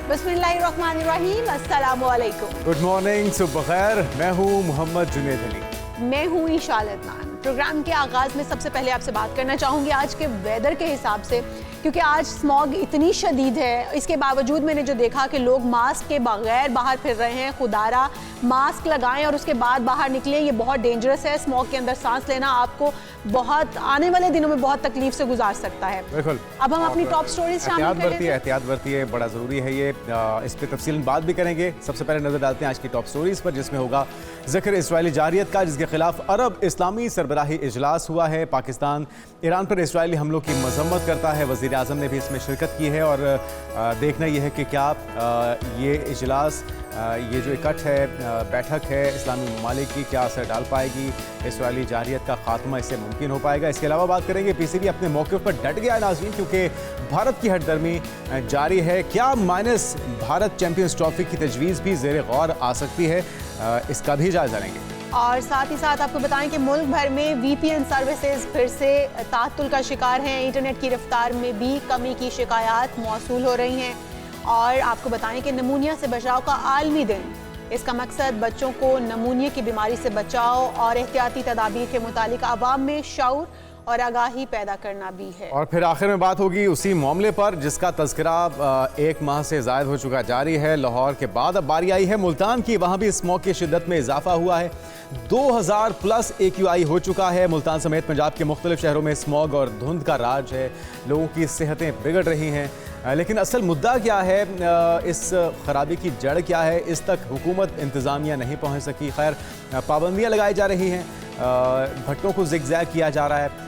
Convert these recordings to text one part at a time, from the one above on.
बिस्मिल्लाहिर्रहमानिर्रहीम, अस्सलामु अलैकुम। गुड मॉर्निंग, सुबह खैर। मैं हूँ मोहम्मद जुनेद अली। मैं हूँ ईशा अदनान। प्रोग्राम के आगाज़ में सबसे पहले आपसे बात करना चाहूँगी आज के वेदर के हिसाब से, क्योंकि आज स्मॉग इतनी शदीद है। इसके बावजूद मैंने जो देखा कि लोग मास्क के बगैर बाहर फिर रहे हैं। खुदारा मास्क लगाएं और उसके बाद बाहर निकलें, ये बहुत डेंजरस है। स्मॉग के अंदर सांस लेना आपको बहुत आने वाले दिनों में बहुत तकलीफ से गुजार सकता है। बिल्कुल। अब हम अपनी टॉप स्टोरीज शामिल कर लेते हैं। एहतियात बरतिए, बड़ा ज़रूरी है ये। इस पर तफसीलन बात भी करेंगे। सबसे पहले नज़र डालते हैं आज की टॉप स्टोरीज पर, जिसमें होगा जिक्र इजरायली जारियत का, जिसके खिलाफ अरब इस्लामी सरबराही इजलास हुआ है। पाकिस्तान ईरान पर इजरायली हमलों की मजम्मत करता है। वज़ीर आज़म ने भी इसमें शिरकत की है और देखना यह है कि क्या ये इजलास, ये जो इकट्ठ है, बैठक है इस्लामी ममालिक की, क्या असर डाल पाएगी। इजरायली जारियत का खात्मा इससे मुमकिन हो पाएगा। इसके अलावा बात करेंगे पीसीबी अपने मौके पर डट गया है नाज़रीन, क्योंकि भारत की हटदर्मी जारी है। क्या माइनस भारत चैंपियंस ट्रॉफी की तजवीज़ भी ज़ेर गौर आ सकती है, इसका भी जायजा लेंगे। और साथ ही साथ आपको बताएं कि मुल्क भर में वीपीएन सर्विसेज फिर से ताअत्तुल का शिकार हैं। इंटरनेट की रफ्तार में भी कमी की शिकायत मौसूल हो रही हैं। और आपको बताएं कि नमूनिया से बचाव का आलमी दिन, इसका मकसद बच्चों को नमूनिया की बीमारी से बचाव और एहतियाती तदाबीर के मुतालिक आवाम में शऊर और आगाही पैदा करना भी है। और फिर आखिर में बात होगी उसी मामले पर जिसका तज़किरा एक माह से ज़ायद हो चुका जारी है। लाहौर के बाद अब बारी आई है मुल्तान की। वहाँ भी स्मॉग की शिद्दत में इजाफा हुआ है। 2000 प्लस AQI हो चुका है। मुल्तान समेत पंजाब के मुख्तलिफ शहरों में स्मॉग और धुंध का राज है। लोगों की सेहतें बिगड़ रही हैं। लेकिन असल मुद्दा क्या है, इस खराबी की जड़ क्या है, इस तक हुकूमत इंतज़ामिया नहीं पहुँच सकी। खैर, पाबंदियाँ लगाई जा रही हैं, भट्टों को ज़िगज़ैग किया जा रहा है।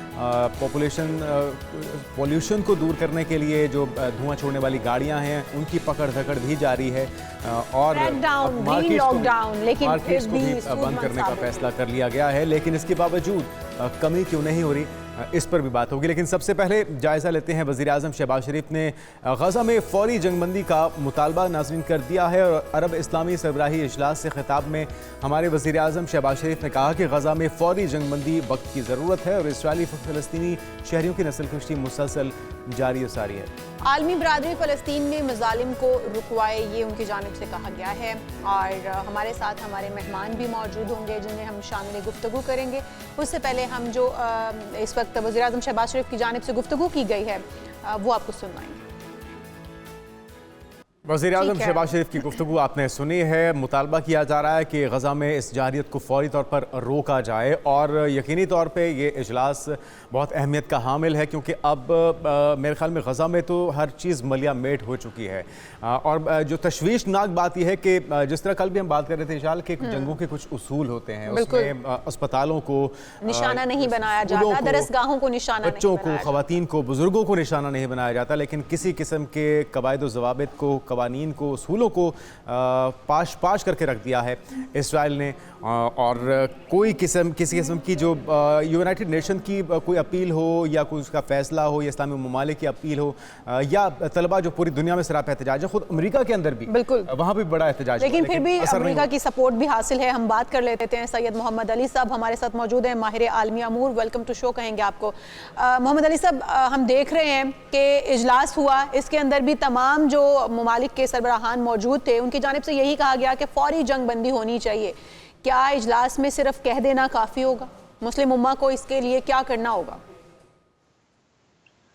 पॉल्यूशन को दूर करने के लिए जो धुआं छोड़ने वाली गाड़ियां हैं उनकी पकड़ धकड़ भी जारी है। और मार्केट्स को भी बंद करने का फैसला कर लिया गया है। लेकिन इसके बावजूद कमी क्यों नहीं हो रही, इस पर भी बात होगी। लेकिन सबसे पहले जायज़ा लेते हैं। वज़ीर आज़म शहबाज शरीफ ने गज़ा में फ़ौरी जंगबंदी का मुतालबा नाज़रीन कर दिया है। और अरब इस्लामी सरबराही इजलास से खिताब में हमारे वज़ीर आज़म शहबाज शरीफ ने कहा कि गज़ा में फ़ौरी जंगबंदी वक्त की ज़रूरत है और इसराइली फ़लस्तीनी शहरियों की नस्लकुशी मुसलसल जारी सारी है। आलमी बरादरी फ़लस्तीन में मज़ालिम को रुकवाए, ये उनकी जानिब से कहा गया है। और हमारे साथ हमारे मेहमान भी मौजूद होंगे जिन्हें हम शामिल गुफ्तगू करेंगे। उससे पहले हम जो इस वक्त वज़ीर आज़म शहबाज शरीफ की जानिब से गुफ्तगू की गई है वो आपको सुनवाएंगे। वज़ीर आज़म शहबाज शरीफ की गुफ्तगू आपने सुनी है। मुतालबा किया जा रहा है कि गज़ा में इस जारियत को फौरी तौर पर रोका जाए और यकीनी तौर पे ये इजलास बहुत अहमियत का हामिल है, क्योंकि अब मेरे ख्याल में गज़ा में तो हर चीज़ मलिया मेट हो चुकी है। और जो तशवीशनाक बात यह है कि जिस तरह कल भी हम बात कर रहे थे इशाल के जंगों के कुछ उसूल होते हैं, उसमें अस्पतालों को निशाना नहीं बनाया जाता, दरसगाहों को निशाना, बच्चों को, ख़वातीन को, बुजुर्गों को निशाना नहीं बनाया जाता। लेकिन किसी किस्म के कवायद व ज़वाबित को, कवानीन को, उसूलों को पाश पाश करके रख दिया है इसराइल ने। और किसी किस्म की जो यूनाइटेड नेशन की कोई अपील हो या कोई उसका फैसला हो या इस्लामी ममालिक की अपील हो या तलबा जो पूरी दुनिया में सराप एहतजाज है, खुद अमेरिका के अंदर भी बिल्कुल वहाँ भी बड़ा एहतजाज, लेकिन फिर भी अमेरिका की सपोर्ट भी हासिल है। हम बात कर लेते हैं। सैयद मोहम्मद अली साहब हमारे साथ मौजूद हैं, माहिर आलमी अमूर। वेलकम टू शो कहेंगे आपको। मोहम्मद अली साहब, हम देख रहे हैं कि इजलास हुआ, इसके अंदर भी तमाम जो ममालिक के सरबराहान मौजूद थे उनकी जानिब से यही कहा गया कि फौरी जंग बंदी होनी चाहिए। क्या इजलास में सिर्फ कह देना काफ़ी होगा? मुस्लिम उम्मा को इसके लिए क्या करना होगा?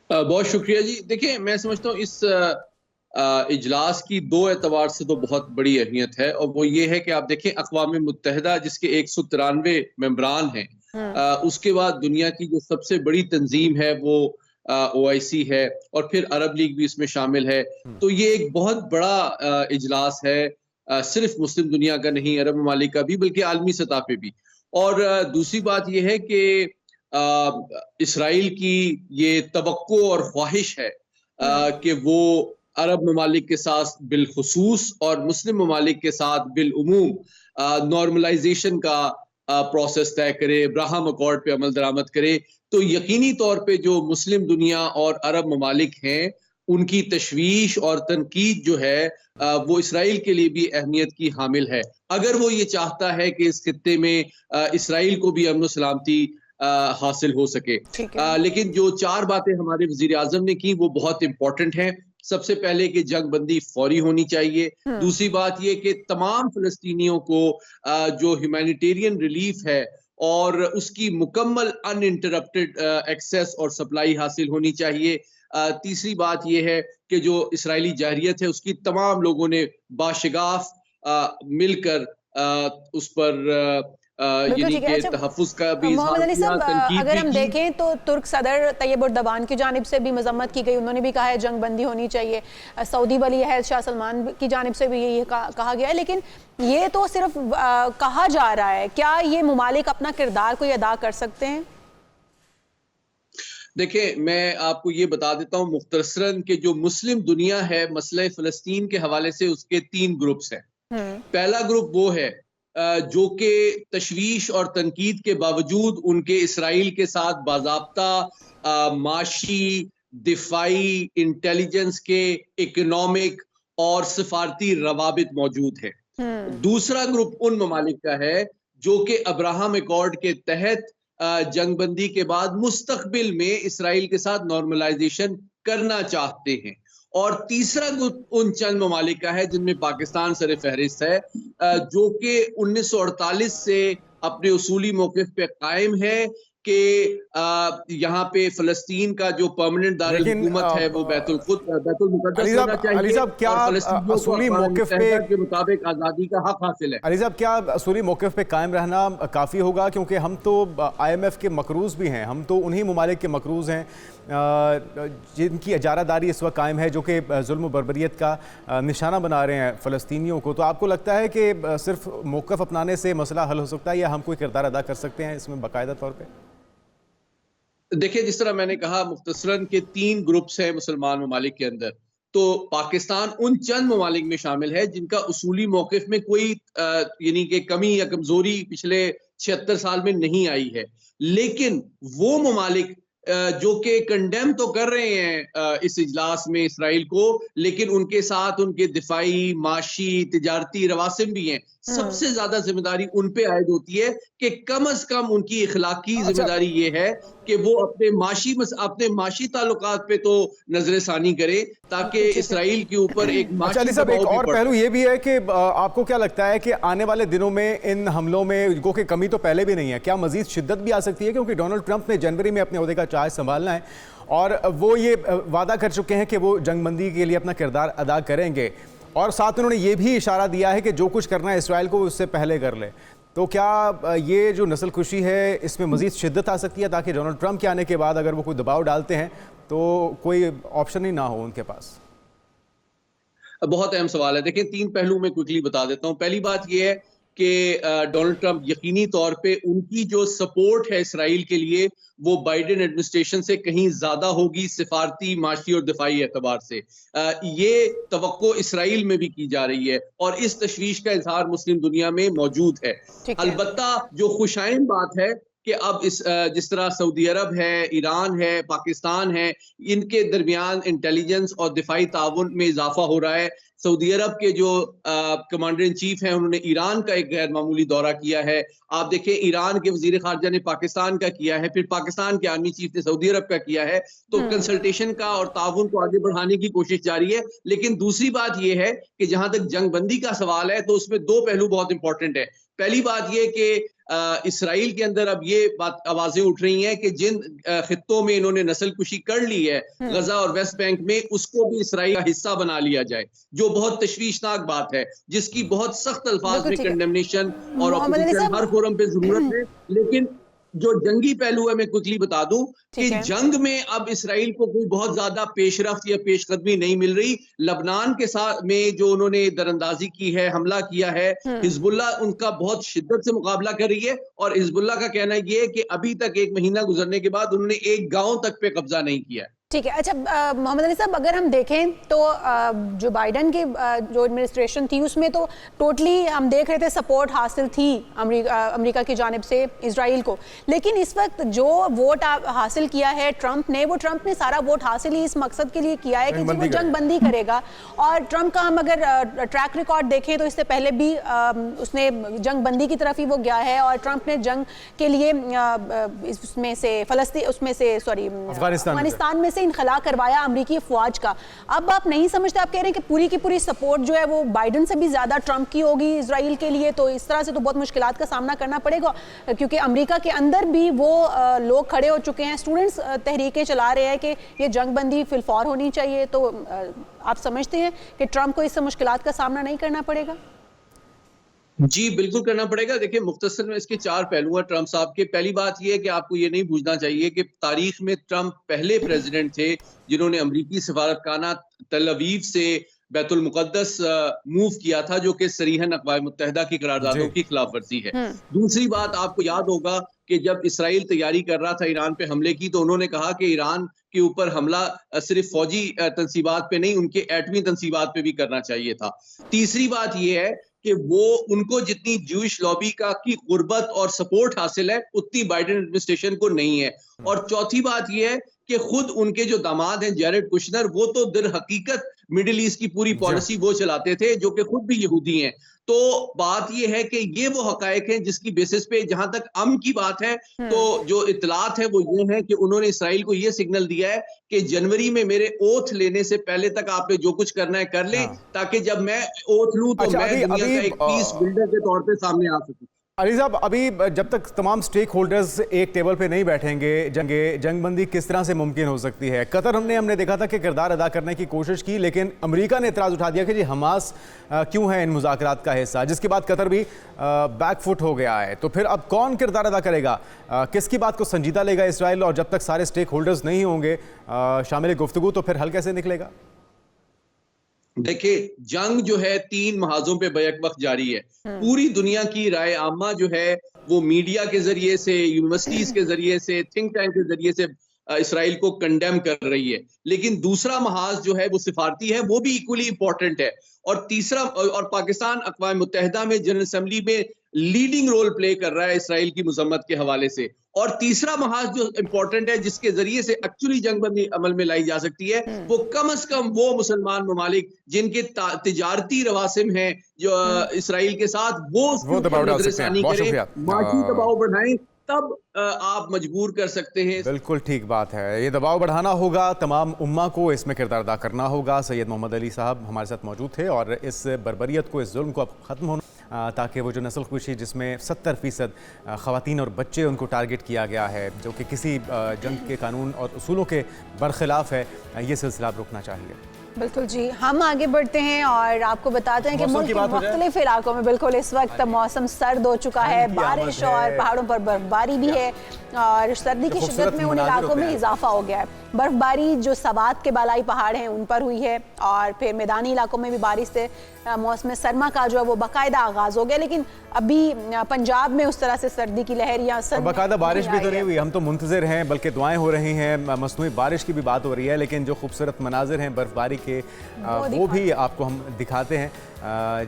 बहुत शुक्रिया जी। देखिए, मैं समझता हूँ इस इजलास की दो एतबार से तो बहुत बड़ी अहमियत है, और वो ये है कि आप देखें अक़वाम मुत्तहिदा जिसके 193 मेंबरान हैं, उसके बाद दुनिया की जो सबसे बड़ी तंजीम है वो OIC है, और फिर अरब लीग भी इसमें शामिल है। तो ये एक बहुत बड़ा इजलास है, सिर्फ मुस्लिम दुनिया का नहीं, अरब ममालिक का भी, बल्कि आलमी सतह पे भी। और दूसरी बात यह है कि इसराइल की ये तवक्को और ख्वाहिश है कि वो अरब ममालिक के साथ बिलखुसूस और मुस्लिम ममालिक के साथ बिलउमूम नॉर्मलाइजेशन का प्रोसेस तय करे, अब्राहम अकॉर्ड पे अमल दरामद करे। तो यकीनी तौर पे जो मुस्लिम दुनिया और अरब ममालिक हैं उनकी तशवीश और तनकीद जो है वो इसराइल के लिए भी अहमियत की हामिल है। अगर वो ये चाहता है कि इस खित्ते में इसराइल को भी अमन सलामती हासिल हो सके। लेकिन जो चार बातें हमारे वजीर आजम ने की वो बहुत इंपॉर्टेंट हैं। सबसे पहले कि जंग बंदी फौरी होनी चाहिए। दूसरी बात ये कि तमाम फिलिस्तीनियों को जो ह्यूमैनिटेरियन रिलीफ है और उसकी मुकम्मल अनइंटरप्टेड एक्सेस और सप्लाई हासिल होनी चाहिए। तीसरी बात यह है कि जो इसराइली जारियत है उसकी तमाम लोगों ने बाशिगाफ मिलकर उस पर यानी कि तहफ़्फ़ुज़ का भी मोहम्मद अली साहब, अगर हम की। देखें तो तुर्क सदर तैयब उर्दवान की जानिब से भी मजम्मत की गई, उन्होंने भी कहा है जंग बंदी होनी चाहिए। सऊदी वली अहद शाह सलमान की जानिब से भी यही कहा गया है, लेकिन ये तो सिर्फ कहा जा रहा है, क्या ये मुमालिक अपना किरदार कोई अदा कर सकते हैं? देखिए, मैं आपको ये बता देता हूँ मुख्तसरन कि जो मुस्लिम दुनिया है मसले फ़लस्तीन के हवाले से उसके 3 ग्रुप्स हैं। पहला ग्रुप वो है जो कि तशवीश और तनकीद के बावजूद उनके इसराइल के साथ बाज़ाब्ता माशी, दिफाई, इंटेलिजेंस के, इकोनॉमिक और सफारती रवाबित मौजूद है। दूसरा ग्रुप उन ममालिक का है जो कि अब्राहम एकॉर्ड के तहत जंगबंदी के बाद मुस्तकबिल में इसराइल के साथ नॉर्मलाइजेशन करना चाहते हैं। और तीसरा ग्रुप उन चंद ममालिक का है जिनमें पाकिस्तान सर फहरिस्त है, जो कि 1948 से अपने उसूली मौक़िफ़ पे कायम है कि यहाँ पे फ़लस्तीन का जो परमानेंट दारुल हुकूमत है वो बैतुल मुक़द्दस होना चाहिए। अली साहब, क्या असूली मौक़िफ़ पे के मुताबिक आज़ादी का हक हासिल है? अली साहब, क्या असूली मौक़िफ़ पे कायम रहना काफ़ी होगा? क्योंकि हम तो IMF के मकरूज़ भी हैं, हम तो उन्हीं ममालिक के मकरूज़ हैं जिनकी इजारादारी इस वक्त कायम है, जो कि जुल्म बर्बरियत का निशाना बना रहे हैं फ़लस्तीनियों को। तो आपको लगता है कि सिर्फ मौक़िफ़ अपनाने से मसला हल हो सकता है या हम कोई किरदार अदा कर सकते हैं इसमें बाकायदा तौर पर? देखिए, जिस तरह मैंने कहा मुख्तसरन के 3 ग्रुप्स हैं मुसलमान ममालिक के अंदर, तो पाकिस्तान उन चंद ममालिक में शामिल है जिनका उसूली मौक़िफ़ में कोई यानी कि कमी या कमज़ोरी पिछले 76 साल में नहीं आई है। लेकिन वो ममालिक जो कि कंडेम तो कर रहे हैं इस इजलास में इसराइल को, लेकिन उनके साथ उनके दिफाई, माशी, तिजारती रवासिम भी हैं। सबसे ज्यादा जिम्मेदारी उन पे आयद होती है कि कम अज कम उनकी इखलाकी जिम्मेदारी ये है कि वो अपने माशी ताल्लुकात पे तो नजरसानी करे ताकि इसराइल के ऊपर एक माशी साहब, एक और पहलू ये भी है कि आपको क्या लगता है कि आने वाले दिनों में इन हमलों में को की कमी तो पहले भी नहीं है, क्या मजीद शिद्दत भी आ सकती है? क्योंकि डोनाल्ड ट्रंप ने जनवरी में अपने ओहदे का चार्ज संभालना है और वो ये वादा कर चुके हैं कि वो जंगबंदी के लिए अपना किरदार अदा करेंगे, और साथ उन्होंने ये भी इशारा दिया है कि जो कुछ करना है इसराइल को उससे पहले कर ले। तो क्या ये जो नस्ल खुशी है इसमें मजीद शिद्दत आ सकती है ताकि डोनाल्ड ट्रंप के आने के बाद अगर वो कोई दबाव डालते हैं तो कोई ऑप्शन ही ना हो उनके पास? बहुत अहम सवाल है। देखिए, 3 पहलू में क्विकली बता देता हूँ। पहली बात यह है कि डोनाल्ड ट्रंप यकीनी तौर पे उनकी जो सपोर्ट है इसराइल के लिए वो बाइडेन एडमिनिस्ट्रेशन से कहीं ज्यादा होगी सिफारती, माशी और दिफाई एतबार से। ये तवक्को इसराइल में भी की जा रही है और इस तशवीश का इजहार मुस्लिम दुनिया में मौजूद है। अलबत्ता जो खुशाइन बात है कि अब जिस तरह सऊदी अरब है, ईरान है, पाकिस्तान है, इनके दरमियान इंटेलिजेंस और दिफाई ताउन में इजाफा हो रहा है। सऊदी अरब के जो कमांडर इन चीफ हैं उन्होंने ईरान का एक गैर मामूली दौरा किया है। आप देखें, ईरान के वजीर खारजा ने पाकिस्तान का किया है, फिर पाकिस्तान के आर्मी चीफ ने सऊदी अरब का किया है। तो कंसल्टेशन का और ताउन को आगे बढ़ाने की कोशिश जारी है। लेकिन दूसरी बात यह है कि जहां तक जंगबंदी का सवाल है तो उसमें 2 पहलू बहुत इंपॉर्टेंट है। पहली बात यह कि इसराइल के अंदर अब ये बात आवाजें उठ रही हैं कि जिन खित्तों में इन्होंने नस्लकुशी कर ली है, गजा और वेस्ट बैंक में, उसको भी इसराइल का हिस्सा बना लिया जाए, जो बहुत तशवीशनाक बात है, जिसकी बहुत सख्त अल्फाज में कंडेमनेशन और ऑपोजिशन हर फोरम पे जरूरत है। लेकिन जो जंगी पहलू है मैं क्विकली बता दूं कि जंग में अब इसराइल को कोई बहुत ज्यादा पेशरफ्त या पेशकदमी नहीं मिल रही। लबनान के साथ में जो उन्होंने दरअंदाजी की है, हमला किया है, हिजबुल्ला उनका बहुत शिद्दत से मुकाबला कर रही है और हिजबुल्ला का कहना यह है कि अभी तक 1 महीना गुजरने के बाद उन्होंने एक गांव तक पे कब्जा नहीं किया। ठीक है। अच्छा, मोहम्मद अली साहब, अगर हम देखें तो जो बाइडन की जो एडमिनिस्ट्रेशन थी उसमें तो टोटली हम देख रहे थे सपोर्ट हासिल थी अमेरिका की जानिब से इजराइल को, लेकिन इस वक्त जो वोट हासिल किया है ट्रंप ने सारा वोट हासिल ही इस मकसद के लिए किया है कि वो जंगबंदी करेगा। और ट्रंप का हम अगर ट्रैक रिकॉर्ड देखें तो इससे पहले भी उसने जंगबंदी की तरफ ही वो गया है और ट्रंप ने जंग के लिए अफगानिस्तान में से इनखला करवाया अमरीकी अफवाज का, अब आप नहीं समझते, आप कह रहे हैं कि पूरी की पूरी सपोर्ट जो है वो बाइडन से भी ज़्यादा ट्रंप की होगी इसराइल के लिए, तो इस तरह से तो बहुत मुश्किलात का सामना करना पड़ेगा, क्योंकि अमेरिका के अंदर भी वो लोग खड़े हो चुके हैं, स्टूडेंट्स तहरीकें चला रहे हैं कि ये जंगबंदी फिलफौर होनी चाहिए। तो आप समझते हैं कि ट्रंप को इससे मुश्किलात का सामना नहीं करना पड़ेगा? जी बिल्कुल करना पड़ेगा। देखिए, मुख्तसर में इसके 4 पहलू हैं ट्रंप साहब के। पहली बात यह है कि आपको ये नहीं भूलना चाहिए कि तारीख में ट्रंप पहले प्रेसिडेंट थे जिन्होंने अमरीकी सफारतखाना तल अवीव से बैतुल मुकद्दस मूव किया था, जो कि सरीहन अक़वाम मुत्तहिदा की करारदादों की खिलाफ वर्जी है। दूसरी बात, आपको याद होगा कि जब इसराइल तैयारी कर रहा था ईरान पे हमले की, तो उन्होंने कहा कि ईरान के ऊपर हमला सिर्फ फौजी तंसीबात पे नहीं, उनके एटमी तंसीबात पे भी करना चाहिए था। तीसरी बात यह है कि वो उनको जितनी ज्यूइश लॉबी की गुर्बत और सपोर्ट हासिल है, उतनी बाइडेन एडमिनिस्ट्रेशन को नहीं है। और चौथी बात यह है कि खुद उनके जो दामाद हैं जैरेड कुशनर, वो तो दर हकीकत मिडिल ईस्ट की पूरी पॉलिसी वो चलाते थे, जो कि खुद भी यहूदी हैं। तो बात यह है कि ये वो हकायक हैं जिसकी बेसिस पे, जहां तक अमन की बात है, तो जो इतलात है वो ये है कि उन्होंने इसराइल को ये सिग्नल दिया है कि जनवरी में मेरे ओथ लेने से पहले तक आपने जो कुछ करना है कर ले, ताकि जब मैं ओथ लूं तो मैं दुनिया का एक पीस बिल्डर के तौर पे सामने आ सकूं। अली साहब, अभी जब तक तमाम स्टेक होल्डर्स एक टेबल पे नहीं बैठेंगे, जंगबंदी किस तरह से मुमकिन हो सकती है? कतर हमने देखा था कि किरदार अदा करने की कोशिश की, लेकिन अमेरिका ने एतराज़ उठा दिया कि जी हमास क्यों है इन मुज़ाकरात का हिस्सा, जिसके बाद कतर भी बैकफुट हो गया है। तो फिर अब कौन किरदार अदा करेगा? किसकी बात को संजीदा लेगा इसराइल? और जब तक सारे स्टेक होल्डर्स नहीं होंगे शामिल गुफ्तगू, तो फिर हल कैसे निकलेगा? देखिए, जंग जो है 3 महाजों पे बैक वक्त जारी है। पूरी दुनिया की राय आमा जो है वो मीडिया के जरिए से, यूनिवर्सिटीज के जरिए से, थिंक टैंक के जरिए से इसराइल को कंडेम कर रही है। लेकिन दूसरा महाज जो है वो सिफारती है, वो भी इक्वली इंपॉर्टेंट है। और तीसरा, और पाकिस्तान अक़वाम मुत्तहिदा में जनरल असेंबली में लीडिंग रोल प्ले कर रहा है इसराइल की मजम्मत के हवाले से। और तीसरा महाज जो इंपॉर्टेंट है, जिसके जरिए से एक्चुअली जंगबंदी अमल में लाई जा सकती है, वो कम से कम वो मुसलमान ममालिक जिनके तिजारती रवासिम हैं जो इसराइल के साथ, वो नजरसानी करें, माशी दबाव बढ़ाएं, तब आप मजबूर कर सकते हैं। बिल्कुल ठीक बात है, ये दबाव बढ़ाना होगा, तमाम उम्मा को इसमें किरदार अदा करना होगा। सैयद मोहम्मद अली साहब हमारे साथ मौजूद थे, और इस बर्बरियत को, इस जुल्म को अब ख़त्म होना, ताकि वो जो नस्ल खुशी जिसमें 70% ख़वातीन और बच्चे उनको टारगेट किया गया है, जो कि किसी जंग के कानून और उसूलों के बरखिलाफ़ है, ये सिलसिला रुकना चाहिए। बिल्कुल जी, हम आगे बढ़ते हैं और आपको बताते हैं कि मुल्क के मुख्तलिफ इलाकों में बिल्कुल इस वक्त मौसम सर्द हो चुका है, बारिश और पहाड़ों पर बर्फबारी भी है, और सर्दी की शिद्दत में उन इलाकों में इजाफा हो गया है। बर्फबारी जो सवात के बालाई पहाड़ हैं उन पर हुई है, और फिर मैदानी इलाकों में भी बारिश से मौसम सरमा का जो है वो बाकायदा आगाज़ हो गया। लेकिन अभी पंजाब में उस तरह से सर्दी की लहर या बाकायदा बारिश भी तो नहीं हुई। हम तो मुंतज़िर हैं, बल्कि दुआएं हो रही हैं, मसनूई बारिश की भी बात हो रही है, लेकिन जो खूबसूरत मनाजिर हैं बर्फबारी के, वो भी आपको हम दिखाते हैं,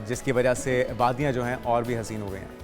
जिसकी वजह से वादियाँ जो हैं और भी हसीन हो गई हैं।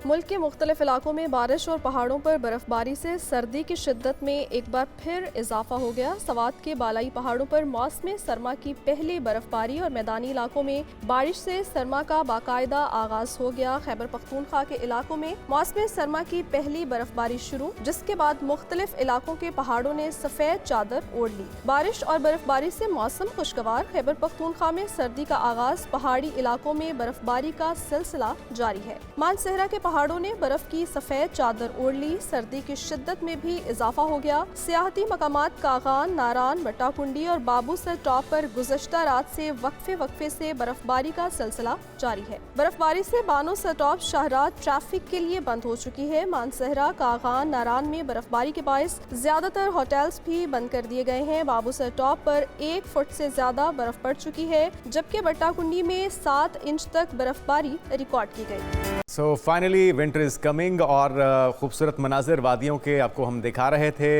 मुल्क के मुख्तलिफ इलाकों में बारिश और पहाड़ों पर बर्फबारी से सर्दी की शिद्दत में एक बार फिर इजाफा हो गया। सवात के बालाई पहाड़ों पर मौसम सरमा की पहली बर्फबारी और मैदानी इलाकों में बारिश से सरमा का बाकायदा आगाज हो गया। खैबर पख्तूनख्वा के इलाकों में मौसम सरमा की पहली बर्फबारी शुरू, जिसके बाद मुख्तलिफ इलाकों के पहाड़ों ने सफेद चादर ओढ़ ली। बारिश और बर्फबारी से मौसम खुशगवार। खैबर पख्तूनख्वा में सर्दी का आगाज, पहाड़ी इलाकों में बर्फबारी का सिलसिला जारी है। मानसहरा के पहाड़ों ने बर्फ की सफेद चादर ओढ़ ली। सर्दी की शिद्दत में भी इजाफा हो गया। सियाहती मकामात कागान, नारान, बट्टाकुंडी और बाबूसर टॉप पर गुज़श्ता रात से वक्फे से बर्फबारी का सिलसिला जारी है। बर्फबारी से बानो सटॉप शाहराह ट्रैफिक के लिए बंद हो चुकी है। मानसहरा, कागान, नारान में बर्फबारी के बायस ज्यादातर होटल्स भी बंद कर दिए गए हैं। बाबूसर टॉप पर 1 फुट से ज्यादा बर्फ पड़ चुकी है, जबकि बट्टाकुंडी में 7 इंच तक बर्फबारी रिकॉर्ड की गई। So finally winter is coming, और खूबसूरत मनाजिर वादियों के आपको हम दिखा रहे थे।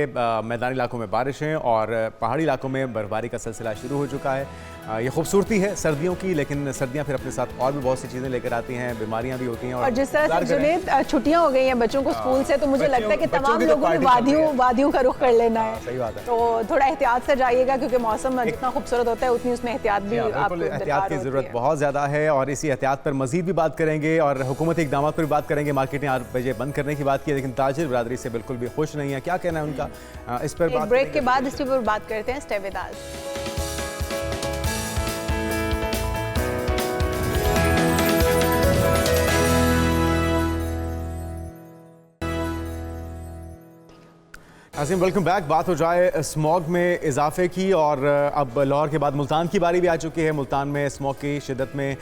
मैदानी इलाकों में बारिशें और पहाड़ी इलाकों में बर्फबारी का सिलसिला शुरू हो चुका है। ये खूबसूरती है सर्दियों की, लेकिन सर्दियां फिर अपने साथ और भी बहुत सी चीज़ें लेकर आती हैं, बीमारियां भी होती हैं। और जिस तरह से जुनेद छुट्टियां हो गई हैं बच्चों को स्कूल से, तो मुझे लगता है कि तमाम लोगों ने वादियों का रुख कर लेना है। सही बात है। तो थोड़ा एहतियात से जाइएगा, क्योंकि मौसम जितना खूबसूरत होता है उतनी उसमें एहतियात भी, एहतियात की ज़रूरत बहुत ज़्यादा है, और इसी एहतियात पर मज़ीद भी बात करेंगे। और हुकूमत इकदाम पर भी बात करेंगे। मार्केटें 8 बजे बंद करने की बात की, लेकिन ताजिर बिरादरी से बिल्कुल भी खुश नहीं है। क्या कहना है उनका, इस पर बात ब्रेक के बाद इस पर बात करते हैं। स्टे विद अस। नाज़रीन वेलकम बैक। बात हो जाए स्मॉग में इजाफे की, और अब लाहौर के बाद मुल्तान की बारी भी आ चुकी है। मुल्तान में स्मॉग की शिद्दत में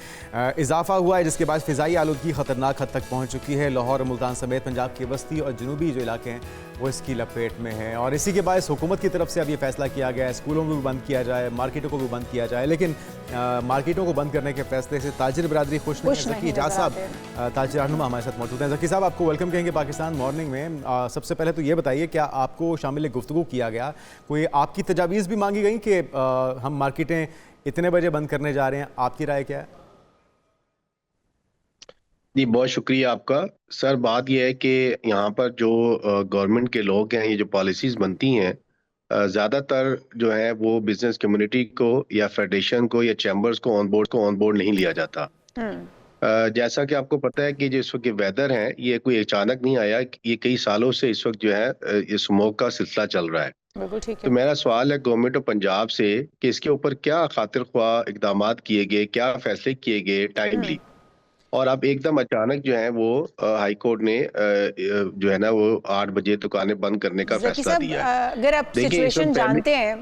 इजाफा हुआ है, जिसके बाद फ़िज़ाई आलूदगी ख़तरनाक हद तक पहुँच चुकी है। लाहौर और मुल्तान समेत पंजाब की वस्ती और जनूबी जो इलाके हैं वो इसकी लपेट में हैं, और इसी के बायस हुकूमत की तरफ से अब ये फैसला किया गया है स्कूलों को भी बंद किया जाए, मार्केटों को भी बंद किया जाए। लेकिन मार्केटों को बंद करने के फैसले से ताजिर बिरादरी खुश नहीं है। ज़की इजाज़ साहब ताजिर रहनुमा हमारे साथ मौजूद हैं। ज़की साहब, आपको वेलकम कहेंगे पाकिस्तान मॉर्निंग में। सबसे पहले तो ये बताइए, क्या आपको शामिल गुफ्तगू किया गया, कोई आपकी तजावीज़ भी मांगी गई कि हम मार्केटें इतने बजे बंद करने जा रहे हैं? आपकी राय क्या है? जी, बहुत शुक्रिया आपका सर। बात यह है कि यहाँ पर जो गवर्नमेंट के लोग हैं, ये जो पॉलिसीज़ बनती हैं, ज़्यादातर जो है वो बिजनेस कम्युनिटी को या फेडरेशन को या चैम्बर्स को ऑन बोर्ड नहीं लिया जाता। जैसा कि आपको पता है कि जो इस वक्त वेदर है, ये कोई अचानक नहीं आया, ये कई सालों से इस वक्त जो है ये स्मोक का सिलसिला चल रहा है। बिल्कुल ठीक है। तो मेरा सवाल है गवर्नमेंट ऑफ पंजाब से कि इसके ऊपर क्या खातिर ख्वाह इकदाम किए गए, क्या फैसले किए गए टाइमली, और अब एकदम अचानक जो है वो हाई कोर्ट ने जो है ना वो 8 बजे दुकानें बंद करने का फैसला दिया है। अगर आप सिचुएशन जानते हैं,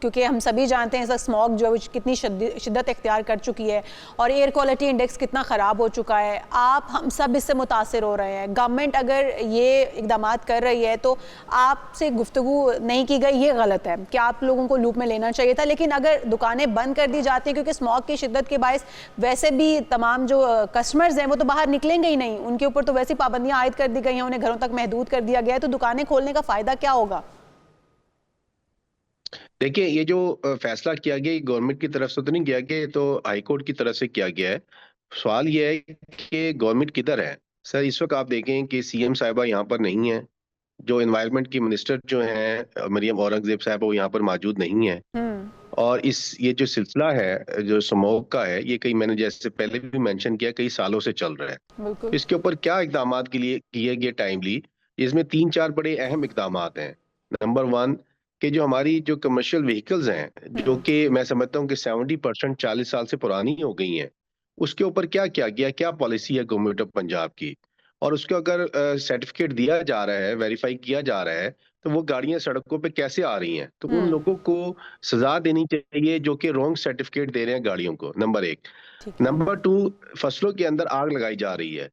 क्योंकि हम सभी जानते हैं स्मॉग जो है कितनी शिद्दत इख्तियार कर चुकी है और एयर क्वालिटी इंडेक्स कितना ख़राब हो चुका है, आप हम सब इससे मुतासिर हो रहे हैं। गवर्नमेंट अगर ये इकदाम कर रही है तो आपसे गुफ्तगू नहीं की गई, ये गलत है कि आप लोगों को लूप में लेना चाहिए था। लेकिन अगर दुकानें बंद कर दी जाती हैं, क्योंकि स्मॉग की शिद्दत के बायस वैसे भी तमाम जो कस्टमर्स हैं वो तो बाहर निकलेंगे ही नहीं, उनके ऊपर तो वैसी पाबंदियाँ आयद कर दी गई हैं, उन्हें घरों तक महदूद कर दिया गया है, तो दुकानें खोलने का फ़ायदा क्या होगा? देखिए, ये जो फैसला किया गया, ये गवर्नमेंट की तरफ से तो नहीं किया गया, ये तो हाई कोर्ट की तरफ से किया गया है। सवाल ये है कि गवर्नमेंट किधर है सर? इस वक्त आप देखें कि सीएम साहिबा यहाँ पर नहीं है, जो एनवायरनमेंट की मिनिस्टर जो हैं मरियम औरंगजेब साहब, वो यहाँ पर मौजूद नहीं है। और ये जो सिलसिला है जो स्मोक का है, ये कई, मैंने जैसे पहले भी मेंशन किया, कई सालों से चल रहा है। इसके ऊपर क्या इकदाम के लिए किए गए टाइमली, इसमें 3-4 बड़े अहम इकदाम हैं। नंबर 1 कि जो हमारी जो कमर्शियल व्हीकल्स हैं, जो कि मैं समझता हूँ कि 70% 40 साल से पुरानी हो गई हैं, उसके ऊपर क्या किया गया, क्या पॉलिसी है गवर्नमेंट ऑफ पंजाब की, और उसको अगर सर्टिफिकेट दिया जा रहा है, वेरीफाई किया जा रहा है, तो वो गाड़ियां सड़कों पे कैसे आ रही हैं? तो उन लोगों को सजा देनी चाहिए जो कि रॉन्ग सर्टिफिकेट दे रहे हैं गाड़ियों को, नंबर 1। नंबर 2, फसलों के अंदर आग लगाई जा रही है।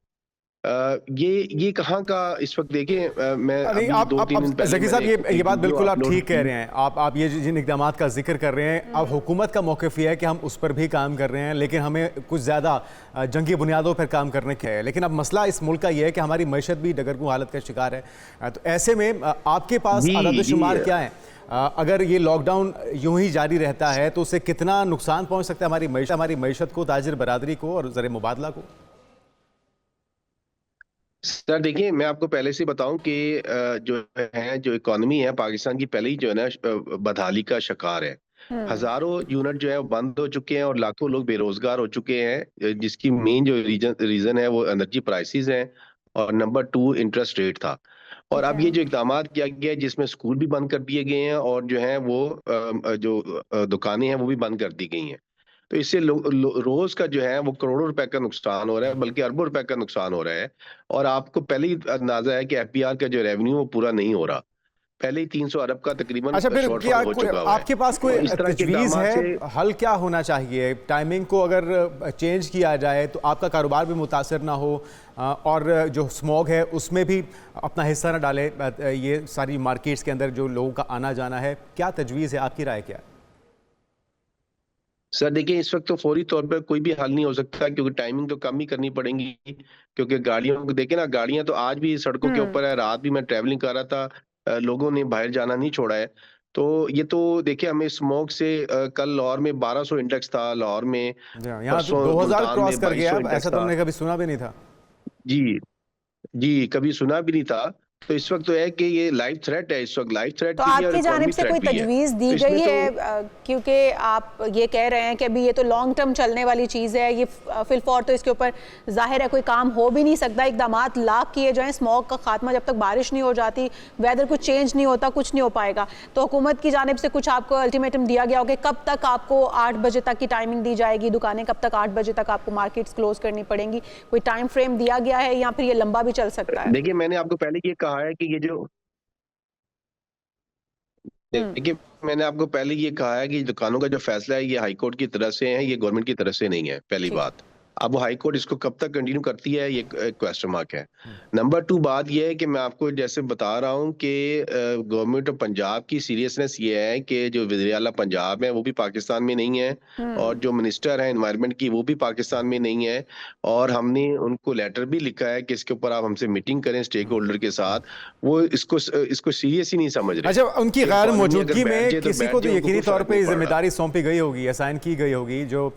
ये कहाँ का इस वक्त देखें, मैं अभी आप 2-3 दिन पहले ज़की साहब ये बात बिल्कुल आप ठीक कह रहे हैं। आप ये जिन इक़दामात का जिक्र कर रहे हैं, अब हुकूमत का मौक़िफ़ ये है कि हम उस पर भी काम कर रहे हैं, लेकिन हमें कुछ ज़्यादा जंगी बुनियादों पर काम करने का है। लेकिन अब मसला इस मुल्क का ये है कि हमारी मईशत भी डगरगू हालत का शिकार है। तो ऐसे में आपके पास आदाद-ओ-शुमार क्या है? अगर ये लॉकडाउन यूं ही जारी रहता है तो उससे कितना नुकसान पहुँच सकता है हमारी मईशत को, ताजिर बरादरी को और ज़र मुबादला को? सर देखिए, मैं आपको पहले से बताऊं कि जो इकोनॉमी है पाकिस्तान की, पहले ही जो है ना बदहाली का शिकार है। हजारों यूनिट जो है वो बंद हो चुके हैं और लाखों लोग बेरोजगार हो चुके हैं, जिसकी मेन जो रीजन है वो एनर्जी प्राइसेस हैं, और नंबर 2 इंटरेस्ट रेट था। और अब ये जो इकदाम किया गया है, जिसमें स्कूल भी बंद कर दिए गए हैं और जो है वो जो दुकानें हैं वो भी बंद कर दी गई हैं। तो इससे रोज का जो है वो करोड़ों रुपए का नुकसान हो रहा है, बल्कि अरबों रुपए का नुकसान हो रहा है। और आपको पहले ही अंदाजा है कि एफपीआर का जो रेवेन्यू वो पूरा नहीं हो रहा, पहले ही 300 अरब का तकरीबन अच्छा, फिर क्या हो चुका है। आपके पास कोई तजवीज़ है, हल क्या होना चाहिए? टाइमिंग को अगर चेंज किया जाए तो आपका कारोबार भी मुतासर ना हो, और जो स्मॉग है उसमें भी अपना हिस्सा ना डाले ये सारी मार्केट्स के अंदर जो लोगों का आना जाना है, क्या तजवीज़ है? आपकी राय क्या है? सर देखिए, इस वक्त तो फौरी तौर पर कोई भी हल नहीं हो सकता, क्योंकि टाइमिंग तो कम ही करनी पड़ेगी। क्योंकि गाड़ियों को देखे ना, गाड़ियां तो आज भी सड़कों के ऊपर है। रात भी मैं ट्रैवलिंग कर रहा था, लोगों ने बाहर जाना नहीं छोड़ा है। तो ये तो देखिए, हमें स्मोक से कल लाहौर में 1200 इंडेक्स था, लाहौर में यहाँ 2000 क्रॉस कर गया, ऐसा तो हमने कभी सुना भी नहीं था। जी, कभी सुना भी नहीं था। तो इस वक्त तो है कि ये लाइव थ्रेट है, इस वक्त लाइव थ्रेट तो भी है और आपकी जानिब इकोनॉमिक से थ्रेट कोई भी है। तजवीज़ दी तो इसमें गई तो है क्योंकि आप ये कह रहे हैं कि अभी ये तो लॉन्ग टर्म चलने वाली चीज़ है, ये फिलफौर तो इसके ऊपर जाहिर है कोई काम हो भी नहीं सकता, इकदामात लाख किए जाएं, स्मॉग का खात्मा जब तक बारिश नहीं हो जाती, वेदर कुछ चेंज नहीं होता, कुछ नहीं हो पाएगा। तो हुकूमत की जानिब से कुछ आपको अल्टीमेटम दिया गया हो कि कब तक आपको 8 बजे तक की टाइमिंग दी जाएगी, दुकानें कब तक 8 बजे तक आपको मार्केट्स क्लोज करनी पड़ेंगी, कोई टाइम फ्रेम दिया गया है या फिर ये लंबा भी चल सकता है? देखिए, मैंने आपको पहले ये कहा है कि ये जो देखिए मैंने आपको पहले ये कहा है कि दुकानों का जो फैसला है ये हाई कोर्ट की तरफ से है, ये गवर्नमेंट की तरफ से नहीं है, पहली बात। अब वो हाई कोर्ट इसको कब तक कंटिन्यू करती है ये क्वेश्चन मार्क है। नंबर 2 बात ये है कि मैं आपको जैसे बता रहा हूँ कि गवर्नमेंट ऑफ पंजाब की सीरियसनेस ये है कि जो वज़ीर आला पंजाब है वो भी पाकिस्तान में नहीं है और जो मिनिस्टर है एनवायरनमेंट की वो भी पाकिस्तान में नहीं है, और हमने उनको लेटर भी लिखा है कि इसके ऊपर आप हमसे मीटिंग करें स्टेक होल्डर के साथ। वो इसको सीरियस ही नहीं समझ रहे। अच्छा, उनकी गैर मौजूदगी में बैठ जाए तो किसी बैठ को तो जाए, यकीनी उनको तौर फर्क पे नहीं पड़ रहा। जिम्मेदारी सौंपी गई होगी, असाइन की गई होगी, जो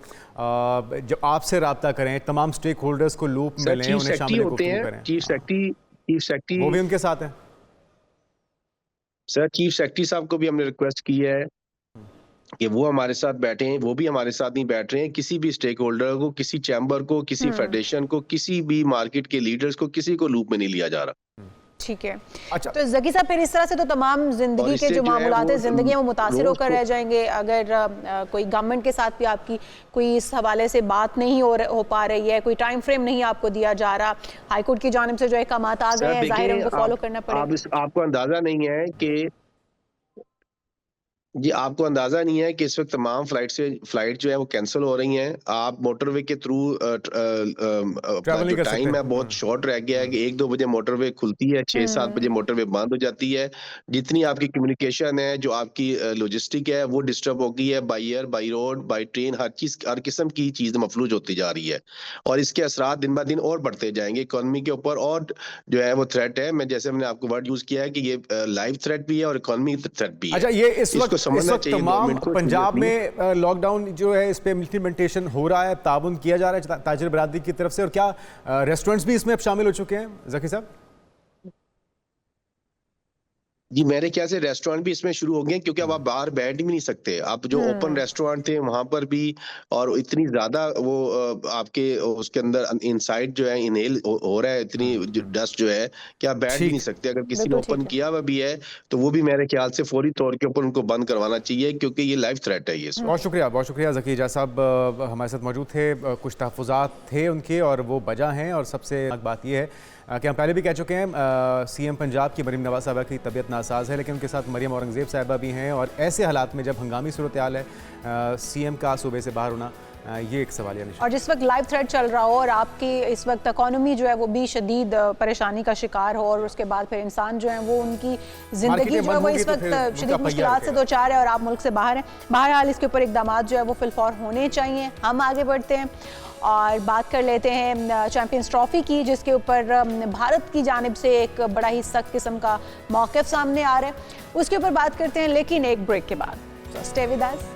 आपसे रब्ता करें, तमाम स्टेक होल्डर्स को लूप में लें, उन्हें शामिल होते गुफ्तगू हैं करें। चीफ सेक्रेटरी वो भी उनके साथ है। सर चीफ सेक्रेटरी साहब को भी हमने रिक्वेस्ट की है कि वो हमारे साथ बैठे हैं, वो भी हमारे साथ नहीं बैठ रहे हैं। किसी भी स्टेक होल्डर को, किसी चैम्बर को, किसी फेडरेशन को, किसी भी मार्केट के लीडर्स को, किसी को लूप में नहीं लिया जा रहा। ठीक है। अच्छा, तो जकी साहब फिर इस तरह से तो तमाम जिंदगी के जो मामूलात है, जिंदगी वो मुतासिर होकर रह जाएंगे अगर कोई गवर्नमेंट के साथ भी आपकी कोई इस हवाले से बात नहीं हो पा रही है, कोई टाइम फ्रेम नहीं आपको दिया जा रहा, हाईकोर्ट की जानिब से जो अहकामात आ गए हैं जाहिर है उनको फॉलो करना पड़ेगा। आपको अंदाजा नहीं है कि जी, आपको अंदाजा नहीं है कि इस वक्त तमाम फ्लाइट जो है वो कैंसिल हो रही हैं। आप मोटरवे के थ्रू अपना जो टाइम है बहुत शॉर्ट रह गया है कि 1-2 बजे मोटरवे खुलती है, 6-7 बजे मोटरवे बंद हो जाती है। जितनी आपकी कम्युनिकेशन है, जो आपकी लॉजिस्टिक है, वो डिस्टर्ब हो गई है। By air, by road, by train, हर किस्म की चीज मफलूज होती जा रही है और इसके असरात दिन ब दिन और बढ़ते जाएंगे इकोनॉमी के ऊपर। और जो है वो थ्रेट है, मैं जैसे मैंने आपको वर्ड यूज किया है कि ये लाइव थ्रेट भी है और इकोनॉमी थ्रेट भी है। अच्छा, ये इस वक्त तमाम पंजाब में लॉकडाउन जो है इस पे इम्प्लीमेंटेशन हो रहा है, ताउन किया जा रहा है ताजिर बरादरी की तरफ से, और क्या रेस्टोरेंट्स भी इसमें अब शामिल हो चुके हैं जकी साहब? जी, मेरे ख्याल से रेस्टोरेंट भी इसमें शुरू हो गए क्योंकि अब आप बाहर बैठ भी नहीं सकते। आप जो ओपन रेस्टोरेंट थे वहां पर भी, और इतनी ज्यादा वो आपके उसके अंदर इनसाइड जो है इनहेल हो रहा है, इतनी डस्ट जो है कि आप बैठ भी नहीं सकते। अगर किसी ने ओपन किया हुआ भी है तो वो भी मेरे ख्याल से फौरी तौर के ऊपर उनको बंद करवाना चाहिए क्योंकि ये लाइव थ्रेट है। ये बहुत शुक्रिया जकी इजाज़ साहब हमारे साथ मौजूद थे। कुछ तहफ़्फ़ुज़ात थे उनके और वो बजा हैं, और सबसे बात ये है कि हम पहले भी कह चुके हैं सीएम पंजाब की मरीम नवाज़ साहबा की तबीयत नासाज है, लेकिन उनके साथ मरियम औरंगज़ेब साहबा भी हैं, और ऐसे हालात में जब हंगामी सूरत हाल है सीएम का सूबे से बाहर होना, ये एक सवालिया निशान। और जिस वक्त लाइव थ्रेड चल रहा हो और आपकी इस वक्त इकोनॉमी जो है वो भी शदीद परेशानी का शिकार हो, और उसके बाद फिर इंसान जो है वो उनकी ज़िंदगी जो है वो इस वक्त शदीद मुश्किलात से दो चार है और आप मुल्क से बाहर हैं। बहरहाल इसके ऊपर इक़दामात जो है वो फिलफौर होने चाहिए। हम आगे बढ़ते हैं और बात कर लेते हैं चैंपियंस ट्रॉफी की, जिसके ऊपर भारत की जानिब से एक बड़ा ही सख्त किस्म का मौक़िफ़ सामने आ रहा है, उसके ऊपर बात करते हैं लेकिन एक ब्रेक के बाद। So stay with us.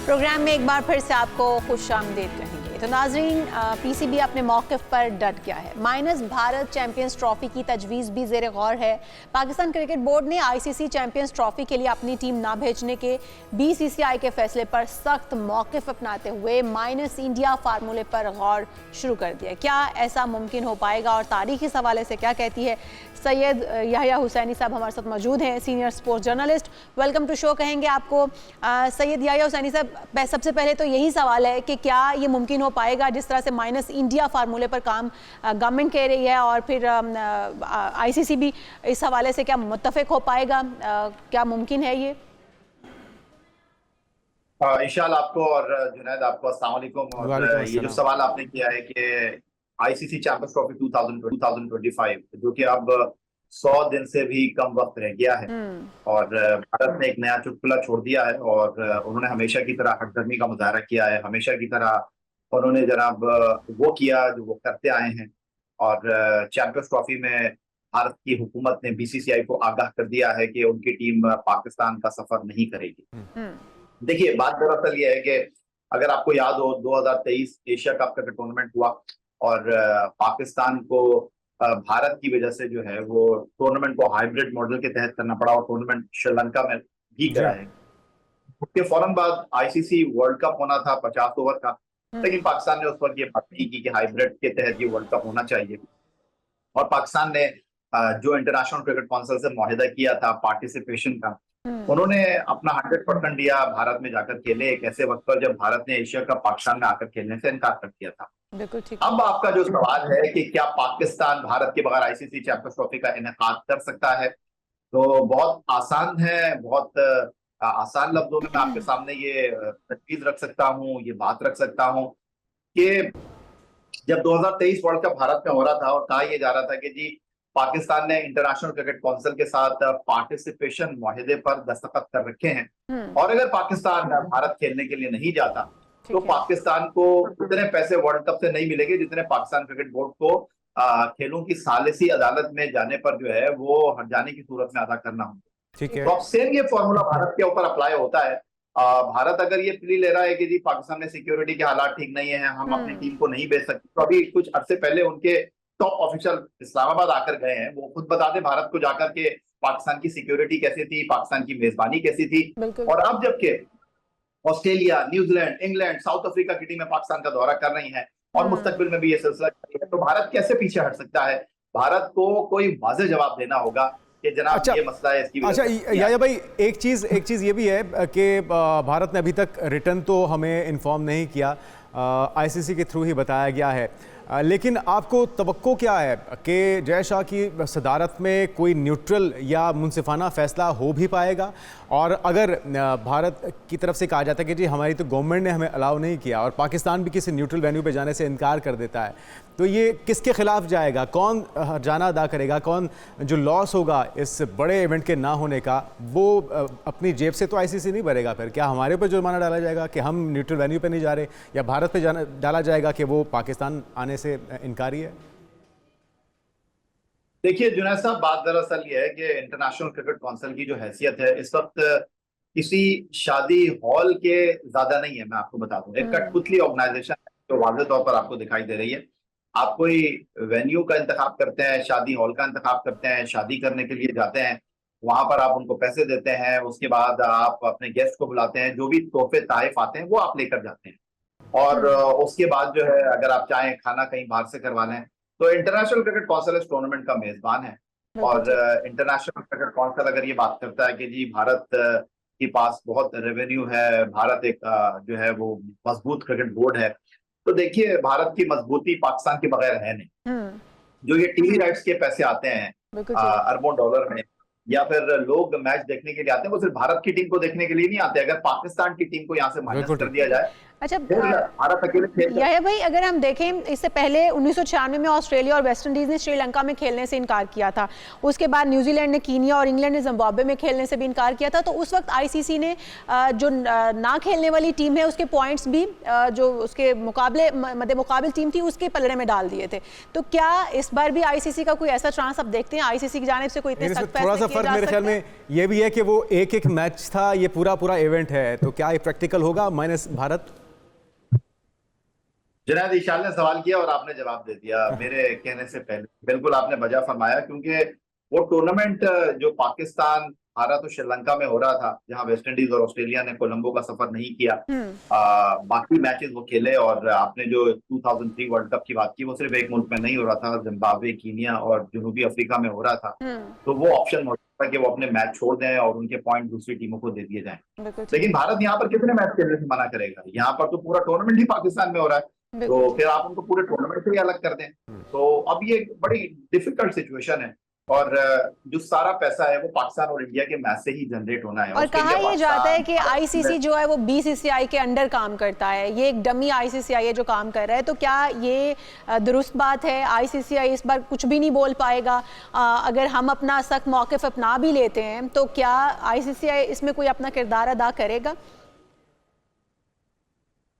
Programme में एक बार फिर से आपको खुशामदीद कहेंगे। तो नाजरीन, पीसीबी अपने मौक़िफ़ पर डट गया है। माइनस भारत चैंपियंस ट्रॉफी की तजवीज़ भी ज़ेर गौर है। पाकिस्तान क्रिकेट बोर्ड ने आईसीसी चैंपियंस ट्रॉफी के लिए अपनी टीम ना भेजने के बीसीसीआई के फैसले पर सख्त मौक़िफ़ अपनाते हुए माइनस इंडिया फार्मूले पर गौर शुरू कर दिया। क्या ऐसा मुमकिन हो पाएगा और तारीख़ इस हवाले से क्या कहती है? सैयद याह्या हुसैनी साहब हमारे साथ मौजूद हैं, senior sports journalist. Welcome to show कहेंगे आपको। सैयद याह्या हुसैनी साहब, सबसे पहले तो यही सवाल है कि क्या ये मुमकिन हो पाएगा जिस तरह से माइनस इंडिया फार्मूले पर काम गवर्नमेंट कह रही है, और फिर आईसीसी भी इस हवाले से क्या मुत्तफिक हो पाएगा? क्या मुमकिन है ये? इंशाल्लाह आपको और जुनैद आपको अस्सलाम वालेकुम। और ये जो सवाल आपने किया है कि आईसीसी चैंपियंस ट्रॉफी 2025 जो कि अब 100 दिन से भी कम वक्त रह गया है, और भारत ने एक नया चुटकुला छोड़ दिया है और उन्होंने हमेशा की तरह हकदर्मी का मुजाहरा किया है। हमेशा की तरह उन्होंने जनाब वो किया जो वो करते आए हैं। और चैंपियंस ट्रॉफी में भारत की हुकूमत ने बीसीसीआई को आगाह कर दिया है कि उनकी टीम पाकिस्तान का सफर नहीं करेगी। देखिए, बात दरअसल ये है कि अगर आपको याद हो 2023 एशिया कप का टूर्नामेंट हुआ और पाकिस्तान को भारत की वजह से जो है वो टूर्नामेंट को हाइब्रिड मॉडल के तहत करना पड़ा और टूर्नामेंट श्रीलंका में भी कराया। उसके फौरन बाद आईसीसी वर्ल्ड कप होना था 50 ओवर का, लेकिन पाकिस्तान ने उस वक्त ये बात नहीं की कि हाइब्रिड के तहत ये वर्ल्ड कप होना चाहिए। और पाकिस्तान ने जो इंटरनेशनल क्रिकेट काउंसिल से मुआहिदा किया था पार्टिसिपेशन का, उन्होंने अपना 100% दिया भारत में जाकर खेले एक ऐसे वक्त पर जब भारत ने एशिया कप पाकिस्तान में आकर खेलने से इनकार कर दिया था। बिल्कुल ठीक। अब आपका जो सवाल है कि क्या पाकिस्तान भारत के बगैर आईसीसी चैंपियंस ट्रॉफी का इनेकाद कर सकता है, तो बहुत आसान है। बहुत आसान लफ्जों में मैं आपके सामने ये तजवीज रख सकता हूँ, ये बात रख सकता हूँ कि जब 2023 वर्ल्ड कप भारत में हो रहा था और कहा यह जा रहा था कि जी पाकिस्तान ने इंटरनेशनल क्रिकेट काउंसिल के साथ पार्टिसिपेशन मुआहिदे पर दस्तखत कर रखे हैं और अगर पाकिस्तान भारत खेलने के लिए नहीं जाता तो पाकिस्तान को उतने पैसे वर्ल्ड कप से नहीं मिलेंगे जितने पाकिस्तान क्रिकेट बोर्ड को खेलों की सालिसी अदालत में जाने पर जो है वो हट जाने की सूरत में अदा करना होगा। ठीक है। तो अब सेम ये फॉर्मूला भारत के ऊपर अप्लाई होता है। भारत अगर ये प्ली ले रहा है कि जी पाकिस्तान में सिक्योरिटी के हालात ठीक नहीं है, हम अपनी टीम को नहीं भेज सकते, तो अभी कुछ अरसे पहले उनके टॉप ऑफिशियल इस्लामाबाद आकर गए हैं, वो खुद बता दें भारत को जाकर के पाकिस्तान की सिक्योरिटी कैसी थी, पाकिस्तान की मेजबानी कैसी थी। और अब जबकि Australia, New Zealand, England, south Africa की टीमें पाकिस्तान का दौरा कर रही हैं और मुस्तकबिल में भी ये सिलसिला जारी है, तो भारत कैसे पीछे हट सकता है? भारत को कोई वाज़ेह जवाब देना होगा कि जनाब ये मसला है, इसकी अच्छा याया भाई, एक चीज ये भी है कि भारत ने अभी तक रिटर्न तो हमें इन्फॉर्म नहीं किया, आईसीसी के थ्रू ही बताया गया है, लेकिन आपको तवक्को क्या है कि जय शाह की सदारत में कोई न्यूट्रल या मुनसिफाना फैसला हो भी पाएगा? और अगर भारत की तरफ से कहा जाता है कि जी हमारी तो गवर्नमेंट ने हमें अलाउ नहीं किया और पाकिस्तान भी किसी न्यूट्रल वेन्यू पे जाने से इनकार कर देता है, तो ये किसके खिलाफ जाएगा? कौन जाना अदा करेगा? कौन जो लॉस होगा इस बड़े इवेंट के ना होने का, वो अपनी जेब से तो आईसीसी नहीं भरेगा? फिर क्या हमारे ऊपर जुर्माना डाला जाएगा कि हम न्यूट्रल वेन्यू पे नहीं जा रहे, या भारत पे डाला जाएगा कि वो पाकिस्तान आने से इनकारी है? देखिए जुनैद साहब, बात दरअसल ये है कि इंटरनेशनल क्रिकेट काउंसिल की जो हैसियत है इस वक्त किसी शादी हॉल के ज्यादा नहीं है। मैं आपको बता दूं, एक कठपुतली ऑर्गेनाइजेशन जो वाज़ेह तौर पर आपको दिखाई दे रही है। आप कोई वेन्यू का इंतखाब करते हैं, शादी हॉल का इंतखाब करते हैं, शादी करने के लिए जाते हैं, वहां पर आप उनको पैसे देते हैं, उसके बाद आप अपने गेस्ट को बुलाते हैं, जो भी तोहफे ताइफ आते हैं वो आप लेकर जाते हैं, और उसके बाद जो है अगर आप चाहें खाना कहीं बाहर से करवा लें, तो इंटरनेशनल क्रिकेट काउंसिल इस टूर्नामेंट का मेजबान है। और इंटरनेशनल क्रिकेट काउंसिल अगर ये बात करता है कि जी भारत के पास बहुत रेवेन्यू है, भारत एक जो है वो मजबूत क्रिकेट बोर्ड है, तो देखिए भारत की मजबूती पाकिस्तान के बगैर है नहीं। जो ये टीवी राइट्स के पैसे आते हैं अरबों डॉलर में, या फिर लोग मैच देखने के लिए आते हैं, वो सिर्फ भारत की टीम को देखने के लिए नहीं आते। अगर पाकिस्तान की टीम को यहाँ से माइनस कर दिया जाए, अच्छा भारत अकेले यह भाई, अगर हम देखें इससे पहले 1996 में ऑस्ट्रेलिया और वेस्ट इंडीज ने श्रीलंका में खेलने से इनकार किया था, उसके बाद न्यूजीलैंड ने कीनिया और इंग्लैंड ने जिम्बाब्वे में खेलने से भी इनकार किया था, तो उस वक्त आईसीसी ने जो ना खेलने वाली टीम है उसके पॉइंट्स भी जो उसके मुकाबले मद्दे मुकाबिल टीम थी उसके पलड़े में डाल दिए थे। तो क्या इस बार भी आईसीसी का कोई ऐसा चांस आप देखते हैं? आईसीसी की जानिब से कोई इतने सख्त फैसले थोड़ा सा फर्क मेरे ख्याल में ये भी है कि वो एक मैच था, ये पूरा इवेंट है, तो क्या ये प्रैक्टिकल होगा माइनस भारत? जुनैद, ईशान ने सवाल किया और आपने जवाब दे दिया मेरे कहने से पहले। बिल्कुल आपने वजह फरमाया, क्योंकि वो टूर्नामेंट जो पाकिस्तान, भारत और श्रीलंका में हो रहा था, जहां वेस्ट इंडीज और ऑस्ट्रेलिया ने कोलंबो का सफर नहीं किया, बाकी मैचेस वो खेले। और आपने जो 2003 वर्ल्ड कप की बात की, वो सिर्फ एक मुल्क में नहीं हो रहा था, जिम्बाब्वे, कीनिया और जनूबी अफ्रीका में हो रहा था। तो वो ऑप्शन मौजूद था कि वो अपने मैच छोड़ दें और उनके पॉइंट दूसरी टीमों को दे दिए जाएं। लेकिन भारत यहाँ पर कितने मैच खेलने से मना करेगा? यहाँ पर तो पूरा टूर्नामेंट ही पाकिस्तान में हो रहा है, तो फिर आप उनको पूरे टूर्नामेंट से ही अलग कर दें। तो अब ये बड़ी डिफिकल्ट सिचुएशन है, और जो सारा पैसा है वो पाकिस्तान और इंडिया के मैच से ही जनरेट होना है। और कहा यह जाता है कि आईसीसी जो है वो बीसीसीआई के अंडर काम करता है, ये एक डमी आईसीसीआई है जो काम कर रहा है, तो क्या ये दुरुस्त बात है? आईसीसीआई इस बार कुछ भी नहीं बोल पाएगा? अगर हम अपना सख्त मौक़िफ़ अपना भी लेते हैं तो क्या आईसीसीआई इसमें कोई अपना किरदार अदा करेगा?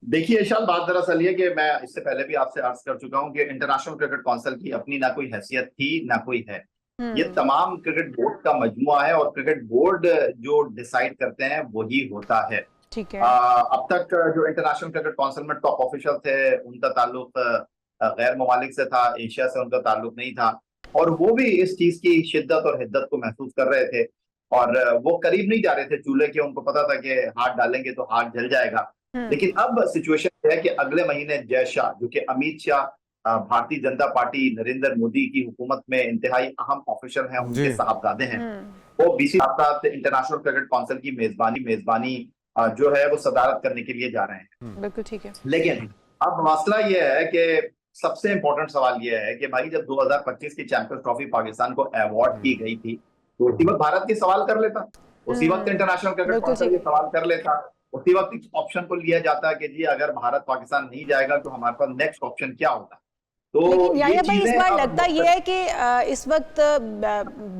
देखिए इरशाद, बात दरअसल ये कि मैं इससे पहले भी आपसे अर्ज कर चुका हूं कि इंटरनेशनल क्रिकेट काउंसिल की अपनी ना कोई हैसियत थी ना कोई है। ये तमाम क्रिकेट बोर्ड का मजमुआ है और क्रिकेट बोर्ड जो डिसाइड करते हैं वही होता है। ठीक है। अब तक जो इंटरनेशनल क्रिकेट काउंसिल में टॉप ऑफिशियल थे उनका ताल्लुक गैर ममालिक से था, एशिया से उनका ताल्लुक नहीं था, और वो भी इस चीज की शिद्दत और हिद्दत को महसूस कर रहे थे और वो करीब नहीं जा रहे थे चूल्हे के। उनको पता था कि हाथ डालेंगे तो हाथ जल जाएगा। लेकिन अब सिचुएशन है कि अगले महीने जय शाह, जो कि अमित शाह भारतीय जनता पार्टी नरेंद्र मोदी की हुकूमत में इंतहाई अहम ऑफिसर हैं, उनके साहबजादे हैं, वो बीसी साथ इंटरनेशनल क्रिकेट काउंसिल की मेजबानी जो है वो सदारत करने के लिए जा रहे हैं। बिल्कुल ठीक है। लेकिन अब मसला ये है कि सबसे इंपॉर्टेंट सवाल ये है कि भाई जब 2025 की चैंपियंस ट्रॉफी पाकिस्तान को अवार्ड की गई थी तो उसी वक्त भारत की सवाल कर लेता, उसी वक्त इंटरनेशनल क्रिकेट काउंसिल ये सवाल कर लेता, उसी वक्त इस ऑप्शन को लिया जाता कि जी अगर भारत पाकिस्तान नहीं जाएगा तो हमारे पास नेक्स्ट ऑप्शन क्या होगा। तो लेकिन याहिया भाई इस बार लगता अब ये है कि इस वक्त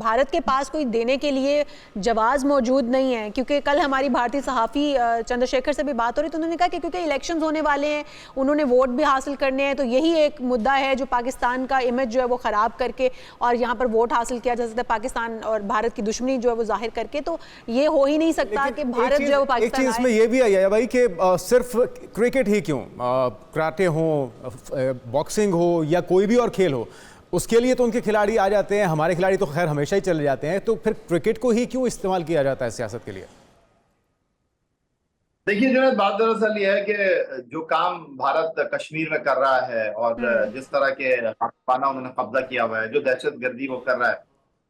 भारत के पास कोई देने के लिए जवाब मौजूद नहीं है, क्योंकि कल हमारी भारतीय सहाफ़ी चंद्रशेखर से भी बात हो रही तो उन्होंने कहा कि क्योंकि इलेक्शंस होने वाले हैं, उन्होंने वोट भी हासिल करने हैं, तो यही एक मुद्दा है जो पाकिस्तान का इमेज जो है वो ख़राब करके और यहाँ पर वोट हासिल किया जा सकता है पाकिस्तान और भारत की दुश्मनी जो है वो जाहिर करके। तो ये हो ही नहीं सकता कि भारत जो है वो पाकिस्तान। एक चीज़ में ये भी आई है भाई कि सिर्फ क्रिकेट ही क्यों, कराटे हो, बॉक्सिंग हो या कोई भी और खेल हो, उसके लिए तो उनके खिलाड़ी आ जाते हैं, हमारे खिलाड़ी तो खैर हमेशा ही चले जाते हैं, तो फिर क्रिकेट को ही क्यों इस्तेमाल किया जाता है सियासत के लिए? देखिए जुनैद, बात दरअसल ये है कि जो काम भारत कश्मीर में कर रहा है और जिस तरह के पाना उन्होंने कब्जा किया हुआ है, जो दहशतगर्दी वो कर रहा है,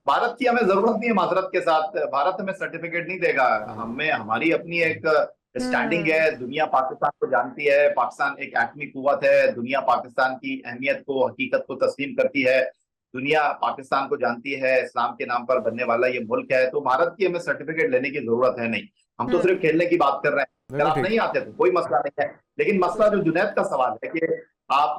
भारत की हमें जरूरत नहीं है। माजरत के साथ भारत हमें सर्टिफिकेट नहीं देगा, हमें हमारी अपनी एक स्टैंडिंग है, दुनिया पाकिस्तान को जानती है, पाकिस्तान एक एटमी कुव्वत है, दुनिया पाकिस्तान की अहमियत को, हकीकत को तस्लीम करती है, दुनिया पाकिस्तान को जानती है, इस्लाम के नाम पर बनने वाला ये मुल्क है। तो भारत की हमें सर्टिफिकेट लेने की जरूरत है नहीं, हम तो सिर्फ खेलने की बात कर रहे हैं। अगर आप नहीं आते तो कोई मसला नहीं है, लेकिन मसला जो जुनैद का सवाल है कि आप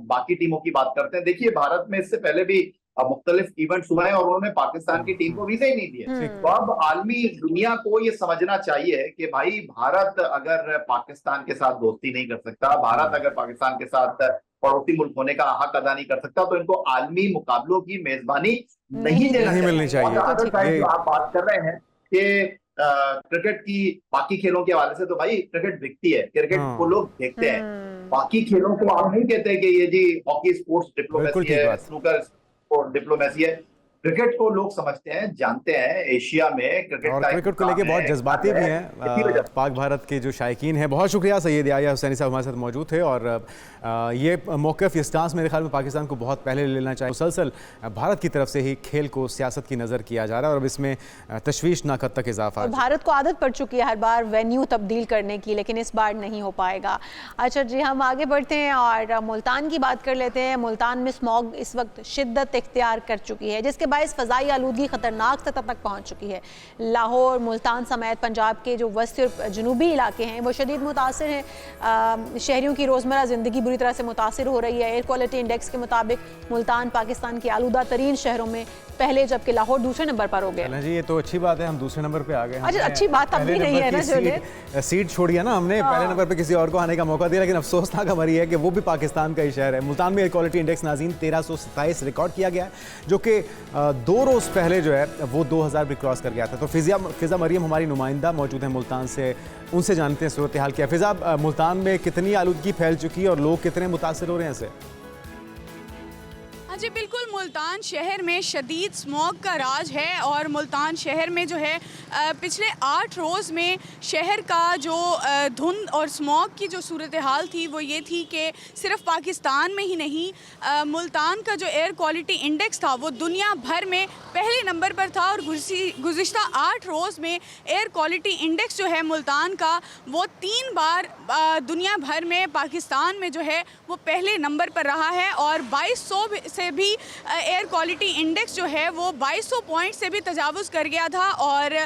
बाकी टीमों की बात करते हैं। देखिए भारत में इससे पहले भी मुख्तलिफ इवेंट्स हुए हैं और उन्होंने पाकिस्तान की टीम को वीजा ही नहीं दिए। तो अब आलमी दुनिया को ये समझना चाहिए कि भाई भारत अगर पाकिस्तान के साथ दोस्ती नहीं कर सकता, भारत अगर पाकिस्तान के साथ पड़ोसी मुल्क होने का हक अदा नहीं कर सकता, तो इनको आलमी मुकाबलों की मेजबानी नहीं मिलनी चाहिए। आप बात कर रहे हैं कि क्रिकेट की बाकी खेलों के हवाले से, तो भाई क्रिकेट बिकती है, क्रिकेट को लोग देखते हैं, बाकी खेलों को आप नहीं कहते कि ये जी हॉकी स्पोर्ट्स डिप्लोमेसी है, स्नूकर डिप्लोमेसी है। क्रिकेट को लोग समझते हैं, जानते हैं, एशिया में क्रिकेट को लेके बहुत जज्बाती भी हैं पाक भारत के जो शायकीन हैं। बहुत शुक्रिया सैयद याहिया हुसैनी साहब हमारे साथ मौजूद थे। और ये मौक़िफ़, ये स्टांस मेरे ख्याल में पाकिस्तान को बहुत पहले ले लेना चाहिए। मुसलसल भारत की तरफ से ही खेल को सियासत की नज़र किया जा रहा है और अब इसमें तशवीशनाक हद तक इजाफा। भारत को आदत पड़ चुकी है हर बार वेन्यू तब्दील करने की, लेकिन इस बार नहीं हो पाएगा। अच्छा जी, हम आगे बढ़ते हैं और मुल्तान की बात कर लेते हैं। मुल्तान में स्मॉग इस वक्त शिद्दत इख्तियार कर चुकी है, जिसके बायस फ़ज़ाई आलूदगी ख़तरनाक सतह तक पहुँच चुकी है। लाहौर, मुल्तान समेत पंजाब के जो वस्ती और जनूबी इलाके हैं वो शदीद मुतासिर हैं। शहरियों की रोज़मर्रा ज़िंदगी बुरी तरह से मुतासिर हो रही है। एयर क्वालिटी इंडेक्स के मुताबिक मुल्तान पाकिस्तान के आलूदा तरीन शहरों में पहले, जबकि लाहौर दूसरे नंबर पर हो गया। जी, ये तो अच्छी बात है, हम दूसरे नंबर पे आ गए। अच्छा, अच्छी बात अब भी नहीं है ना, सीट छोड़ी है ना हमने, पहले नंबर पे किसी और को आने का मौका दिया, लेकिन अफसोसनाक हमारी है कि वो भी पाकिस्तान का ही शहर है। मुल्तान में एयर क्वालिटी इंडेक्स नाज़रीन 1327 रिकॉर्ड किया गया है, जो कि 2 रोज़ पहले जो है वो 2000 भी क्रॉस कर गया था। तो फ़िज़ा मरियम हमारी नुमाइंदा मौजूद है मुल्तान से, उनसे जानते हैं सूरत हाल क्या। फ़िज़ा, मुल्तान में कितनी आलूदगी फैल चुकी है और लोग कितने मुतासिर हो रहे हैं इससे? जी बिल्कुल, मुल्तान शहर में शदीद स्मॉग का राज है और मुल्तान शहर में जो है पिछले 8 रोज़ में शहर का जो धुंध और स्मॉग की जो सूरत हाल थी वो ये थी कि सिर्फ पाकिस्तान में ही नहीं, मुल्तान का जो एयर क्वालिटी इंडेक्स था वो दुनिया भर में पहले नंबर पर था। और गुज़िश्ता 8 रोज़ में एयर क्वालिटी इंडेक्स जो है मुल्तान का वो 3 बार दुनिया भर में पाकिस्तान में जो है वो पहले नंबर पर रहा है। और 2200 से भी एयर क्वालिटी इंडेक्स जो है वो 2200 पॉइंट से भी तजावुज़ कर गया था। और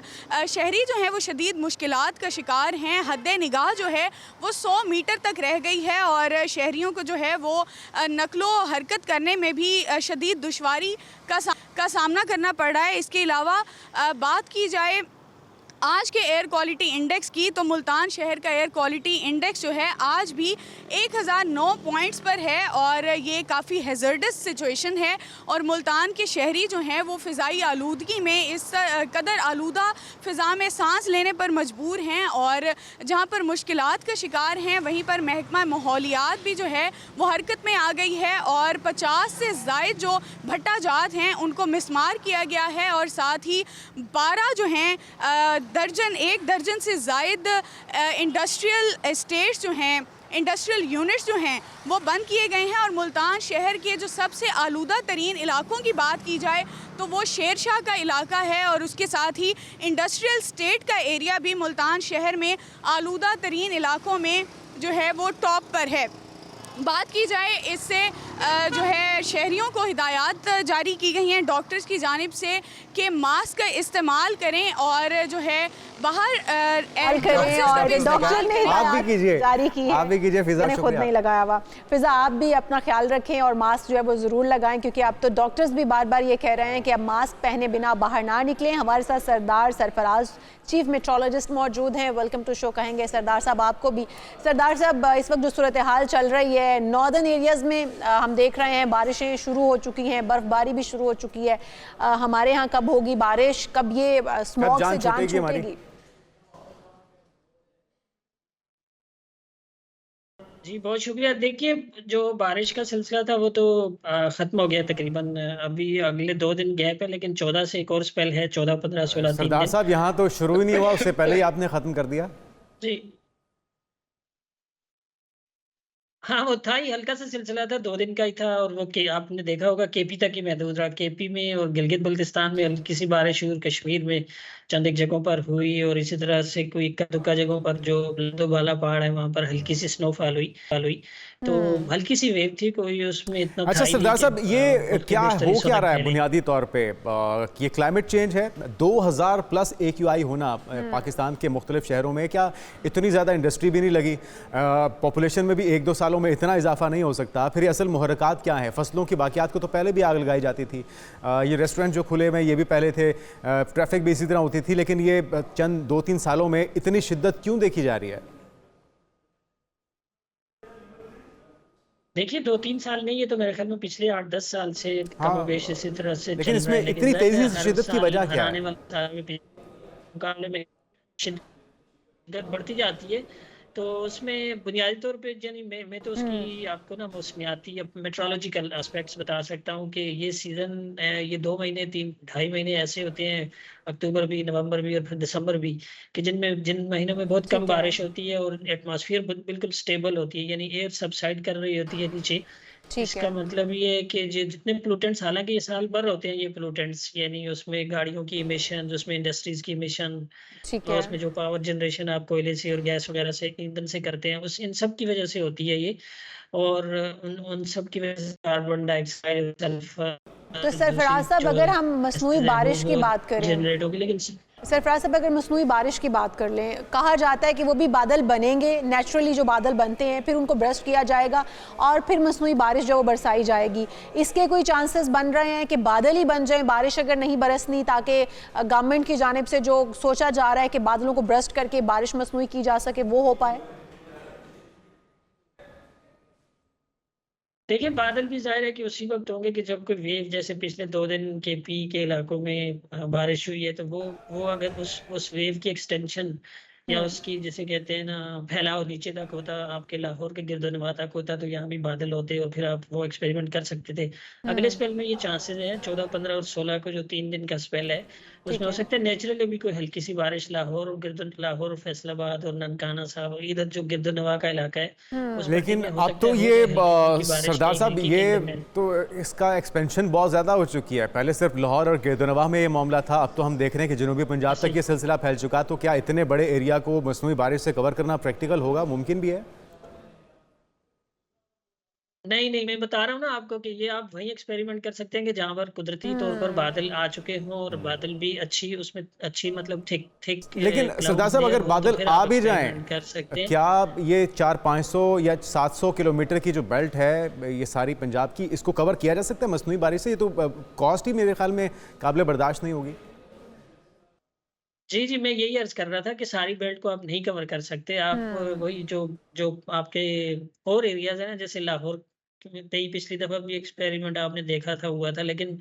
शहरी जो है वो शदीद मुश्किलात का शिकार हैं। हद निगाह जो है वो 100 मीटर तक रह गई है और शहरियों को जो है वो नकलो हरकत करने में भी शदीद दुश्वारी का सामना करना पड़ रहा है। इसके अलावा बात की जाए आज के एयर क्वालिटी इंडेक्स की, तो मुल्तान शहर का एयर क्वालिटी इंडेक्स जो है आज भी 1009 पॉइंट्स पर है और ये काफ़ी हैज़र्डस सिचुएशन है। और मुल्तान के शहरी जो हैं वो फ़िज़ाई आलूदगी में इस कदर आलूदा फ़िज़ा में सांस लेने पर मजबूर हैं और जहाँ पर मुश्किलात का शिकार हैं वहीं पर महकमा माहौलियात भी जो है वो हरकत में आ गई है और 50 से ज़ायद जो भट्टा जात हैं उनको मिसमार किया गया है और साथ ही 12 जो हैं एक दर्जन से ज़ायद इंडस्ट्रियल एस्टेट्स जो हैं, इंडस्ट्रियल यूनिट्स जो हैं वो बंद किए गए हैं। और मुल्तान शहर के जो सबसे आलूदा तरीन इलाकों की बात की जाए तो वो शेर शाह का इलाका है और उसके साथ ही इंडस्ट्रियल स्टेट का एरिया भी मुल्तान शहर में आलूदा तरीन इलाकों में जो है वो टॉप पर है। बात की जाए इससे जो है शहरियों को हिदायत जारी की गई हैं डॉक्टर्स की जानिब से कि मास्क का इस्तेमाल करें और जो है बाहर करें और डॉक्टर ने हिदायत जारी की है। आप भी कीजिए फिजा, मैंने खुद नहीं लगाया हुआ। फिजा आप भी अपना ख्याल रखें और मास्क जो है वो ज़रूर लगाएं क्योंकि अब तो डॉक्टर्स भी बार बार ये कह रहे हैं कि अब मास्क पहने बिना बाहर ना निकलें। हमारे साथ सरदार सरफराज चीफ मेट्रोलॉजिस्ट मौजूद हैं। वेलकम टू शो कहेंगे सरदार साहब आपको भी। सरदार साहब, इस वक्त जो सूरत हाल चल रही है नॉर्दर्न एरियाज़ में हम देख रहे हैं बारिशें शुरू हो चुकी हैं, बर्फ़बारी भी शुरू हो चुकी है। हमारे यहाँ कब होगी बारिश, कब ये स्मॉग से जान छूटेगी? जी बहुत शुक्रिया। देखिए जो बारिश का सिलसिला था वो तो ख़त्म हो गया तकरीबन। अभी अगले 2 दिन गैप है लेकिन 14 से एक और स्पेल है, 14, 15, 16 3 सरदार दिन। साहब यहाँ तो शुरू ही नहीं हुआ, उससे पहले ही आपने ख़त्म कर दिया। जी हाँ, वो था ही, हल्का सा सिलसिला था, 2 दिन का ही था और वो आपने देखा होगा केपी तक ही महदूद रहा। केपी में और गिलगित बल्तिस्तान में हल्की सी बारिश हुई और कश्मीर में चंद एक जगहों पर हुई और इसी तरह से कोई इक्का दुक्का जगहों पर जो लंदोबाला पहाड़ है वहाँ पर हल्की सी स्नोफॉल हुई तो हल्की सी वेव थी, कोई उसमें इतना अच्छा सरदार साहब, ये क्या हो क्या रहा है बुनियादी तौर पे? ये क्लाइमेट चेंज है, 2000 प्लस AQI होना पाकिस्तान के मुख्तलिफ शहरों में, क्या इतनी ज़्यादा इंडस्ट्री भी नहीं लगी? पॉपुलेशन में भी 1-2 सालों में इतना इजाफा नहीं हो सकता। फिर असल मुहर्रिकात क्या है? फसलों की बाकियात को तो पहले भी आग लगाई जाती थी, ये रेस्टोरेंट जो खुले हुए ये भी पहले थे, ट्रैफिक भी इसी तरह होती थी, लेकिन ये चंद 2-3 सालों में इतनी शिद्दत क्यों देखी जा रही है? देखिए 2-3 साल नहीं, ये तो मेरे ख्याल में पिछले 8-10 साल से कमोबेश इसी तरह से लेकिन इसमें इतनी तेजी से शिद्दत की वजह क्या है? मुकाबले में शिद्दत बढ़ती जाती है तो उसमें बुनियादी तौर पे यानी मैं तो उसकी आपको ना मौसमियाती या मेट्रोलॉजिकल एस्पेक्ट्स बता सकता हूँ कि ये सीज़न ये 2 महीने 3-2.5 महीने ऐसे होते हैं, अक्टूबर भी, नवंबर भी और फिर दिसंबर भी, कि जिन महीनों में बहुत कम बारिश होती है और एटमॉस्फेयर बिल्कुल स्टेबल होती है, यानी एयर सबसाइड कर रही होती है नीचे। इसका मतलब ये है कि जितने पोल्यूटेंट्स, हालांकि ये साल भर होते हैं ये पोल्यूटेंट्स, यानी उसमें गाड़ियों की इमिशन, उसमें इंडस्ट्रीज की इमिशन और उसमें जो पावर जनरेशन आप कोयले से और गैस वगैरह से ईंधन से करते हैं, उस इन सब की वजह से होती है ये। और उन सब की वजह से कार्बन डाइऑक्साइड, सल्फर। तो सरफराज साहब अगर हम मसनूई बारिश की बात करें, जनरेट होगी, लेकिन सरफराज साहब अगर मसनूई बारिश की बात कर लें, कहा जाता है कि वो भी बादल बनेंगे, नेचुरली जो बादल बनते हैं फिर उनको ब्रश किया जाएगा और फिर मसनूई बारिश जो वो बरसाई जाएगी। इसके कोई चांसेस बन रहे हैं कि बादल ही बन जाए, बारिश अगर नहीं बरसनी, ताकि गवर्नमेंट की जानिब से जो सोचा जा रहा है कि बादलों को ब्रश करके बारिश मसनूई की जा सके वो हो पाए? देखिए बादल भी जाहिर है कि उसी वक्त होंगे कि जब कोई वेव, जैसे पिछले 2 दिन केपी के इलाकों में बारिश हुई है, तो वो अगर उस वेव की एक्सटेंशन या उसकी जिसे कहते हैं ना फैलाव नीचे तक होता, आपके लाहौर के गिरदोनवा तक होता, तो यहाँ भी बादल होते और फिर आप वो एक्सपेरिमेंट कर सकते थे। अगले स्पेल में ये चांसेस हैं 14, 15 और 16 को जो 3 दिन का स्पेल है उसमें हो सकता है नेचुरली भी कोई हल्की सी बारिश लाहौर और फैसलाबाद और ननकाना साहब, इधर जो गिरदोनवा का इलाका है। लेकिन अब तो ये सरदार साहब ये तो इसका एक्सपेंशन बहुत ज़्यादा हो चुकी है। पहले सिर्फ लाहौर और गिरदोनवा में ये मामला था, अब तो हम देख रहे हैं कि जनूबी पंजाब तक ये सिलसिला फैल चुका। तो क्या इतने बड़े एरिया को मसनूई बारिश से कवर करना प्रैक्टिकल होगा, मुमकिन भी है? नहीं, मैं बता रहा हूँ ना आपको कि ये आप वही एक्सपेरिमेंट कर सकते हैं कि जहाँ पर कुदरती तौर पर बादल आ चुके हों और बादल भी उसमें अच्छी मतलब ठीक। लेकिन सरदार साहब अगर बादल आ भी जाएं, कर सकते हैं। क्या ये 400-500 या 700 किलोमीटर की जो बेल्ट है ये सारी पंजाब की, इसको कवर किया जा सकता है मसनूई बारिश से? ये तो कॉस्ट ही मेरे ख्याल में काबिल बर्दाश्त नहीं होगी। जी, मैं यही अर्ज़ कर रहा था कि सारी बेल्ट को आप नहीं कवर कर सकते। आप वही जो जो आपके और एरियाज़ हैं ना, जैसे लाहौर पे ही पिछली दफ़ा भी एक्सपेरिमेंट आपने देखा था, हुआ था, लेकिन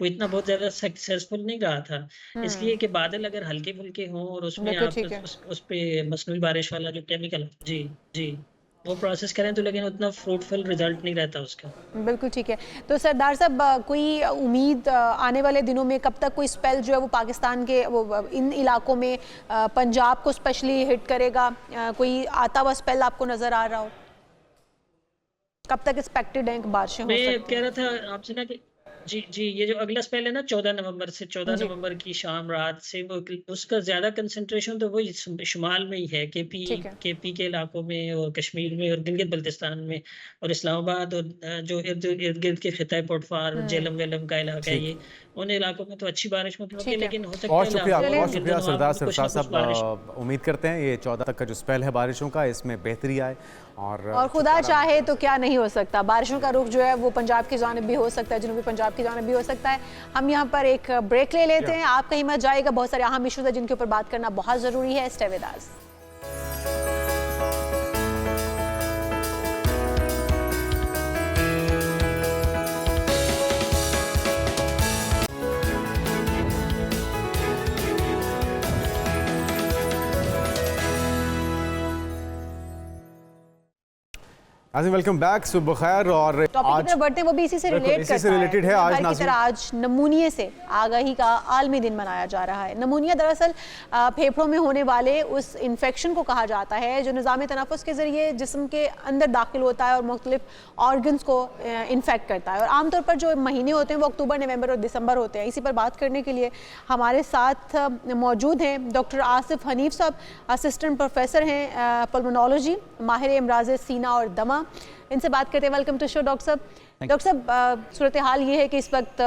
वो इतना बहुत ज़्यादा सक्सेसफुल नहीं रहा था। इसलिए कि बादल अगर हल्के-फुल्के हों और उसमें बिल्कुल आप ठीक है। उस पे मसनूई बारिश वाला जो केमिकल जी, वो प्रोसेस करें तो लेकिन उतना फ्रूटफुल रिज़ल्ट नहीं रहता उसका। बिल्कुल ठीक है। तो सरदार साहब कोई उम्मीद आने वाले दिनों में कब तक कोई स्पेल जो है वो पाकिस्तान के वो इन इलाकों में पंजाब को स्पेशली हिट करेगा? कोई आता हुआ स्पेल आपको नज़र आ रहा हो? कब तक एक्सपेक्टेड है कि बारिशें हो मैं सकती कह हैं? रहा था आपसे ना कि जी, ये जो अगला स्पेल है ना 14 नवंबर से, 14 जी। नवंबर की शाम रात से वो उसका ज़्यादा कंसंट्रेशन तो वही शुमाल में ही है, ठीक है। केपी के इलाकों में और कश्मीर में और गिलगित बल्तिस्तान में और इस्लामाबाद और जो इर्द गिर्द के खिता पटवार जेलम वेलम का इलाका है ठीक। ये, उन इलाकों में तो अच्छी बारिश मतलब होगी, ठीक है। लेकिन हो सकता बहुत है शुक्रिया, लाहौर बहुत और शुक्रिया गिरदनवाह सरदार में कुछ सरफराज ना कुछ बारिश। साहब। उम्मीद करते हैं ये 14 तक का जो स्पेल है बारिशों का, इसमें बेहतरी आए और खुदा चाहे तो क्या नहीं हो सकता, बारिशों का रुख जो है वो पंजाब की जानिब भी हो सकता है, जनूबी पंजाब की जानिब भी हो सकता है। हम यहाँ पर एक ब्रेक ले लेते हैं, आप कहीं मत जाइएगा, बहुत सारे अहम इशूज़ हैं जिनके ऊपर बात करना बहुत ज़रूरी है। Stay with us. Azim welcome back, सुबह खैर। और टॉपिक की तरफ बढ़ते हैं, वो भी इसी से बिल्कुल, रिलेट इसी करता से रिलेटेड है। आज हर की नाज़रीन, तरह आज नमूनिया से आगाही का आलमी दिन मनाया जा रहा है। नमूनिया दरअसल फेफड़ों में होने वाले उस इन्फेक्शन को कहा जाता है जो निज़ाम तनफ़ुस के ज़रिए जिस्म के अंदर दाखिल होता है और मुख्तलिफ ऑर्गन्स को इन्फेक्ट करता है। और आमतौर पर जो महीने होते हैं वो अक्टूबर, नवंबर और दिसंबर होते हैं। इसी पर बात करने के लिए हमारे साथ मौजूद हैं डॉक्टर आसिफ हनीफ साहब, असिस्टेंट प्रोफेसर हैं पल्मोनोलॉजी, माहिर इमराज सीना और दमा। इनसे बात करते हैं। वेलकम टू शो डॉक्टर साहब। डॉक्टर साहब, सूरत हाल ये है कि इस वक्त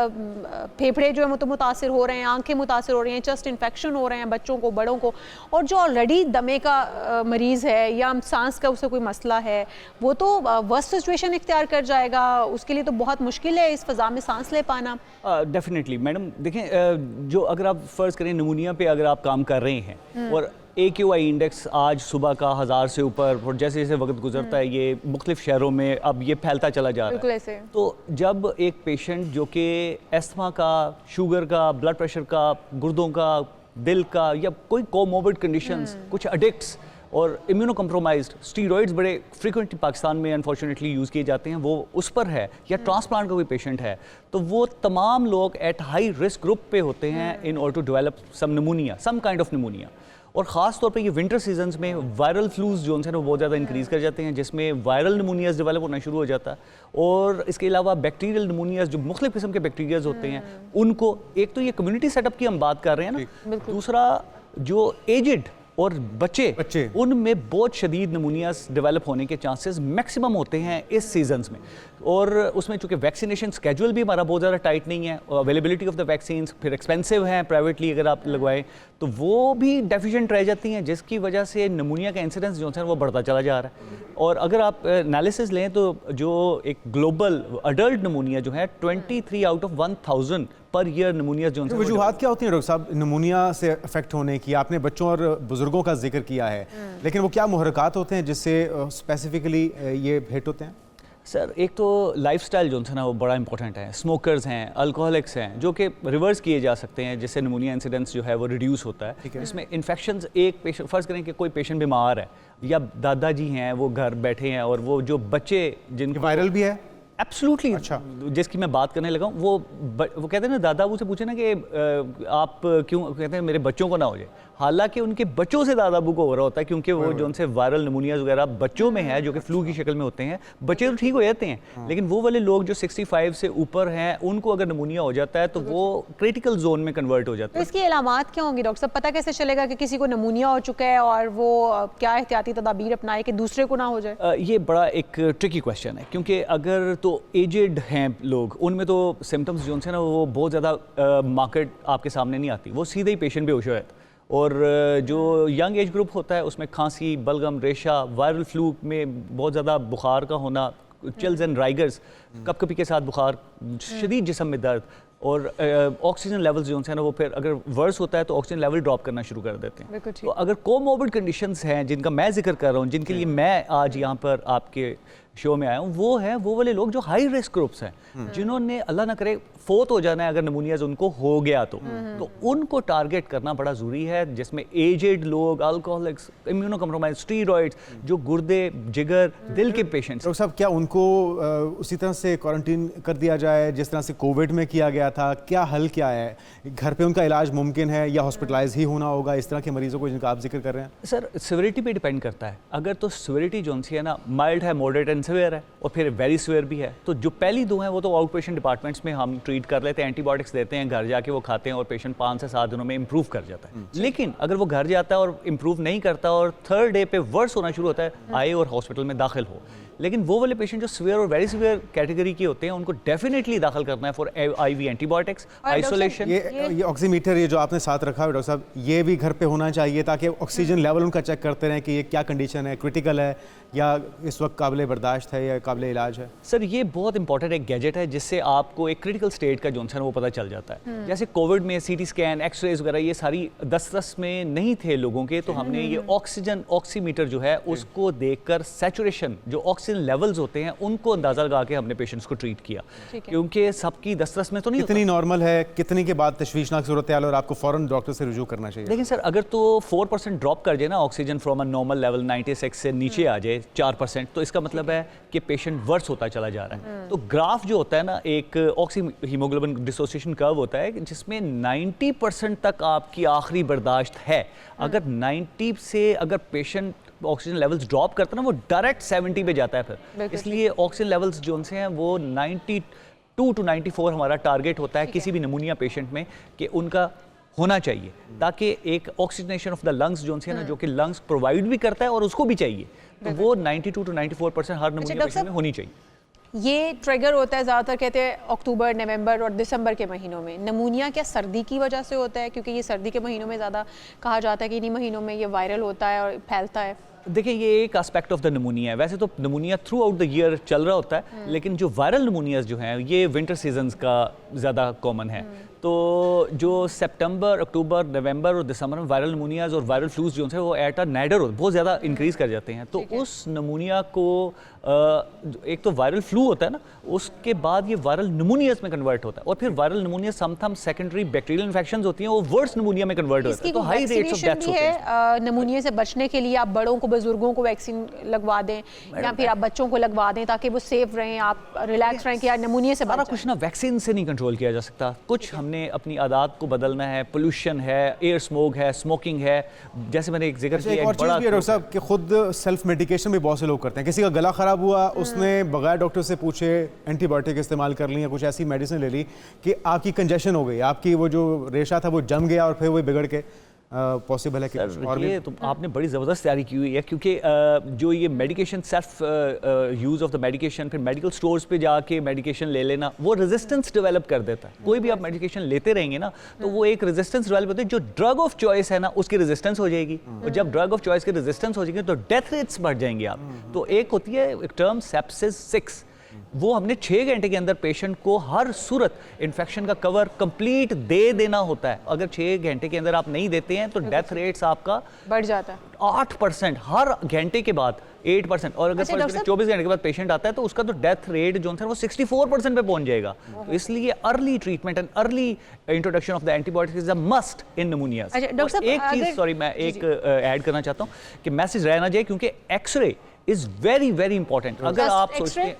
फेफड़े जो है वो तो मुतासिर हो रहे हैं, आंखें मुतासिर हो रही हैं, चेस्ट इन्फेक्शन हो रहे हैं बच्चों को, बड़ों को, और जो ऑलरेडी दमे का मरीज़ है या सांस का उसे कोई मसला है वो तो वर्स्ट सिचुएशन इख्तियार कर जाएगा। उसके लिए तो बहुत मुश्किल है इस फ़ज़ा में सांस ले पाना। डेफिनेटली मैडम, देखें जो अगर आप फ़र्ज़ करें नमूनिया पे अगर आप काम कर रहे हैं और AQI इंडेक्स आज सुबह का 1000 से ऊपर, और जैसे जैसे वक्त गुजरता है ये मुख्तलिफ शहरों में अब ये फैलता चला जा रहा है। तो जब एक पेशेंट जो कि एस्थमा का, शुगर का, ब्लड प्रेशर का, गुर्दों का, दिल का या कोई कोमोर्बिड कंडीशंस, कुछ एडिक्ट्स और इम्यूनो कम्प्रोमाइज्ड, स्टीरॉइड्स बड़े फ्रीक्वेंटली पाकिस्तान में अनफॉर्चुनेटली यूज़ किए जाते हैं, वो उस पर है, या ट्रांसप्लांट का कोई पेशेंट है, तो वो तमाम लोग एट हाई रिस्क ग्रुप पे होते हैं in order to develop some pneumonia, some kind of pneumonia. और ख़ास तौर पे ये विंटर सीजन्स में वायरल फ्लूज जो हैं वो बहुत ज़्यादा इंक्रीज़ कर जाते हैं, जिसमें वायरल नमूनियाज डेवलप होना शुरू हो जाता है। और इसके अलावा बैक्टीरियल नमूनियाज, जो मुख्तलिफ किस्म के बैक्टीरियाज होते हैं उनको, एक तो ये कम्युनिटी सेटअप की हम बात कर रहे हैं ना, दूसरा जो एजिड और बच्चे उनमें बहुत शदीद नमूनियाज डेवलप होने के चांसेस मैक्सिमम होते हैं इस सीजन्स में। और उसमें चूँकि वैक्सीनेशन स्केड्यूल भी हमारा बहुत ज़्यादा टाइट नहीं है, अवेलेबिलिटी ऑफ द वैक्सीन्स फिर एक्सपेंसिव हैं, प्राइवेटली अगर आप लगवाएं तो वो भी डेफिशिएंट रह जाती हैं, जिसकी वजह से नमूनिया का इंसिडेंस जो है वो बढ़ता चला जा रहा है। और अगर आप एनालिसिस लें तो जो एक ग्लोबल अडल्ट नमूनिया जो है 23 आउट ऑफ 1000 पर ईयर नमूनिया जो है। वजूहात क्या होती हैं डॉक्टर साहब नमूनिया से अफेक्ट होने की? आपने बच्चों और बुजुर्गों का जिक्र किया है, लेकिन वो क्या मुहर्रकात होते हैं जिससे स्पेसिफिकली ये हिट होते हैं? सर एक तो लाइफस्टाइल जो है ना वो बड़ा इंपॉर्टेंट है। स्मोकर्स हैं, अल्कोहलिक्स हैं, जो कि रिवर्स किए जा सकते हैं, जिससे नमूनिया इंसिडेंस जो है वो रिड्यूस होता है। इसमें इन्फेक्शंस, एक पेशेंट फ़र्ज़ करें कि कोई पेशेंट बीमार है या दादाजी हैं वो घर बैठे हैं और वो जो बच्चे जिनको वायरल भी है एब्सोल्युटली, अच्छा, जिसकी मैं बात करने लगा हूँ, वो कहते हैं ना, दादा बाबू से पूछे ना कि आप क्यों, कहते हैं मेरे बच्चों को ना हो जाए, हालांकि उनके बच्चों से दादा बाबू को हो रहा होता है, क्योंकि वो जो उनसे वायरल नमूनियाज वगैरह बच्चों में है जो कि फ्लू की शक्ल में होते हैं। बच्चे तो ठीक हो जाते हैं, लेकिन वो वाले लोग जो 65 से ऊपर हैं उनको अगर नमूनिया हो जाता है तो वो क्रिटिकल जोन में कन्वर्ट हो जाता है। तो इसकी अलामात क्या होंगी डॉक्टर साहब? पता कैसे चलेगा कि किसी को नमूनिया हो चुका है और वो क्या एहतियाती तदाबीर अपनाए कि दूसरे को ना हो जाए? ये बड़ा एक ट्रिकी क्वेश्चन है, क्योंकि अगर तो एजेड हैं लोग, उनमें तो सिम्टम्स जो है ना वो बहुत ज़्यादा मार्केट आपके सामने नहीं आती, वो सीधे ही पेशेंट बेहोश हो जाता है। और जो यंग एज ग्रुप होता है उसमें खांसी, बलगम, रेशा, वायरल फ्लू में बहुत ज़्यादा बुखार का होना, चिल्स एंड राइगर्स, कप कपी के साथ बुखार, शदीद जिस्म में दर्द, और ऑक्सीजन लेवल्स जो है ना वो फिर अगर वर्स होता है तो ऑक्सीजन लेवल ड्रॉप करना शुरू कर देते हैं। बिल्कुल ठीक। तो अगर कोमोर्बिड कंडीशंस हैं जिनका मैं जिक्र कर रहा हूँ, जिनके लिए मैं आज यहाँ पर आपके शो में आया हूँ, वो वाले लोग जो हाई रिस्क ग्रुप्स हैं, जिन्होंने अल्लाह ना करे फोत हो जाना है अगर निमोनियाज उनको हो गया तो उनको टारगेट करना बड़ा ज़रूरी है, जिसमें एजेड लोग, अल्कोहलिक्स, इम्यूनो कम्प्रोमाइज, स्टीरॉइड्स, जो गुर्दे, जिगर, दिल के पेशेंट्स। डॉक्टर साहब, क्या उनको उसी तरह से क्वारंटीन कर दिया जाए जिस तरह से कोविड में किया गया था? क्या हल क्या है? घर पे उनका इलाज मुमकिन है या हॉस्पिटलाइज ही होना होगा इस तरह के मरीजों को जिनका आप जिक्र कर रहे हैं? सर, सिविरिटी पे डिपेंड करता है। अगर तो सिविरिटी जो है ना माइल्ड है, मॉडरेट एंड सिवियर है और फिर वेरी सिवियर भी है, तो जो पहली दो हैं वो तो आउट पेशेंट डिपार्टमेंट्स में हम ट्रीट कर लेते हैं, एंटीबायोटिक्स देते हैं, घर जाके वो खाते हैं और पेशेंट 5 से 7 दिनों में इंप्रूव कर जाता है। लेकिन अगर वो घर जाता है और इंप्रूव नहीं करता और थर्ड डे पे वर्स होना शुरू होता है, आए और हॉस्पिटल में दाखिल हो। लेकिन वो वाले पेशेंट जो सिवियर और वेरी सिवियर कैटेगरी के होते हैं उनको डेफिनेटली दाखिल करना है फॉर आईवी एंटीबायोटिक्स, आइसोलेशन। ये ऑक्सीमीटर ये जो आपने साथ रखा है डॉक्टर साहब, ये भी घर पे होना चाहिए ताकि ऑक्सीजन लेवल उनका चेक करते रहें कि ये क्या कंडीशन है, क्रिटिकल है या इस वक्त काबिल बर्दाश्त है या काबिल इलाज है। सर, ये बहुत इंपॉर्टेंट एक गैजेट है जिससे आपको एक क्रिटिकल स्टेट का जो है वो पता चल जाता है। जैसे कोविड में सीटी स्कैन, एक्सरेज वगैरह ये सारी दस्तरस में नहीं थे लोगों के, तो हमने ये ऑक्सीजन ऑक्सीमीटर जो है उसको देखकर सैचुरेशन, जो ऑक्सीजन लेवल्स होते हैं उनको अंदाजा लगा के हमने पेशेंट्स को ट्रीट किया, क्योंकि सबकी दस्तरस में तो नहीं। कितनी नॉर्मल है, कितनी के बाद तशवीशनाक सूरत हाल और आपको फौरन डॉक्टर से रुजू करना चाहिए? लेकिन सर, अगर तो 4% ड्रॉप कर जाए ना oxygen from a normal level 96 से नीचे आ जाए 4%, तो इसका मतलब है कि पेशेंट वर्स होता चला जा रहा है। तो ग्राफ जो होता है ना, एक ऑक्सी हीमोग्लोबिन डिसोसिएशन कर्व होता है जिसमें 90% तक आपकी आखिरी बर्दाश्त है। अगर 90 से अगर पेशेंट ऑक्सीजन लेवल्स ड्रॉप करता है ना, वो डायरेक्ट 70 पे जाता है फिर। इसलिए ऑक्सीजन लेवल्स जो हैं वो 92 to 94 हमारा टारगेट होता है किसी भी नमूनिया पेशेंट में कि उनका होना चाहिए, ताकि एक ऑक्सीजनेशन ऑफ द लंग्स जो है ना, जो कि लंग्स प्रोवाइड भी करता है और उसको भी चाहिए, तो वो 92 to 94% हर नमूनिया पेशेंट में होनी चाहिए। ये ट्रिगर होता है ज़्यादातर कहते हैं अक्टूबर, नवंबर और दिसंबर के महीनों में। नमूनिया क्या सर्दी की वजह से होता है? क्योंकि ये सर्दी के महीनों में ज़्यादा कहा जाता है कि इन्हीं महीनों में ये वायरल होता है और फैलता है। देखिए, ये एक एस्पेक्ट ऑफ द नमूनिया है। वैसे तो नमूनिया थ्रू आउट द ईयर चल रहा होता है, लेकिन जो वायरल नमूनियाज जो हैं ये विंटर सीजन्स का ज़्यादा कॉमन है। तो जो सितंबर, अक्टूबर, नवंबर और दिसंबर में वायरल नमूनियाज और वायरल फ्लूज जो है वो एट अ नाइडर बहुत ज़्यादा इंक्रीज़ कर जाते हैं। तो उस नमूनिया को एक तो वायरल फ्लू होता है ना, उसके बाद ये वायरल नमूनियाज में कन्वर्ट होता है और फिर viral नमूनिया sometimes secondary bacterial infections होती हैं, वो वर्स नमूनिया में कन्वर्ट होता है। तो हाई रेट्स ऑफ डेथ्स होते हैं। नमूनिया से बचने के लिए आप बड़ों को, बुजुर्गों को वैक्सीन लगवा दें या फिर आप बच्चों को लगवा दें ताकि वो सेफ रहें, आप रिलैक्स रहें कि यार नमूनिया से सारा कुछ ना वैक्सीन से नहीं कंट्रोल किया जा सकता। कुछ हमने अपनी आदत को बदलना है। पोल्यूशन है, एयर स्मोक है, स्मोकिंग है, जैसे मैंने एक जिक्र किया। एक और चीज़ भी है डॉक्टर साहब कि खुद सेल्फ मेडिकेशन भी बहुत से लोग करते हैं। किसी का गला खराब हुआ, उसने बगैर डॉक्टर से पूछे एंटीबायोटिक इस्तेमाल कर ली या कुछ ऐसी मेडिसिन ले ली कि आपकी कंजेशन हो गई, आपकी वो जो रेशा था वो जम गया और फिर वो बिगड़ के पॉसिबल है कि और ये तो आपने बड़ी ज़बरदस्त तैयारी की हुई है, क्योंकि जो ये medication self use of the medication, फिर मेडिकल स्टोर्स पे जाके मेडिकेशन ले लेना, वो रेजिस्टेंस डेवलप कर देता है। कोई भी आप मेडिकेशन लेते रहेंगे ना तो वो एक रेजिस्टेंस डेवलप होती है। जो ड्रग ऑफ चॉइस है ना उसकी रेजिस्टेंस हो जाएगी, और जब ड्रग ऑफ चॉइस की रेजिस्टेंस हो जाएगी तो डेथ रेट्स बढ़ जाएंगे आप। तो एक होती है एक टर्म सेप्सिस 6, वो हमने 6 घंटे के अंदर पेशेंट को हर सूरत इन्फेक्शन का कवर कंप्लीट दे देना होता है। अगर 6 घंटे के अंदर आप नहीं देते हैं तो डेथ रेट्स आपका बढ़ जाता है 8% हर घंटे के बाद 8%, और अगर 24 घंटे के बाद पेशेंट आता है तो उसका तो डेथ रेट जो है वो 64% पे पहुंच जाएगा। तो इसलिए early treatment and early introduction of the antibiotics is a must in pneumonias. एक चीज सॉरी मैं एक ऐड करना चाहता हूँ कि मैसेज रह ना जाए, क्योंकि x-ray is very very important. अगर आप सोचते हैं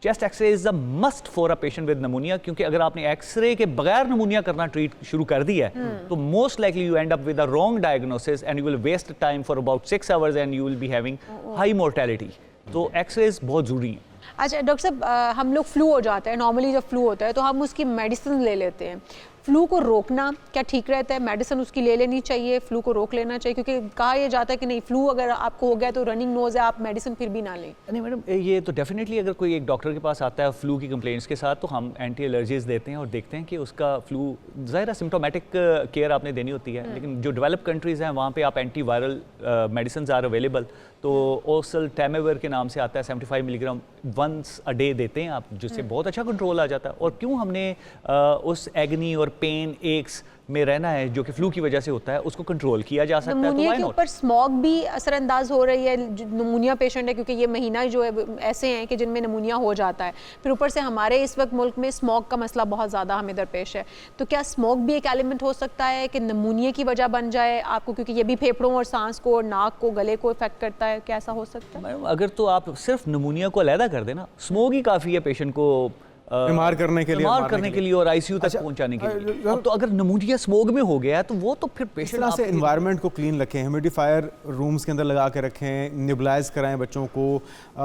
chest x-ray is a must for a patient with pneumonia, क्योंकि अगर आपने एक्सरे के बगैर नमूनिया करना ट्रीट शुरू कर दिया है तो most likely you end up with a wrong diagnosis and you will waste time for about 6 hours and you will be having high mortality. तो एक्सरे बहुत जरूरी है। अच्छा डॉक्टर साहब, हम लोग फ्लू हो जाता है, नॉर्मली जब फ्लू होता है तो हम उसकी मेडिसिन ले लेते हैं, फ्लू को रोकना क्या ठीक रहता है? मेडिसिन उसकी ले लेनी चाहिए, फ्लू को रोक लेना चाहिए? क्योंकि कहा यह जाता है कि नहीं, फ्लू अगर आपको हो गया तो रनिंग नोज है, आप मेडिसिन फिर भी ना लें। नहीं मैडम, ये तो डेफिनेटली अगर कोई एक डॉक्टर के पास आता है फ्लू की कंप्लेंट्स के साथ, तो हम एंटी एलर्जीज देते हैं और देखते हैं कि उसका फ्लू ज़ाहिर सिम्टोमेटिक केयर आपने देनी होती है, लेकिन जो डेवलप कंट्रीज़ हैं वहाँ पे आप anti viral medicine are available, तो ओसल टैमेवर के नाम से आता है, 75 मिलीग्राम वंस अ डे देते हैं आप, जिससे बहुत अच्छा कंट्रोल आ जाता है। और क्यों हमने उस एग्नी और पेन एक्स में रहना है जो कि फ्लू की वजह से होता है, उसको कंट्रोल किया जा सकता है। तो नमूनिया why के not? ऊपर स्मॉग भी असरअंदाज हो रही है, जो नमूनिया पेशेंट है, क्योंकि ये महीना जो है ऐसे हैं कि जिनमें नमूनिया हो जाता है, फिर ऊपर से हमारे इस वक्त मुल्क में स्मॉग का मसला बहुत ज़्यादा हमें दरपेश है। तो क्या स्मॉग भी एक एलिमेंट हो सकता है कि नमूनिया की वजह बन जाए आपको, क्योंकि ये भी फेफड़ों और सांस को, नाक को, गले को इफेक्ट करता है? क्या ऐसा हो सकता है? मैडम, अगर तो आप सिर्फ नमूनिया को अलहदा कर देना, स्मोक ही काफ़ी है पेशेंट को बीमार करने के लिए, बीमार मारने करने के के लिए और आईसीयू तक पहुंचाने के लिए। अब तो अगर नमूनिया स्मोक में हो गया है तो वो तो फिर इस पेशेंट तरह से एनवायरनमेंट को क्लीन रखें, ह्यूमिडिफायर रूम्स के अंदर लगा के रखें, निबलाइज कराएं बच्चों को,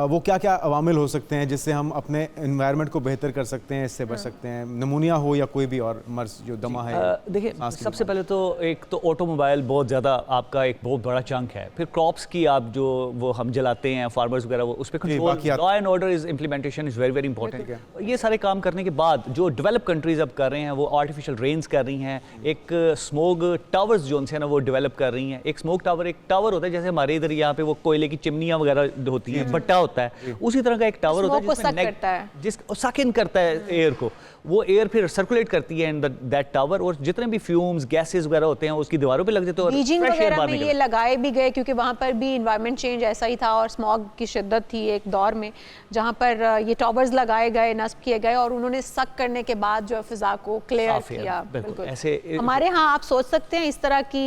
वो क्या क्या अवामिल हो सकते हैं जिससे हम अपने एनवायरनमेंट को बेहतर कर सकते हैं, इससे बच सकते हैं, नमूनिया हो या कोई भी और मर्ज जो दमा है? देखिए, सबसे पहले तो एक तो ऑटोमोबाइल बहुत ज़्यादा आपका एक बहुत बड़ा चंक है, फिर क्रॉप्स की आप जो वो हम जलाते हैं फार्मर्स वगैरह, वो उस पर control, law and order is implementation is very very important. ये सारे काम करने के बाद जो डेवलप कंट्रीज अब कर रहे हैं वो आर्टिफिशियल रेन्स कर रही हैं, एक स्मोक टावर्स जो है ना वो डेवलप कर रही हैं। एक स्मोक टावर, एक टावर होता है जैसे हमारे इधर यहाँ पे वो कोयले की चिमनियाँ वगैरह होती हैं, भट्टा होता है, उसी तरह का एक टावर होता है जिसमें सक इन करता है एयर को, वो एयर फिर सर्कुलेट करती है इन दैट टावर, और जितने भी फ्यूम्स गैसेस वगैरह होते हैं उसकी दीवारों पे लग जाते हैं। और बीजिंग वगैरह में ये लगाए भी गए क्योंकि वहाँ पर भी इन्वायरमेंट चेंज ऐसा ही था और स्मॉग की शिद्दत थी एक दौर में, जहाँ पर ये टावर्स लगाए गए, नस्ब किए गए, और उन्होंने सक करने के बाद जो फिजा को क्लियर किया। बिल्कुल ऐसे हमारे यहाँ आप सोच सकते हैं इस तरह की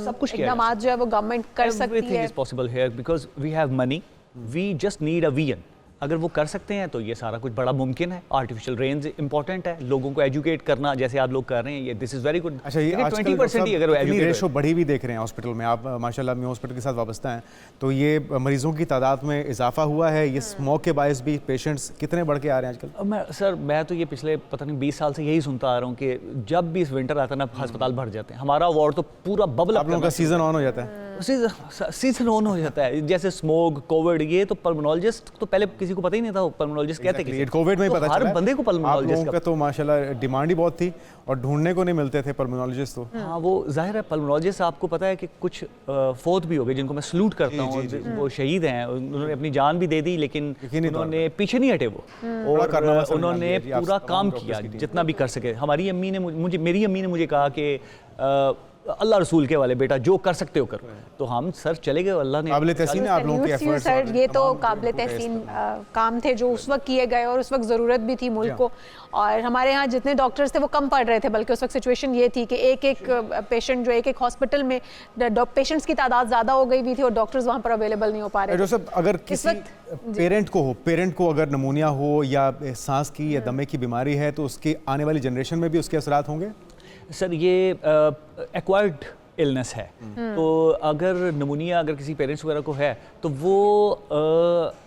सब कुछ इक़दाम जो है वो गवर्नमेंट कर सकती है। Everything is possible here because we have money, we just need a vision. अगर वो कर सकते हैं तो ये सारा कुछ बड़ा मुमकिन है। आर्टिफिशियल रेंज इंपॉर्टेंट है, लोगों को एजुकेट करना जैसे आप लोग कर रहे हैं, ये दिस इज वेरी गुड। अच्छा, ये 20% ही अगर वो एजुकेट रेशो बढ़ी भी देख रहे हैं हॉस्पिटल में, आप माशाल्लाह अपने हॉस्पिटल के साथ वाबस्ता हैं, तो ये मरीजों की तादाद में इजाफा हुआ है, ये स्मोक के बायस भी पेशेंट्स कितने बढ़ के आ रहे हैं आजकल? मैं तो ये पिछले पता नहीं 20 साल से यही सुनता आ रहा हूँ कि जब भी इस विंटर आता है ना अस्पताल भर जाते हैं। हमारा वार्ड तो पूरा बबल आप लोगों का सीजन ऑन हो जाता है। सीजन ऑन हो जाता है, जैसे स्मोक, कोविड, ये तो पल्मोनोलॉजिस्ट तो पहले किसी को पता ही नहीं था, पल्मोनोलॉजिस्ट कहते हैं। कोविड में ही पता चला, हर बंदे को पल्मोनोलॉजिस्ट का तो माशाल्लाह डिमांड ही बहुत थी और ढूंढने को नहीं मिलते थे पल्मोनोलॉजिस्ट तो। हाँ, वो जाहिर है पल्मोनोलॉजिस्ट आपको पता है कि कुछ फौत भी हो गए जिनको मैं सलूट करता हूँ, वो शहीद हैं, उन्होंने अपनी जान भी दे दी लेकिन उन्होंने पीछे नहीं हटे वो, और उन्होंने पूरा काम किया जितना भी कर सके। हमारी अम्मी ने मेरी अम्मी ने मुझे कहा कि अल्लाह रसूल के वाले बेटा जो कर सकते हो करो, तो हम सर चले गए। अल्लाह ने काबिल तहसीन आप लोगों के एफर्ट्स, सर ये तो काबिल तहसीन काम थे जो उस वक्त किए गए और उस वक्त ज़रूरत भी थी मुल्क को। और हमारे यहाँ जितने डॉक्टर्स थे वो कम पड़ रहे थे, बल्कि उस वक्त सिचुएशन ये थी कि एक एक पेशेंट जो एक हॉस्पिटल में पेशेंट्स की तादाद ज़्यादा हो गई भी थी और डॉक्टर्स वहाँ पर अवेलेबल नहीं हो पा रहे थे। अगर किसी पेरेंट को अगर नमूनिया हो या सांस की या दमे की बीमारी है तो उसकी आने वाली जनरेशन में भी उसके असरात होंगे? सर ये एक्वायर्ड इलनेस है, तो अगर नमूनिया अगर किसी पेरेंट्स वगैरह को है तो वो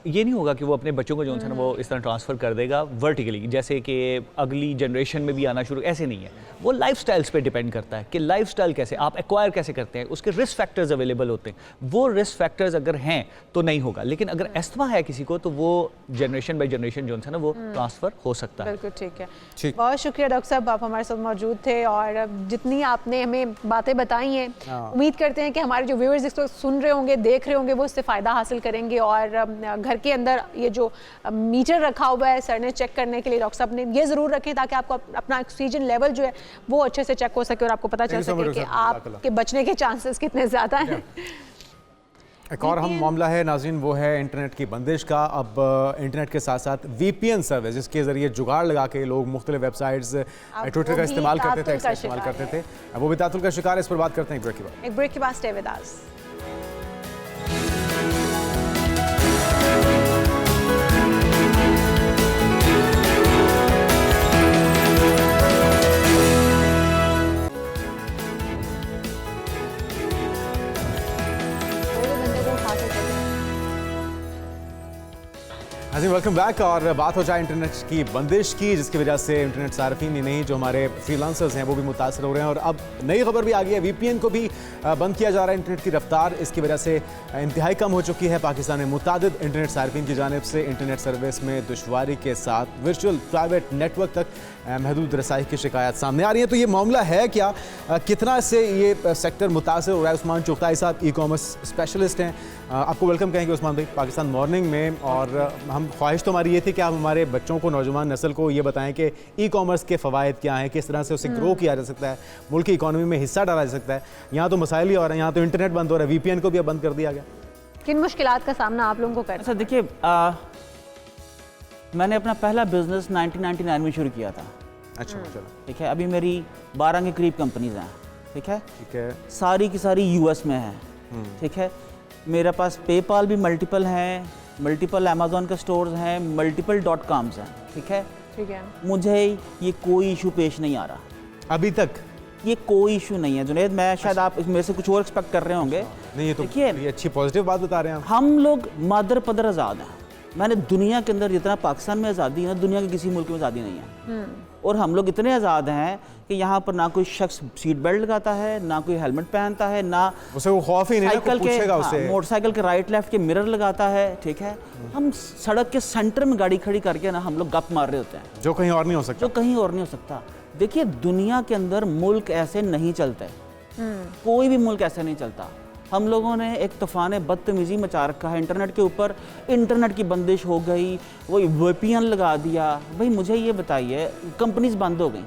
ये नहीं होगा कि वो अपने बच्चों को जो है ना वो इस तरह ट्रांसफ़र कर देगा वर्टिकली, जैसे कि अगली जनरेशन में भी आना शुरू, ऐसे नहीं है। वो लाइफस्टाइल्स पे डिपेंड करता है कि लाइफस्टाइल कैसे आप एक्वायर कैसे करते हैं, उसके रिस्क फैक्टर्स अवेलेबल होते हैं, वो रिस्क फैक्टर्स अगर हैं तो नहीं होगा, लेकिन अगर एस्थमा है किसी को तो वो जनरेशन बाई जनरेशन जो है ना वो ट्रांसफ़र हो सकता है। बिल्कुल ठीक है, बहुत शुक्रिया डॉक्टर साहब, आप हमारे साथ मौजूद थे और जितनी आपने हमें बातें बताई हैं, उम्मीद करते हैं कि हमारे जो व्यूअर्स इसको सुन रहे होंगे, देख रहे होंगे, वो इससे फ़ायदा हासिल करेंगे। और घर के अंदर ये जो मीटर रखा हुआ है सर ने चेक करने के लिए, डॉक्टर साहब ने ये ज़रूर रखें ताकि आपको अपना ऑक्सीजन लेवल जो है वो अच्छे से चेक हो सके और आपको पता चल सके कि आपके बचने के चांसेस कितने ज़्यादा हैं। एक और हम मामला है नाज़रीन, वो है इंटरनेट की बंदिश का। अब इंटरनेट के साथ साथ VPN सर्विस, जिसके ज़रिए जुगाड़ लगा के लोग मुख्तलिफ वेबसाइट्स, ट्विटर का इस्तेमाल करते थे, वो भी तातुल का शिकार है। इस पर बात करते हैं एक ब्रेक के बाद। Stay with us. जी वेलकम बैक। और बात हो जाए इंटरनेट की बंदिश की, जिसकी वजह से इंटरनेट सार्फिन ही नहीं जो हमारे फ्रीलांसर्स हैं वो भी मुतासर हो रहे हैं। और अब नई खबर भी आ गई है, वीपीएन को भी बंद किया जा रहा है। इंटरनेट की रफ्तार इसकी वजह से इंतहाई कम हो चुकी है। पाकिस्तान में मुतादिद इंटरनेट सार्फिन की जानिब से इंटरनेट सर्विस में दुश्वारी के साथ वर्चुअल प्राइवेट नेटवर्क तक महदूद रसाई की शिकायत सामने आ रही है। तो ये मामला है क्या, कितना से ये सेक्टर मुतासर हो रहा है? उस्मान चुगताई साहब ई कॉमर्स स्पेशलिस्ट हैं, आपको वेलकम कहेंगे उस्मान भाई पाकिस्तान मॉर्निंग में। और हम ख्वाहिश तो हमारी ये थी कि आप हमारे बच्चों को, नौजवान नस्ल को ये बताएं कि ई कॉमर्स के फ़वाइद क्या हैं, किस तरह से उसे ग्रो किया जा सकता है, मुल्क की इकॉनमी में हिस्सा डाला जा सकता है। यहाँ तो मसाइल ही हो रहे हैं, यहाँ तो इंटरनेट बंद हो रहा है, वीपीएन को भी अब बंद कर दिया गया। किन मुश्किलात का सामना आप लोगों को करना? अच्छा देखिए, मैंने अपना पहला बिजनेस 1999 में शुरू किया था। अच्छा चलो ठीक है, अभी मेरी 12 के करीब कंपनीज हैं। ठीक है, सारी की सारी यूएस में हैं। ठीक है, मेरे पास पेपाल भी मल्टीपल हैं, मल्टीपल अमेज़ॉन के स्टोर्स हैं, मल्टीपल .coms हैं। ठीक है, मुझे ये कोई इशू पेश नहीं आ रहा अभी तक। ये कोई इशू नहीं है जुनैद। मैं शायद आप मेरे से कुछ और एक्सपेक्ट कर रहे होंगे। नहीं, ये तो ये अच्छी पॉजिटिव बात बता रहे हैं हम लोग मादर पदर आज़ाद हैं। मैंने दुनिया के अंदर जितना पाकिस्तान में आज़ादी है, दुनिया के किसी मुल्क में आज़ादी नहीं है। और हम लोग इतने आज़ाद हैं कि यहाँ पर ना कोई शख्स सीट बेल्ट लगाता है, ना कोई हेलमेट पहनता है, ना उसे वो खौफ ही नहीं साइकिल के मोटरसाइकिल के राइट लेफ्ट के मिरर लगाता है। ठीक है, हम सड़क के सेंटर में गाड़ी खड़ी करके ना हम लोग गप मार रहे होते हैं, जो कहीं और नहीं हो सकता। जो कहीं और नहीं हो सकता। देखिए, दुनिया के अंदर मुल्क ऐसे नहीं चलते, कोई भी मुल्क ऐसे नहीं चलता। हम लोगों ने एक तूफान बदतमीज़ी मचा रखा है इंटरनेट के ऊपर। इंटरनेट की बंदिश हो गई, वही वीपीएन लगा दिया। भाई मुझे ये बताइए, कंपनीज बंद हो गई,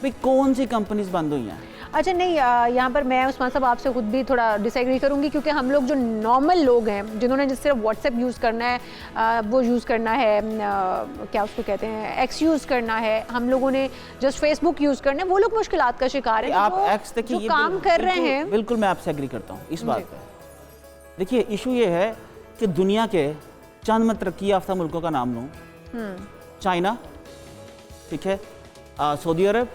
भाई कौन सी कंपनीज बंद हुई हैं? अच्छा नहीं, यहाँ पर मैं उस्मान साहब आपसे खुद भी थोड़ा डिसएग्री करूँगी, क्योंकि हम लोग जो नॉर्मल लोग हैं जिन्होंने जिस सिर्फ व्हाट्सएप यूज़ करना है, वो यूज़ करना है, क्या उसको कहते हैं, एक्स यूज़ करना है, हम लोगों ने जस्ट फेसबुक यूज़ करना है, वो लोग मुश्किलात का शिकार है। आप एक्स देखिए, जो काम कर रहे हैं, बिल्कुल मैं आपसे एग्री करता हूँ इस बात पर। देखिए, इशू ये है कि दुनिया के चंद मैं तरक्की याफ्ता मुल्कों का नाम लूँ, चाइना, ठीक है, सऊदी अरब,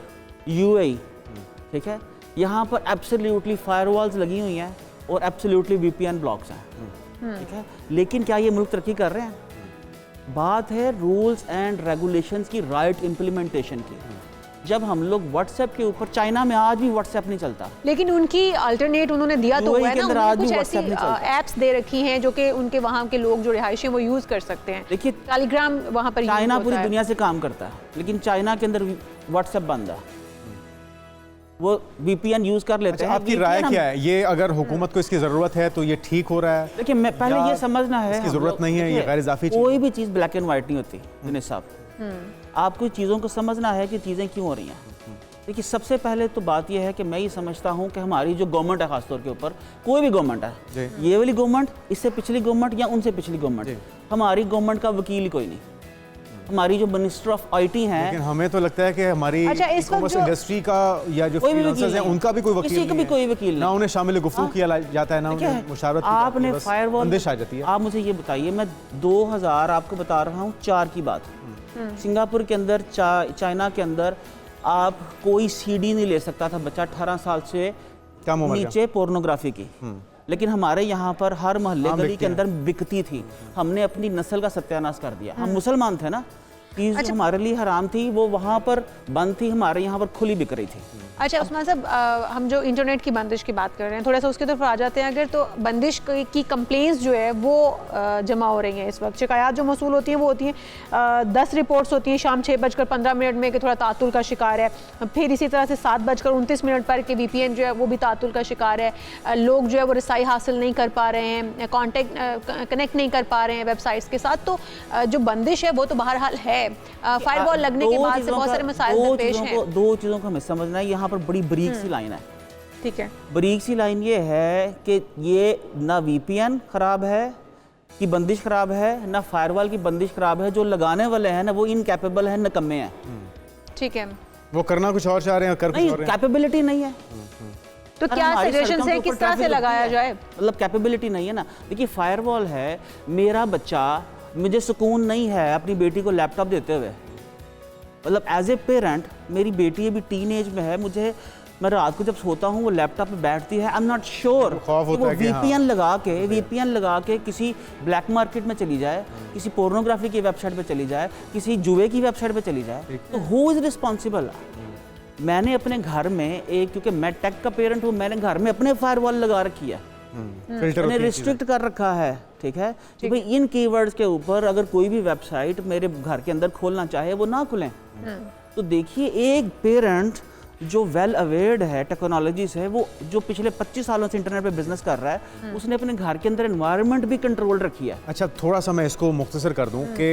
यूएई, ठीक है, यहाँ पर एब्सोल्युटली फायरवॉल्स लगी हुई हैं और एब्सोल्युटली वीपीएन ब्लॉक्स हैं। ठीक है, लेकिन क्या ये मुल्क तरक्की कर रहे हैं? बात है रूल्स एंड रेगुलेशंस की राइट इम्प्लीमेंटेशन की। जब हम लोग व्हाट्सएप के ऊपर, चाइना में आज भी व्हाट्सएप नहीं चलता, लेकिन उनकी अल्टरनेट उन्होंने दिया तो हुआ है ना, उन्होंने कुछ ऐसी ऐप्स दे रखी हैं जो कि उनके वहाँ के लोग जो रिहायशी हैं वो यूज़ कर सकते हैं। देखिए, टेलीग्राम वहाँ पर चाइना पूरी दुनिया से काम करता है, लेकिन चाइना के अंदर व्हाट्सएप बंद है, वो वीपीएन यूज कर लेते हैं। आपकी राय क्या है? ये अगर हुकूमत को इसकी जरूरत है तो ये ठीक हो रहा है? देखिए, मैं पहले ये समझना है, इसकी जरूरत नहीं है, ये गैर इजाफी चीज़। कोई भी चीज़ ब्लैक एंड व्हाइट नहीं होती दिनेश साहब। आपको चीज़ों को समझना है कि चीज़ें क्यों हो रही हैं। देखिए, सबसे पहले तो बात यह है कि मैं ये समझता हूँ कि हमारी जो गवर्नमेंट है, खासतौर के ऊपर कोई भी गवर्नमेंट है, ये वाली गवर्नमेंट, इससे पिछली गवर्नमेंट या उनसे पिछली गवर्नमेंट, हमारी गवर्नमेंट का वकील ही कोई नहीं। हमारी जो मिनिस्टर ऑफ आईटी हैं, लेकिन हमें तो लगता है कि हमारी ई-कॉमर्स इंडस्ट्री का या जो फ्रीलांसर्स हैं उनका भी कोई वकील नहीं है, भी कोई वकील नहीं, ना उन्हें शामिल गुफ्तगू किया जाता है, ना उन्हें मुशावरत। आपने फायरवॉल बंदिश आ जाती है। आप मुझे ये बताइए, मैं 2000 आपको बता रहा हूँ 4 की बात, सिंगापुर के अंदर, चाइना के अंदर आप कोई सीडी नहीं ले सकता था बच्चा 18 साल से नीचे पोर्नोग्राफी की, लेकिन हमारे यहाँ पर हर मोहल्ले गली के अंदर बिकती थी। हमने अपनी नस्ल का सत्यानाश कर दिया। हम मुसलमान थे ना, चीज़ जो हमारे लिए हराम थी वो वहाँ पर बंद थी, हमारे यहाँ पर खुली बिक रही थी। अच्छा उस्मान साहब, हम जो इंटरनेट की बंदिश की बात कर रहे हैं, थोड़ा सा उसकी तरफ आ जाते हैं अगर, तो बंदिश की कंप्लेंट्स जो है वो जमा हो रही हैं इस वक्त। शिकायत जो मौसूल होती हैं वो होती हैं 10 रिपोर्ट्स होती हैं शाम 6:15 में कि थोड़ा तातुल का शिकार है, फिर इसी तरह से 7:29 पर कि वीपीएन जो है वो भी तातुल का शिकार है, लोग जो है वो रसाई हासिल नहीं कर पा रहे हैं, कनेक्ट नहीं कर पा रहे हैं वेबसाइट्स के साथ। तो जो बंदिश है वो तो बहरहाल है, फायरवॉल लगने के बाद से बहुत सारे मसाइल दरपेश हैं। दो चीज़ों को हमें समझना है, यहाँ पर बड़ी बारीक सी लाइन है। ठीक है, बारीक सी लाइन ये है कि ये ना वीपीएन खराब है कि बंदिश खराब है, ना फायरवॉल की बंदिश खराब है, जो लगाने वाले हैं ना वो इनकैपेबल हैं, नकम्मे हैं। ठीक है, वो करना कुछ और चाह रहे हैं, कर कुछ और रहे हैं, कैपेबिलिटी नहीं है। तो क्या सजेशन है, किस तरह से लगाया जाए? मतलब कैपेबिलिटी नहीं है ना। देखिए, फायरवॉल है, मेरा बच्चा, मुझे सुकून नहीं है अपनी बेटी को लैपटॉप देते हुए। मतलब एज ए पेरेंट, मेरी बेटी अभी टीन एज में है, मुझे मैं रात को जब सोता हूँ वो लैपटॉप पे बैठती है, आई एम नॉट श्योर खौफ होता वो है कि हाँ। VPN लगा के किसी ब्लैक मार्केट में चली जाए, किसी पोर्नोग्राफी की वेबसाइट पे चली जाए, किसी जुए की वेबसाइट पे चली जाए, तो हु इज रिस्पॉन्सिबल? मैंने अपने घर में क्योंकि मैं टेक का पेरेंट हूँ, मैंने घर में अपने फायरवॉल लगा रखी है, मैंने रिस्ट्रिक्ट कर रखा है, ठीक है, कि भाई इन कीवर्ड्स के ऊपर अगर कोई भी वेबसाइट मेरे घर के अंदर खोलना चाहे वो ना खुलें। तो देखिए, एक पेरेंट जो वेल अवेयर्ड है टेक्नोलॉजी से, वो जो पिछले 25 सालों से इंटरनेट पे बिजनेस कर रहा है, उसने अपने घर के अंदर एनवायरनमेंट भी कंट्रोल रखी है। अच्छा, थोड़ा सा मैं इसको मुख्तसर कर दूं कि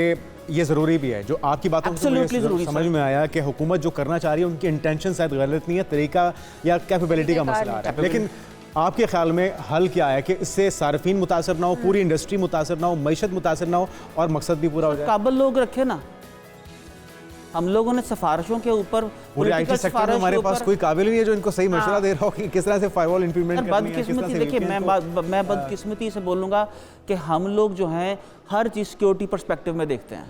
ये ज़रूरी भी है, जो आपकी बातों से मुझे समझ में आया कि हुकूमत जो करना चाह रही है उनकी इंटेंशन शायद गलत नहीं है, तरीका या कैपेबिलिटी का मसला आ रहा है, लेकिन आपके ख्याल में हल क्या है कि इससे सार्फिन मुतासर ना हो, पूरी इंडस्ट्री मुतासर ना हो, मईशत मुतासर ना हो और मकसद भी पूरा हो जाए? काबिल लोग रखे ना, हम लोगों ने सिफारिशों के ऊपर पूरे IT सेक्टर में हमारे पास कोई काबिल नहीं है जो इनको सही मशवरा दे रहा हो कि किस तरह से फायरवॉल इंप्लीमेंट करनी है, किस तरह से देखिए, मैं बदकिस्मती से बोलूँगा कि हम लोग जो हैं हर चीज़ सिक्योरिटी पर्सपेक्टिव में देखते हैं।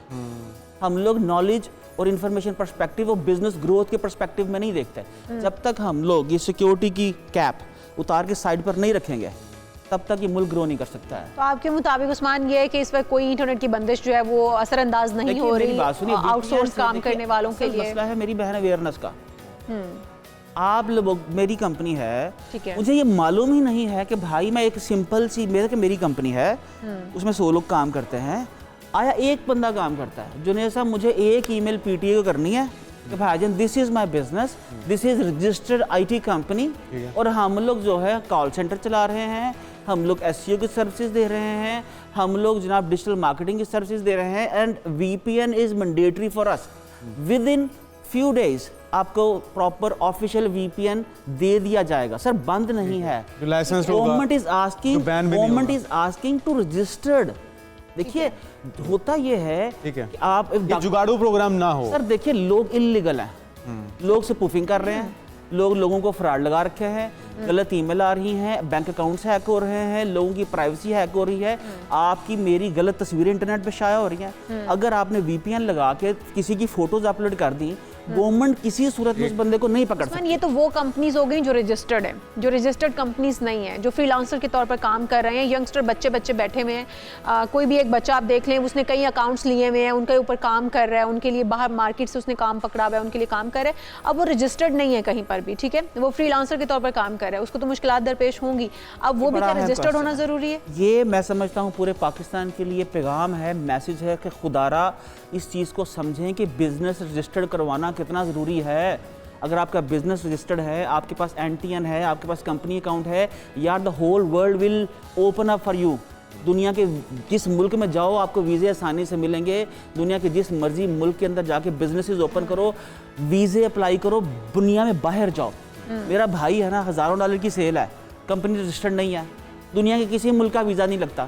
हम लोग नॉलेज और इन्फॉर्मेशन पर्सपेक्टिव और बिजनेस ग्रोथ के पर्सपेक्टिव में नहीं देखते। जब तक हम लोग ये सिक्योरिटी की कैप उतार के साइड पर नहीं रखेंगे, तब तक ये मुल्क ग्रो नहीं कर सकता है। तो आपके मुताबिक उस्मान ये है कि इस वक्त कोई इंटरनेट की बंदिश जो है वो असरअंदाज नहीं हो रही आउटसोर्स काम करने वालों के लिए? मसला है मेरी बहन अवेयरनेस का। आप लोग, मेरी कंपनी है, मुझे ये मालूम ही नहीं है कि भाई मैं एक सिंपल सी मेरी कंपनी है, उसमें 100 लोग काम करते हैं, आया एक बंदा काम करता है, जुनेद साहब मुझे एक ईमेल PTA को करनी है कि भाईजान this is my business, this is registered IT company, और हम लोग जो है कॉल सेंटर चला रहे हैं, हम लोग SEO की सर्विसेज दे रहे हैं, हम लोग जनाब डिजिटल मार्केटिंग की सर्विसेज दे रहे हैं, and VPN is mandatory for us. Within few days आपको प्रॉपर ऑफिशियल VPN दे दिया जाएगा। सर बंद नहीं है, government is asking to registered. देखिए, होता ये है कि आप एक जुगाड़ू प्रोग्राम ना हो। सर देखिए, लोग इल्लीगल हैं, लोग स्पूफिंग कर रहे हैं, लोगों को फ्रॉड लगा रखे हैं, गलत ईमेल आ रही हैं, बैंक अकाउंट्स हैक हो रहे हैं, लोगों की प्राइवेसी हैक हो रही है, आपकी मेरी गलत तस्वीरें इंटरनेट पे शाया हो रही हैं। अगर आपने VPN लगा के किसी की फोटोज अपलोड कर दी, गवर्नमेंट किसी सूरत में उस बंदे को नहीं पकड़ सकती। ये तो वो कंपनीज हो गई जो रजिस्टर्ड है, जो रजिस्टर्ड कंपनीज नहीं है, जो फ्रीलांसर के तौर पर काम कर रहे हैं, यंगस्टर बच्चे बैठे हुए हैं। कोई भी एक बच्चा आप देख लें, उसने कई अकाउंट्स लिए हुए हैं, उनके ऊपर काम कर रहा है, उनके लिए बाहर मार्केट से उसने काम पकड़ा हुआ है, उनके लिए काम कर रहा है। अब वो रजिस्टर्ड नहीं है कहीं पर भी, ठीक है, वो फ्रीलांसर के तौर पर काम कर रहा है, उसको तो मुश्किलात दरपेश होंगी। अब वो भी क्या रजिस्टर्ड होना जरूरी है? ये मैं समझता हूँ पूरे पाकिस्तान के लिए पैगाम है, मैसेज है कि खुदारा इस चीज़ को समझें कि बिजनेस रजिस्टर्ड करवाना कितना ज़रूरी है। अगर आपका बिजनेस रजिस्टर्ड है, आपके पास NTN है, आपके पास कंपनी अकाउंट है, यार the whole world will open up for you. दुनिया के जिस मुल्क में जाओ आपको वीज़े आसानी से मिलेंगे, दुनिया के जिस मर्जी मुल्क के अंदर जाके बिजनेसेस ओपन करो, वीज़े अप्लाई करो, दुनिया में बाहर जाओ। मेरा भाई है ना, हज़ारों डॉलर की सेल है, कंपनी रजिस्टर्ड नहीं है, दुनिया के किसी मुल्क का वीज़ा नहीं लगता।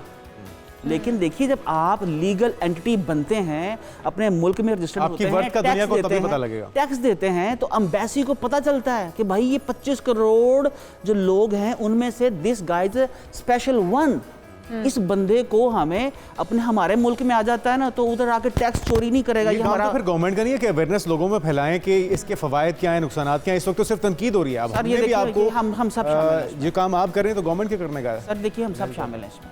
लेकिन देखिए, जब आप लीगल एंटिटी बनते हैं, अपने मुल्क में रजिस्टर्ड होते हैं, टैक्स देते हैं, तो एम्बेसी को पता चलता है कि भाई ये 25 करोड़ जो लोग हैं उनमें से this guy is special one. इस बंदे को हमें हमारे मुल्क में आ जाता है ना, तो उधर आके टैक्स चोरी नहीं करेगा। ये हमारा फिर गवर्नमेंट का नहीं है कि अवेयरनेस लोगों में फैलाएं कि इसके फवायद क्या हैं, नुकसानात क्या हैं। इस वक्त तो सिर्फ तनकीद हो रही है। अब हमने भी आपको, हम सब जो काम आप कर रहे हैं तो गवर्नमेंट क्या करने का है? सर देखिए, हम सब शामिल हैं इसमें,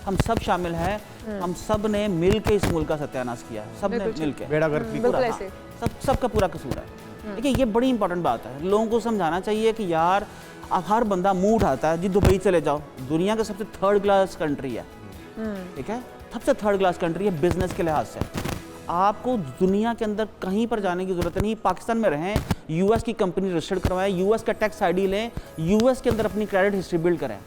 हम सब शामिल हैं, हम सब ने मिल के इस मुल्क का सत्यानाश किया है, सब ने मिल के, सबका पूरा कसूर है। देखिए, ये बड़ी इंपॉर्टेंट बात है, लोगों को समझाना चाहिए कि यार अब हर बंदा मुंह उठाता है जी दुबई चले जाओ, दुनिया का सबसे थर्ड क्लास कंट्री है, ठीक है, सबसे थर्ड क्लास कंट्री है बिजनेस के लिहाज से। आपको दुनिया के अंदर कहीं पर जाने की जरूरत नहीं, पाकिस्तान में रहें, US की कंपनी रजिस्टर्ड करवाएं, US का टैक्स ID लें, US के अंदर अपनी क्रेडिट हिस्ट्री बिल्ड करें।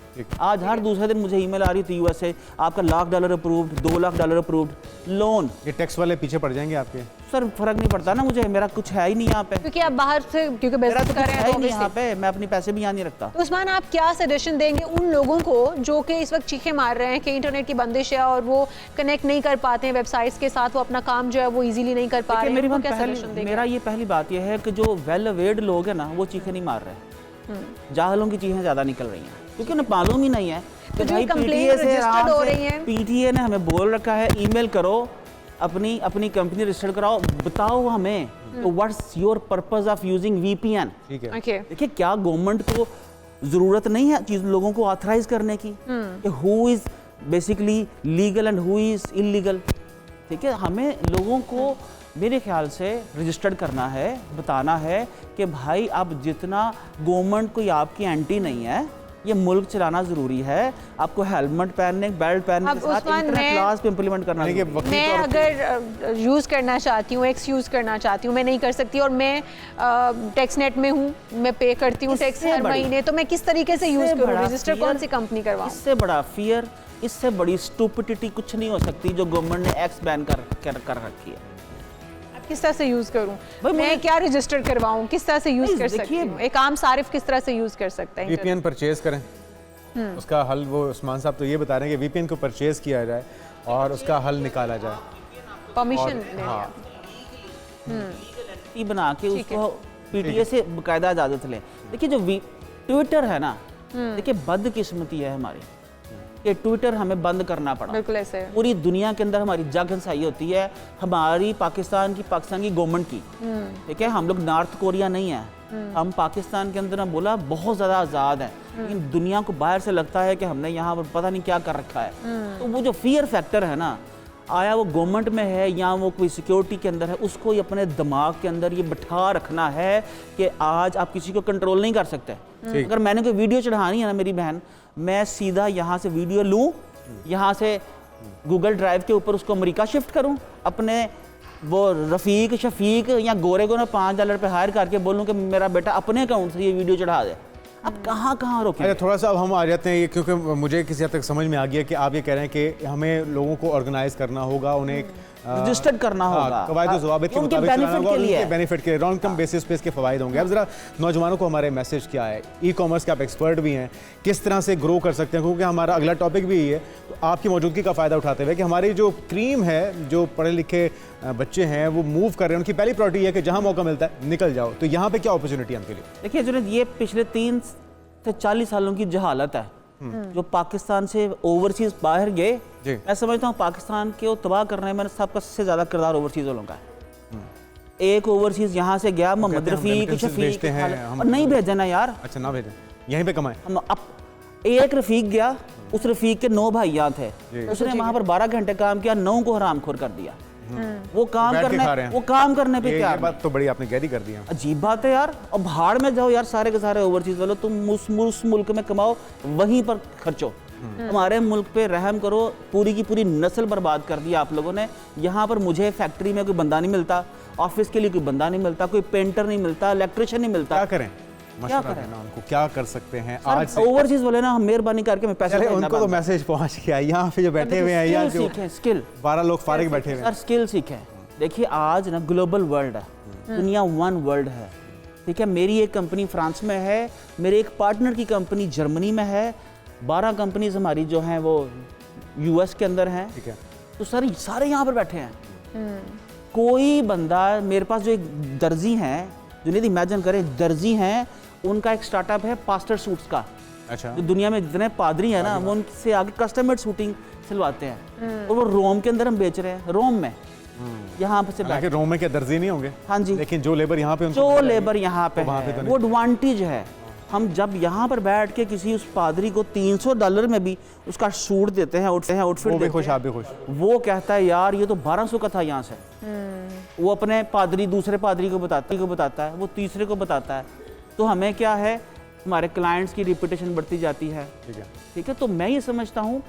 आज हर दूसरे दिन मुझे ईमेल आ रही थी US से, आपका $1,00,000 अप्रूव्ड, $2,00,000 अप्रूव्ड लोन। ये टैक्स वाले पीछे पड़ जाएंगे आपके? सर फर्क नहीं पड़ता ना मुझे, मेरा कुछ है ही नहीं यहाँ पे, क्योंकि आप बाहर से क्योंकि बिजनेस कर रहे हैं यहाँ पे, मैं अपने पैसे भी यहाँ नहीं रखता। तो उस्मान, आप क्या सजेशन देंगे उन लोगों को जो कि इस वक्त चीखे मार रहे हैं कि इंटरनेट की बंदिश है और वो कनेक्ट नहीं कर पाते हैं वेबसाइट्स के साथ, वो अपना काम जो है वो इजीली नहीं कर पा रहे हैं? मेरा ये पहली बात यह है कि जो वेल अवेयर्ड लोग हैं ना, वो चीखे नहीं मार रहे, जाहलों की चीखें ज्यादा निकल रही हैं, क्योंकि उन्हें मालूम ही नहीं है कि भाई PTA ने हमें बोल रखा है ईमेल करो, अपनी अपनी कंपनी रजिस्टर कराओ, बताओ हमें what's your purpose of using VPN। ठीक है। ओके देखिए क्या गवर्नमेंट को जरूरत नहीं है चीज लोगों को ऑथराइज करने की कि who is basically legal and who is illegal. ठीक है, हमें लोगों को मेरे ख्याल से रजिस्टर्ड करना है, बताना है कि भाई आप जितना गवर्नमेंट कोई आपकी एंटी नहीं है, ये मुल्क चलाना जरूरी है, आपको हेलमेट पहनने, बेल्ट पहनने के साथ इंटरनेट लॉज पे इंप्लीमेंट करना यानी कि जरूरी है। वकील मैं तौर पे- अगर यूज़ करना चाहती हूँ, एक्स यूज़ करना चाहती हूँ, मैं नहीं कर सकती, और मैं टैक्स नेट में हूँ, मैं पे करती हूँ टैक्स इससे हर बड़ी- महीने, तो मैं किस तरीके से यूज़ इससे करूँ? बड़ा रजिस्टर fear- कौन सी कंपनी करवाऊँ? इससे बड़ा फियर, इससे बड़ी स्टूपिडिटी कुछ नहीं हो सकती जो गवर्नमेंट ने एक्स बैन कर रखी है। किस तरह से यूज़ करूँ? भाई मैं मुझे- क्या रजिस्टर करवाऊँ? किस तरह से यूज़ नहीं, कर सकती देखिए- हूँ? एक आम सारिफ किस तरह से यूज़ कर सकता है? VPN परचेज करें, उसका हल वो उस्मान साहब तो ये बता रहे हैं कि VPN को परचेज किया जाए और उसका हल निकाला जाए। परमिशन और- ले हाँ। टी बना के उसको PTA से बाकायदा इजाजत लें। देखिए जो ट्विटर है ना, देखिए बदकिस्मती है हमारी कि ट्विटर हमें बंद करना पड़ा। बिल्कुल ऐसे है। पूरी दुनिया के अंदर हमारी जग हंसाई होती है हमारी पाकिस्तान की गवर्नमेंट की। ठीक है, हम लोग नॉर्थ कोरिया नहीं है, हम पाकिस्तान के अंदर ना बोला बहुत ज़्यादा आज़ाद है, लेकिन दुनिया को बाहर से लगता है कि हमने यहाँ पर पता नहीं क्या कर रखा है। तो वो जो फियर फैक्टर है ना, आया वो गवर्नमेंट में है या वो कोई सिक्योरिटी के अंदर है, उसको ये अपने दिमाग के अंदर ये बिठा रखना है कि आज आप किसी को कंट्रोल नहीं कर सकते। अगर मैंने कोई वीडियो चढ़ानी है ना मेरी बहन, मैं सीधा यहाँ से वीडियो लूँ, यहाँ से गूगल ड्राइव के ऊपर उसको अमेरिका शिफ्ट करूँ, अपने वो रफ़ीक शफीक या गोरे को ना $5 पे हायर करके बोलूँ कि मेरा बेटा अपने अकाउंट से ये वीडियो चढ़ा दे। अब कहाँ रोकें? अच्छा, थोड़ा सा अब हम आ जाते हैं ये, क्योंकि मुझे किसी हद तक समझ में आ गया कि आप ये कह रहे हैं कि हमें लोगों को ऑर्गेनाइज करना होगा, उन्हें रजिस्टर्ड करना होगा, कवायद और ज़वाबित के उनके मुताबिक चलाना बेनिफिट होगा के और लिए। उनके बेनिफिट के लॉन्ग टर्म बेसिस पे इसके फ़वाइद होंगे। अब ज़रा नौजवानों को हमारे मैसेज क्या है, ई-कॉमर्स के आप एक्सपर्ट भी हैं, किस तरह से ग्रो कर सकते हैं, क्योंकि हमारा अगला टॉपिक भी यही है, तो आपकी मौजूदगी का फ़ायदा उठाते हुए कि हमारी जो क्रीम है, जो पढ़े लिखे बच्चे हैं वो मूव कर रहे हैं, उनकी पहली प्रायोरिटी है कि जहाँ मौका मिलता है निकल जाओ, तो यहाँ पे क्या अपॉर्चुनिटी है उनके लिए? देखिए जुनैद, ये पिछले 3 से 40 सालों की जहालत है जो पाकिस्तान से ओवरसीज बाहर गए। मैं समझता हूँ पाकिस्तान के तबाह करने में सबका सबसे ज़्यादा किरदार ओवरसीज वालों का है। एक ओवरसीज यहाँ से गया मोहम्मद रफ़ीक शफीक, और नहीं भेजा ना यार। अच्छा, ना भेजें, यहीं पे कमाएं। हम अब एक रफ़ीक गया, उस रफ़ीक के 9 भाइयाँ थे, उसने वहाँ पर 12 घंटे काम किया, 9 को हरामखोर कर दिया। वो काम करने पे क्या बात तो बड़ी आपने गहरी कर दी है। अजीब बात है यार। अब भाड़ में जाओ यार सारे के सारे ओवरसीज वालों, तुम उस मुल्क में कमाओ, वहीं पर खर्चो। हमारे मुल्क पे रहम करो, पूरी की पूरी नस्ल बर्बाद कर दी आप लोगों ने। यहाँ पर मुझे फैक्ट्री में कोई बंदा नहीं मिलता, ऑफिस के लिए कोई बंदा नहीं मिलता, कोई पेंटर नहीं मिलता, इलेक्ट्रिशियन नहीं मिलता। क्या करें, मशवरा देना उनको क्या कर सकते हैं आज से। ओवरसीज वाले ना मेहरबानी करके मैं पैसे उनको तो मैसेज पहुंच गया, यहाँ पे जो बैठे हुए हैं या जो स्किल 12 लोग फारिग बैठे हुए हैं, सर स्किल सीखें। देखिए आज ना ग्लोबल वर्ल्ड है, दुनिया वन वर्ल्ड है। ठीक है, मेरी एक कंपनी फ्रांस में है, मेरे एक पार्टनर की कंपनी जर्मनी में है, 12 कंपनीज हमारी जो हैं वो US के अंदर हैं। ठीक है, तो सर सारे यहाँ पर बैठे हैं। कोई बंदा मेरे पास जो एक दर्जी हैं, जुनैद इमेजिन करें, दर्जी हैं, उनका एक स्टार्टअप है पास्टर सूट्स का। अच्छा, जो दुनिया में जितने पादरी हैं ना, वो उनसे आगे कस्टमर शूटिंग सिलवाते हैं, और वो रोम के अंदर हम बेच रहे हैं, रोम में यहाँ पे से हालांकि रोम में क्या दर्जी नहीं होंगे? हाँ जी, लेकिन जो लेबर यहाँ पे जो लेबर यहाँ पे वहाँ पे है तो वो एडवांटेज है। हम जब यहाँ पर बैठ के किसी उस पादरी को $300 में भी उसका सूट देते हैं, आउटफिट वो भी खुश, आप भी खुश। वो कहता है यार ये तो 1200 का था यहाँ से। वो अपने पादरी दूसरे पादरी को बताता है, वो तीसरे को बताता है। तो हमें क्या है, हमारे क्लाइंट्स की रिपुटेशन बढ़ती जाती है। ठीक है, तो मैं ये समझता हूँ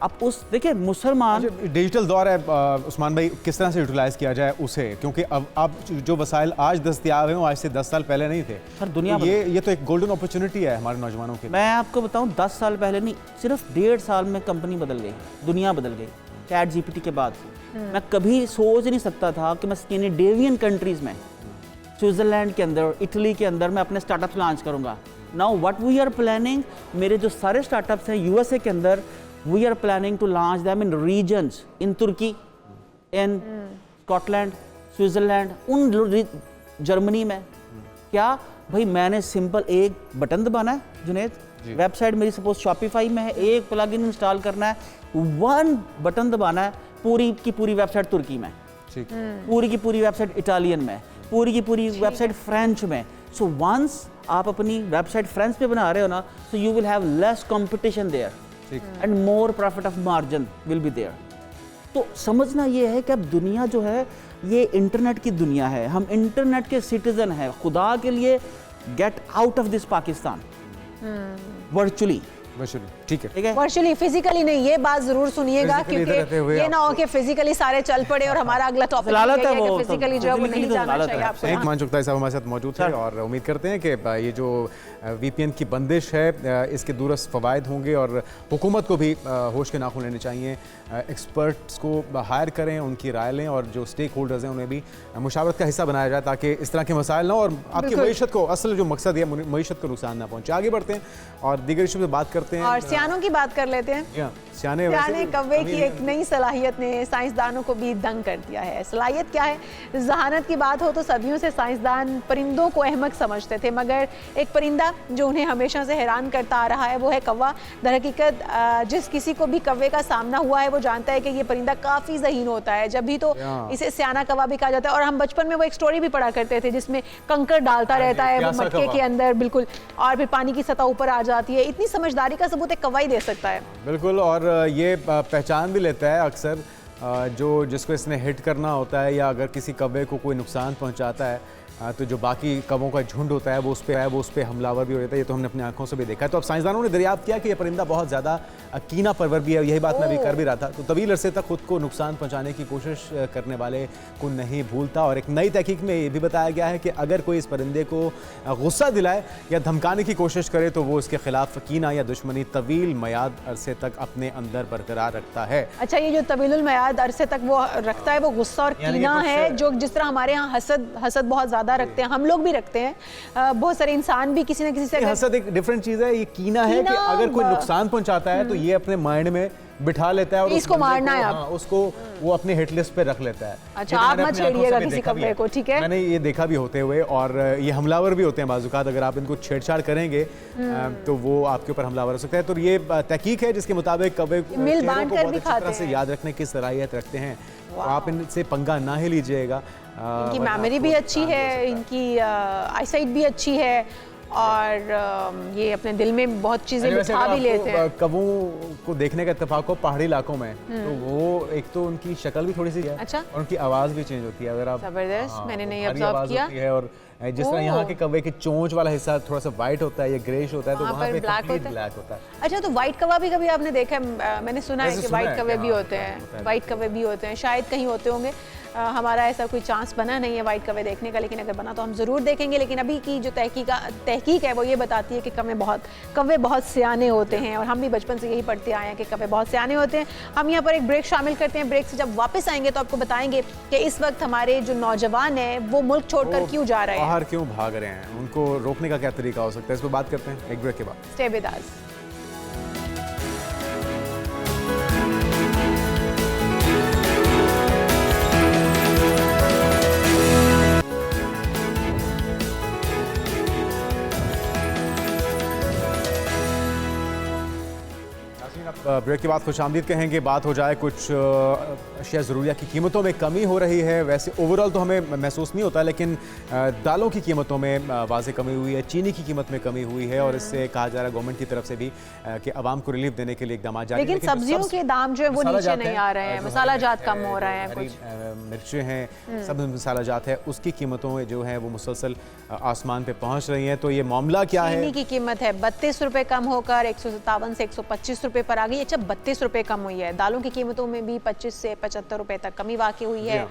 अब उस देखिए मुसलमान डिजिटल दौर है उस्मान भाई, किस तरह से यूटिलाइज किया जाए उसे, क्योंकि अब जो वसाइल आज दस्तयाब हैं वो आज से 10 साल पहले नहीं थे। सर दुनिया तो ये तो एक गोल्डन अपॉर्चुनिटी है हमारे नौजवानों के लिए। मैं आपको बताऊं 10 साल पहले नहीं, सिर्फ 1.5 साल में कंपनी बदल गई, दुनिया बदल गई ChatGPT के बाद। मैं कभी सोच नहीं सकता था कि मैं स्कैंडिनेवियन कंट्रीज में, स्विट्जरलैंड के अंदर, इटली के अंदर मैं अपने स्टार्टअप लॉन्च करूंगा। Now what we are planning, मेरे जो सारे स्टार्टअप्स हैं USA के अंदर, we are planning to launch them in regions, in तुर्की, इन स्कॉटलैंड, स्विट्जरलैंड, उन जर्मनी में। क्या भाई, मैंने सिंपल एक बटन दबाना है जुनैद, वेबसाइट मेरी सपोज शॉपिफाई में है, एक प्लगइन इंस्टॉल करना है, 1 बटन दबाना है, पूरी की पूरी वेबसाइट तुर्की में। ठीक। पूरी की पूरी वेबसाइट इटालियन में, पूरी की पूरी वेबसाइट फ्रेंच में। सो वंस आप अपनी वेबसाइट फ्रेंच पे बना रहे हो ना, so you will have less competition there and more profit of margin will be there. तो समझना ये है कि अब दुनिया जो है ये इंटरनेट की दुनिया है, हम इंटरनेट के सिटीजन हैं। खुदा के लिए get out of this Pakistan virtually. ठीक है, ठीक है, वर्चुअली, फिजिकली नहीं। ये बात जरूर सुनिएगा, क्योंकि ये ना हो कि फिजिकली सारे चल पड़े और हमारा अगला टॉपिक फिजिकली जो है वो नहीं जाना चाहिए आपको। एक मान चुकता है साहब हमारे साथ मौजूद थे और उम्मीद करते हैं कि ये जो VPN की बंदिश है इसके दूरस्त फ़वाइद होंगे और हुकूमत को भी होश के नाखून लेने चाहिए। एक्सपर्ट्स को हायर करें, उनकी राय लें और जो स्टेक होल्डर्स हैं उन्हें भी मुशावरत का हिस्सा बनाया जाए ताकि इस तरह के मसाइल ना और आपकी मईशत को, असल जो मकसद है मईशत को नुकसान ना पहुँचे। आगे बढ़ते हैं और दीगर इशू पे बात करते हैं और सियानों की बात कर लेते हैं। सियाने कव्वे की एक नई सलाहियत ने साइंसदानों को भी दंग कर दिया है। सलाहियत क्या है? जहानत की बात हो तो सदियों से साइंसदान परिंदों को अहमक समझते थे, मगर एक परिंदा जो उन्हें हमेशा से हैरान करता आ रहा है वो है कौवा। दरहकीकत जिस किसी को भी कौवे का सामना हुआ है वो जानता है कि ये परिंदा काफ़ी ज़हीन होता है, जब भी तो इसे सियाना कौवा भी कहा जाता है। और हम बचपन में वो एक स्टोरी भी पढ़ा करते थे जिसमें कंकर डालता रहता है वो मटके के अंदर, बिल्कुल, और फिर पानी की सतह ऊपर आ जाती है। इतनी समझदारी का सबूत एक कौवा ही दे सकता है। बिल्कुल, और ये पहचान भी लेता है अक्सर जिसको इसने हिट करना होता है या अगर किसी कौवे को कोई नुकसान पहुंचाता है तो जो बाकी कौवों का झुंड होता है वो उस पर हमलावर भी हो जाता है। ये तो हमने अपनी आंखों से भी देखा है। तो अब साइंसदानों ने दरियाफ्त किया कि ये परिंदा बहुत ज़्यादा कीना परवर भी है। यही बात मैं भी कर भी रहा था। तो तवील अरसे तक खुद को नुकसान पहुंचाने की कोशिश करने वाले को नहीं भूलता। और एक नई तहकीक में ये भी बताया गया है कि अगर कोई इस परिंदे को गुस्सा दिलाए या धमकाने की कोशिश करे तो वो इसके खिलाफ कीना या दुश्मनी तवील मयाद अरसे तक अपने अंदर बरकरार रखता है। अच्छा, ये जो तवील मयाद अरसे तक वो रखता है वो गुस्सा और कीना है, जो जिस तरह हमारे यहाँ हसद बहुत ज़्यादा रखते हैं, हम लोग भी रखते हैं, बहुत सारे इंसान भी किसी न किसी से। हसद एक डिफरेंट चीज़ है, ये कीना है कि अगर कोई नुकसान पहुंचाता है तो ये अपने माइंड में बिठा लेता है और इसको मारना है, उसको वो अपने हिट लिस्ट पे रख लेता है। अच्छा, आप मत छेड़िएगा किसी कौवे को, ठीक है? मैंने ये देखा भी होते हुए, और ये हमलावर भी होते हैं बाज़-औक़ात। अगर आप इनको छेड़छाड़ करेंगे तो वो आपके ऊपर हमलावर हो सकता है। तो ये तहकीक है जिसके मुताबिक कौवे मिल बांट कर भी खाते हैं, याद रखने की सलाहियत रखते हैं। आप इनसे पंगा ना ही लीजिएगा। इनकी मेमोरी भी अच्छी है, इनकी आईसाइट भी अच्छी है और ये अपने दिल में बहुत चीजें बिठा भी लेते हैं। कौवों को देखने का इत्तेफाक हो पहाड़ी इलाकों में तो वो एक तो उनकी शक्ल भी थोड़ी सी है। अच्छा? और उनकी आवाज भी चेंज होती है। अगर आप जबरदस्त, मैंने नहीं ऑब्जर्व किया है। और जिस तरह यहाँ के कौवे के चोंच वाला हिस्सा थोड़ा सा व्हाइट होता है या ग्रेश होता है, तो वहाँ पे ब्लैक होता है। अच्छा, तो व्हाइट कौवा भी कभी आपने देखा है? मैंने सुना है कि व्हाइट कौवे भी होते हैं, व्हाइट कौवे भी होते हैं, शायद कहीं होते होंगे। हमारा ऐसा कोई चांस बना नहीं है वाइट कौवे देखने का, लेकिन अगर बना तो हम ज़रूर देखेंगे। लेकिन अभी की जो तहकीक है वो ये बताती है कि कौवे बहुत सियाने होते हैं, और हम भी बचपन से यही पढ़ते आए हैं कि कौवे बहुत सियाने होते हैं। हम यहाँ पर एक ब्रेक शामिल करते हैं। ब्रेक से जब वापस आएंगे तो आपको बताएंगे कि इस वक्त हमारे जो नौजवान हैं वो मुल्क छोड़कर क्यों जा रहे हैं, बाहर क्यों भाग रहे हैं, उनको रोकने का क्या तरीका हो सकता है। इस पर बात करते हैं एक ब्रेक के बाद। Stay with us. ब्रेक के बाद खुशामदीद कहेंगे। बात हो जाए कुछ अशिया ज़रूरिया की कीमतों में कमी हो रही है। वैसे ओवरऑल तो हमें महसूस नहीं होता, लेकिन दालों की कीमतों में वाज़े कमी हुई है, चीनी की कीमत में कमी हुई है, और इससे कहा जा रहा है गवर्नमेंट की तरफ से भी कि आवाम को रिलीफ देने के लिए इकदाम जारी हैं। लेकिन सब्जियों के दाम जो है वो नीचे नहीं आ रहे हैं, मसाला जात कम हो रहा है, कुछ मिर्चें हैं, सब मसाला जात है, उसकी कीमतों जो है वो मुसलसल आसमान पे पहुंच रही हैं। तो ये मामला क्या है? चीनी की कीमत है 32 रुपये कम होकर 157 से 125 रुपये पर आ गई। अच्छा, 32 रुपये कम हुई है। दालों की कीमतों में भी 25 से 75 रुपये तक कमी वाक़ई हुई है,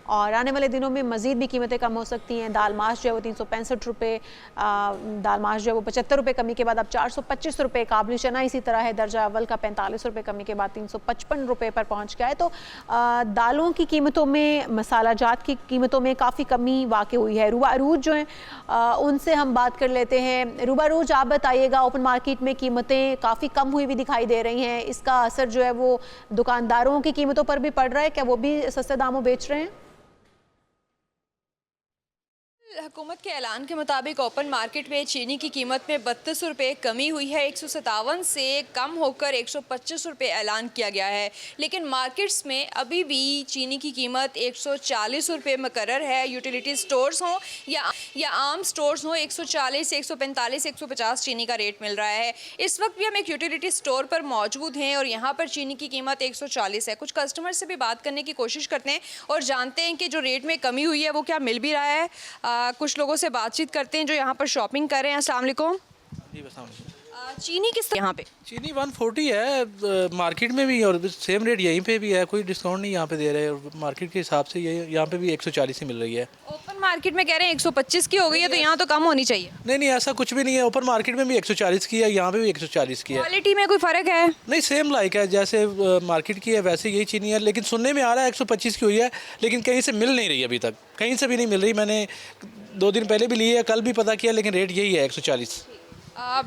और आने वाले दिनों में मज़ीद भी कीमतें कम हो सकती हैं। दाल माश जो है वो 365 रुपये, दाल माश जो है वो 75 रुपये कमी के बाद अब 425 रुपये। काबुली चना इसी तरह है, दर्जा अव्वल का 45 रुपये कमी के बाद 355 रुपये पर पहुंच गया है। तो दालों की कीमतों में, मसाला जात की कीमतों में काफ़ी कमी वाक़ई हुई है। रुबा अरूज जो हैं उनसे हम बात कर लेते हैं। रुबा अरूज, आप बताइएगा, ओपन मार्केट में कीमतें काफ़ी कम हुई भी दिखाई दे रही हैं, इसका असर जो है वो दुकानदारों की कीमतों पर भी पड़ रहा है? क्या वो भी सस्ते दामों बेच रहे हैं? हुकूमत के ऐलान के मुताबिक ओपन मार्केट में चीनी की कीमत में 32 रुपये कमी हुई है। 157 से कम होकर 125 रुपये ऐलान किया गया है, लेकिन मार्केट्स में अभी भी चीनी की कीमत 140 रुपये मुकर्रर है। यूटिलिटी स्टोर्स हों या आम स्टोर्स हों, 140, 145, 150 चीनी का रेट मिल रहा है। इस वक्त भी हम एक यूटिलिटी स्टोर पर मौजूद हैं और यहाँ पर चीनी की कीमत 140 है। कुछ कस्टमर से भी बात करने की कोशिश करते हैं और जानते हैं कि जो रेट में कमी हुई है वो क्या मिल भी रहा है। कुछ लोगों से बातचीत करते हैं जो यहाँ पर शॉपिंग कर रहे हैं। अस्सलाम वालेकुम जी, अस्सलाम वालेकुम। चीनी किस यहाँ पे? चीनी 140 है मार्केट में भी और सेम रेट यहीं पे भी है, कोई डिस्काउंट नहीं यहाँ पे दे रहे हैं। और मार्केट के हिसाब से ये यहाँ पे भी 140 ही मिल रही है। ओपन मार्केट में कह रहे हैं 125 की हो गई है, तो यहाँ तो कम होनी चाहिए। नहीं, ऐसा कुछ भी नहीं है। ओपन मार्केट में भी 140 की है, यहाँ पे भी 140 की है। क्वालिटी में कोई फ़र्क है? नहीं, सेम लाइक है, जैसे मार्केट की है वैसे यही चीनी है। लेकिन सुनने में आ रहा है 125 की हुई है, लेकिन कहीं से मिल नहीं रही अभी तक, कहीं से भी नहीं मिल रही। मैंने 2 दिन पहले भी ली है, कल भी पता किया, लेकिन रेट यही है 140।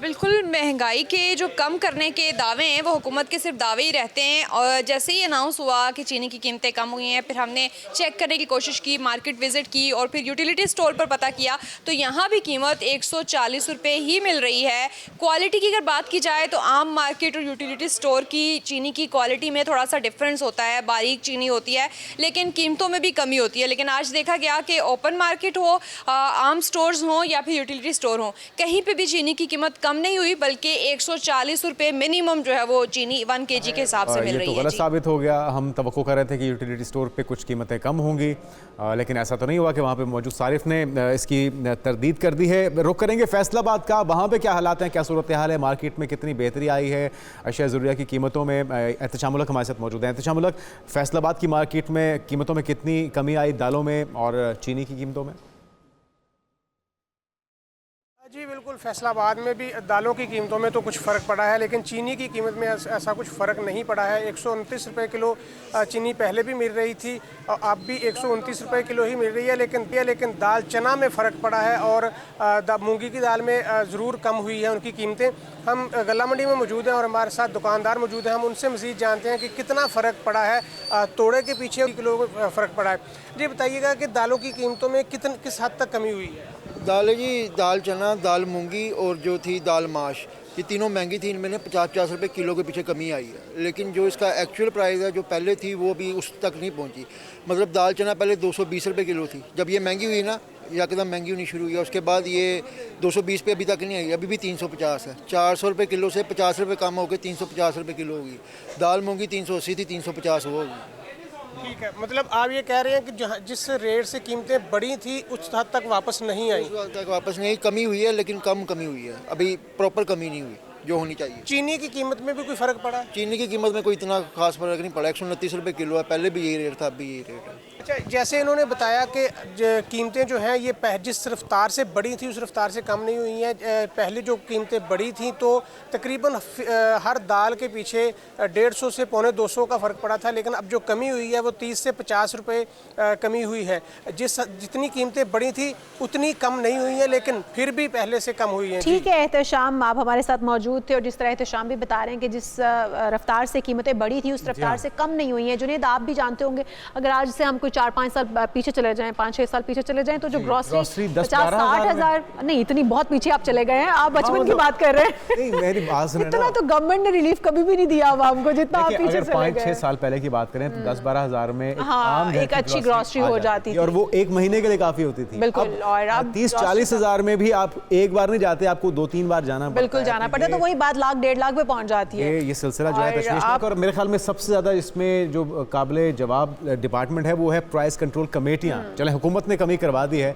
बिल्कुल महंगाई के जो कम करने के दावे हैं वो हुकूमत के सिर्फ दावे ही रहते हैं। और जैसे ही अनाउंस हुआ कि चीनी की कीमतें कम हुई हैं, फिर हमने चेक करने की कोशिश की, मार्केट विज़िट की और फिर यूटिलिटी स्टोर पर पता किया तो यहाँ भी कीमत 140 रुपये ही मिल रही है। क्वालिटी की अगर बात की जाए तो आम मार्केट और यूटिलिटी स्टोर की चीनी की क्वालिटी में थोड़ा सा डिफरेंस होता है, बारीक चीनी होती है, लेकिन कीमतों में भी कमी होती है। लेकिन आज देखा गया कि ओपन मार्केट हो, आम स्टोर्स हों या फिर यूटिलिटी स्टोर हों, कहीं पर भी चीनी की कीमत कम नहीं हुई, बल्कि 140 रुपये मिनिमम जो है वो चीनी 1 kg के हिसाब से मिल रही है। तो गलत साबित हो गया। हम तवक्को कर रहे थे कि यूटिलिटी स्टोर पे कुछ कीमतें कम होंगी, लेकिन ऐसा तो नहीं हुआ कि वहाँ पे मौजूद सारिफ ने इसकी तरदीद कर दी है। रुख करेंगे फैसलाबाद का, वहाँ पे क्या हालात हैं, क्या सूरत हाल है, मार्केट में कितनी बेहतरी आई है अशिया ज़रूरिया की कीमतों में। एहतशाम उल हक हमारे साथ मौजूद हैं। एहतशाम उल हक, फैसलाबाद की मार्केट में कीमतों में कितनी कमी आई, दालों में और चीनी की कीमतों में? जी बिल्कुल, फैसलाबाद में भी दालों की कीमतों में तो कुछ फ़र्क पड़ा है, लेकिन चीनी की कीमत में ऐसा कुछ फ़र्क नहीं पड़ा है। 129 रुपये किलो चीनी पहले भी मिल रही थी और अब भी 129 रुपये किलो ही मिल रही है। लेकिन दाल चना में फ़र्क पड़ा है और मूंगी की दाल में ज़रूर कम हुई है उनकी कीमतें। हम गला मंडी में मौजूद हैं और हमारे साथ दुकानदार मौजूद हैं। हम उनसे मज़ीद जानते हैं कि कितना फ़र्क पड़ा है, तोड़े के पीछे किलो फ़र्क पड़ा है। जी बताइएगा कि दालों की कीमतों में किस हद तक कमी हुई है? दाल जी, दाल चना, दाल मूंगी और जो थी दाल माश, ये तीनों महंगी थी। इनमें 50-50 रुपये किलो के पीछे कमी आई है, लेकिन जो इसका एक्चुअल प्राइस है जो पहले थी वो भी उस तक नहीं पहुंची। मतलब दाल चना पहले 220 रुपये किलो थी, जब ये महंगी हुई ना, एकदम महंगी होनी शुरू हुई है, उसके बाद ये 220 पे अभी तक नहीं आई, अभी भी 350 है। 400 रुपये किलो से 50 रुपये कम होकर 350 रुपये किलो होगी। दाल मूंगी 380 थी, 350 होगी। ठीक है, मतलब आप ये कह रहे हैं कि जहाँ जिस रेट से कीमतें बढ़ी थी उस हद तक वापस नहीं आई? उस हद तक वापस नहीं, कमी हुई है, लेकिन कम कमी हुई है, अभी प्रॉपर कमी नहीं हुई जो होनी चाहिए। चीनी की कीमत में भी कोई फ़र्क पड़ा? चीनी की कीमत में कोई इतना खास फ़र्क नहीं पड़ा। 129 रुपये किलो है, पहले भी यही रेट था, अब भी यही रेट है। अच्छा, जैसे इन्होंने बताया कि कीमतें जो हैं ये जिस रफ्तार से बढ़ी थी उस रफ्तार से कम नहीं हुई हैं। पहले जो कीमतें बढ़ी थी तो तकरीबन हर दाल के पीछे 150 से 250 का फ़र्क पड़ा था, लेकिन अब जो कमी हुई है वो 30 से 50 रुपये कमी हुई है। जितनी कीमतें बढ़ी थी उतनी कम नहीं हुई हैं, लेकिन फिर भी पहले से कम हुई हैं। ठीक है एहतशाम, आप हमारे साथ मौजूद थे और जिस तरह एहतशाम भी बता रहे हैं कि जिस रफ्तार से कीमतें बढ़ी थी उस रफ्तार से कम नहीं हुई हैं। जुनेद, आप भी जानते होंगे, अगर आज से हम 4-5 साल पीछे चले जाएं, 5-6 साल पीछे चले जाएं, तो जो ग्रॉसरी 50-60 हज़ार, नहीं इतनी बहुत पीछे आप चले गए हैं। आप बचपन की बात कर रहे हैं। नहीं, मेरी बात सुने इतना तो गवर्नमेंट ने रिलीफ कभी भी नहीं दिया आवाम को जितना आप पीछे चले गए। 5-6 साल पहले की बात करें तो 10-12 हज़ार में एक अच्छी ग्रॉसरी हो जाती थी और वो एक महीने के लिए काफी होती थी। बिल्कुल, और अब 30-40 हज़ार में भी आप एक बार नहीं जाते, आपको 2-3 बार जाना पड़ता है। बिल्कुल जाना पड़ता है, तो वही बात 1.5 लाख पे पहुंच जाती है। ये सिलसिला जो है तशवीशनाक, और मेरे ख्याल में सबसे ज्यादा इसमें जो काबिल जवाब डिपार्टमेंट है वो है प्राइस कंट्रोल कमेटियां। चले हुकूमत ने कमी करवा दी है,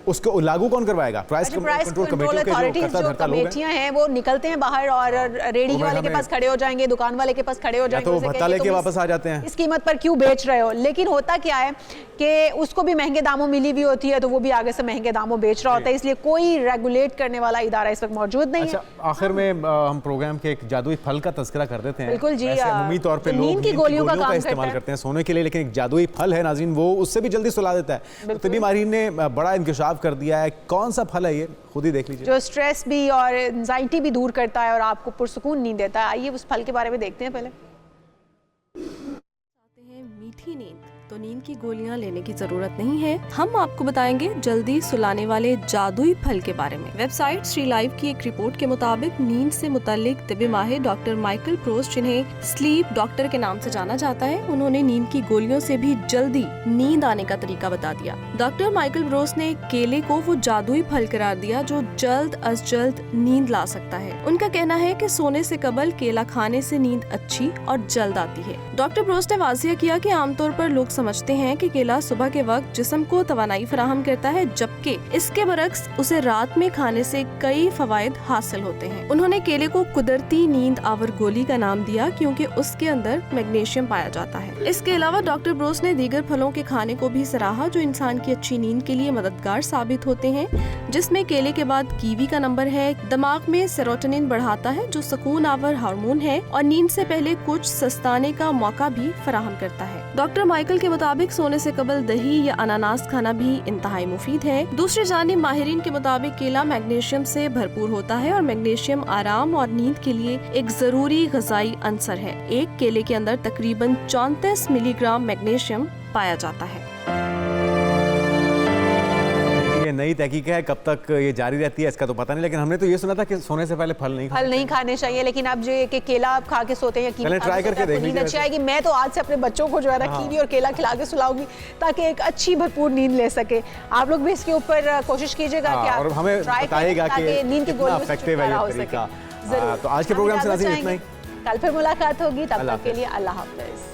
उसको लागू कौन करवाएगा? प्राइस कंट्रोल कमेटियां हैं, वो निकलते हैं बाहर और रेडी वाले के पास खड़े हो जाएंगे, दुकान वाले के पास खड़े हो जाएंगे, तो भत्ता लेके वापस आ जाते हैं, इस कीमत पर क्यों बेच रहे हो। लेकिन होता क्या है कि उसको भी महंगे दामों मिली हुई होती है, तो वो भी आगे से महंगे दामों बेच रहा होता है, इसलिए कोई रेगुलेट करने वाला इदारा इस वक्त मौजूद नहीं है। आखिर में हम प्रोग्राम के एक जादुई फल का तज़किरा कर देते हैं। बिल्कुल जी, अमूमी तौर पे लोग नींद की गोलियों का इस्तेमाल करते हैं सोने के लिए, लेकिन एक जादुई फल है नाज़रीन, वो उससे भी जल्दी सुला देता है। तिब्बी माहिरीन ने बड़ा इंकशाफ कर दिया है। कौन सा फल है ये, खुद ही देख लीजिए। जो स्ट्रेस भी और एंजाइटी भी दूर करता है और आपको पुरसुकून नींद देता है। आइए उस फल के बारे में देखते हैं। पहले मीठी नींद तो नींद की गोलियां लेने की जरूरत नहीं है। हम आपको बताएंगे जल्दी सुलाने वाले जादुई फल के बारे में। वेबसाइट श्री लाइव की एक रिपोर्ट के मुताबिक नींद से मुतालिक तिब्बी माहिर डॉक्टर माइकल प्रोस्ट, जिन्हें स्लीप डॉक्टर के नाम से जाना जाता है, उन्होंने नींद की गोलियों से भी जल्दी नींद आने का तरीका बता दिया। डॉक्टर माइकल प्रोस्ट ने केले को वो जादुई फल करार दिया जो जल्द अज जल्द नींद ला सकता है। उनका कहना है कि सोने से कबल केला खाने से नींद अच्छी और जल्द आती है। डॉक्टर प्रोस्ट ने वाजिया किया कि आमतौर पर लोग समझते हैं कि केला सुबह के वक्त जिस्म को तवानाई फराहम करता है, जबकि इसके बरक्स उसे रात में खाने से कई फवायद हासिल होते हैं। उन्होंने केले को कुदरती नींद आवर गोली का नाम दिया क्योंकि उसके अंदर मैग्नीशियम पाया जाता है। इसके अलावा डॉक्टर प्रोस्ट ने दीगर फलों के खाने को भी सराहा जो इंसान की अच्छी नींद के लिए मददगार साबित होते हैं, जिसमें केले के बाद कीवी का नंबर है। दिमाग में सेरोटोनिन बढ़ाता है जो सुकून आवर हार्मोन है और नींद से पहले कुछ सस्ताने का मौका भी फराहम करता है। डॉक्टर माइकल के मुताबिक सोने से कबल दही या अनानास खाना भी इंतहाई मुफीद है। दूसरी जानिब माहिरीन के मुताबिक केला मैग्नीशियम से भरपूर होता है और मैग्नीशियम आराम और नींद के लिए एक जरूरी ग़िज़ाई अंसर है। एक केले के अंदर तकरीबन 34 मिलीग्राम मैग्नीशियम पाया जाता है। ये नई तहकीक है, कब तक ये जारी रहती है इसका तो पता नहीं, लेकिन हमने तो ये सुना था कि सोने से पहले फल नहीं खाने चाहिए, लेकिन अब जो ये कि केला आप खा के सोते हैं, पहले ट्राई करके देख लीजिए। अच्छी आएगी। मैं तो आज से अपने बच्चों को जो है ना कीवी और केला खिला के सुलाऊंगी ताकि एक अच्छी भरपूर नींद ले सके। आप लोग भी इसके ऊपर कोशिश कीजिएगा कि और हमें बताइएगा कि नींद की गोलियों से छुटकारा हो सके। तो आज के प्रोग्राम से इतना ही। कल फिर मुलाकात होगी, तब तक के लिए अल्लाह हाफ़िज़।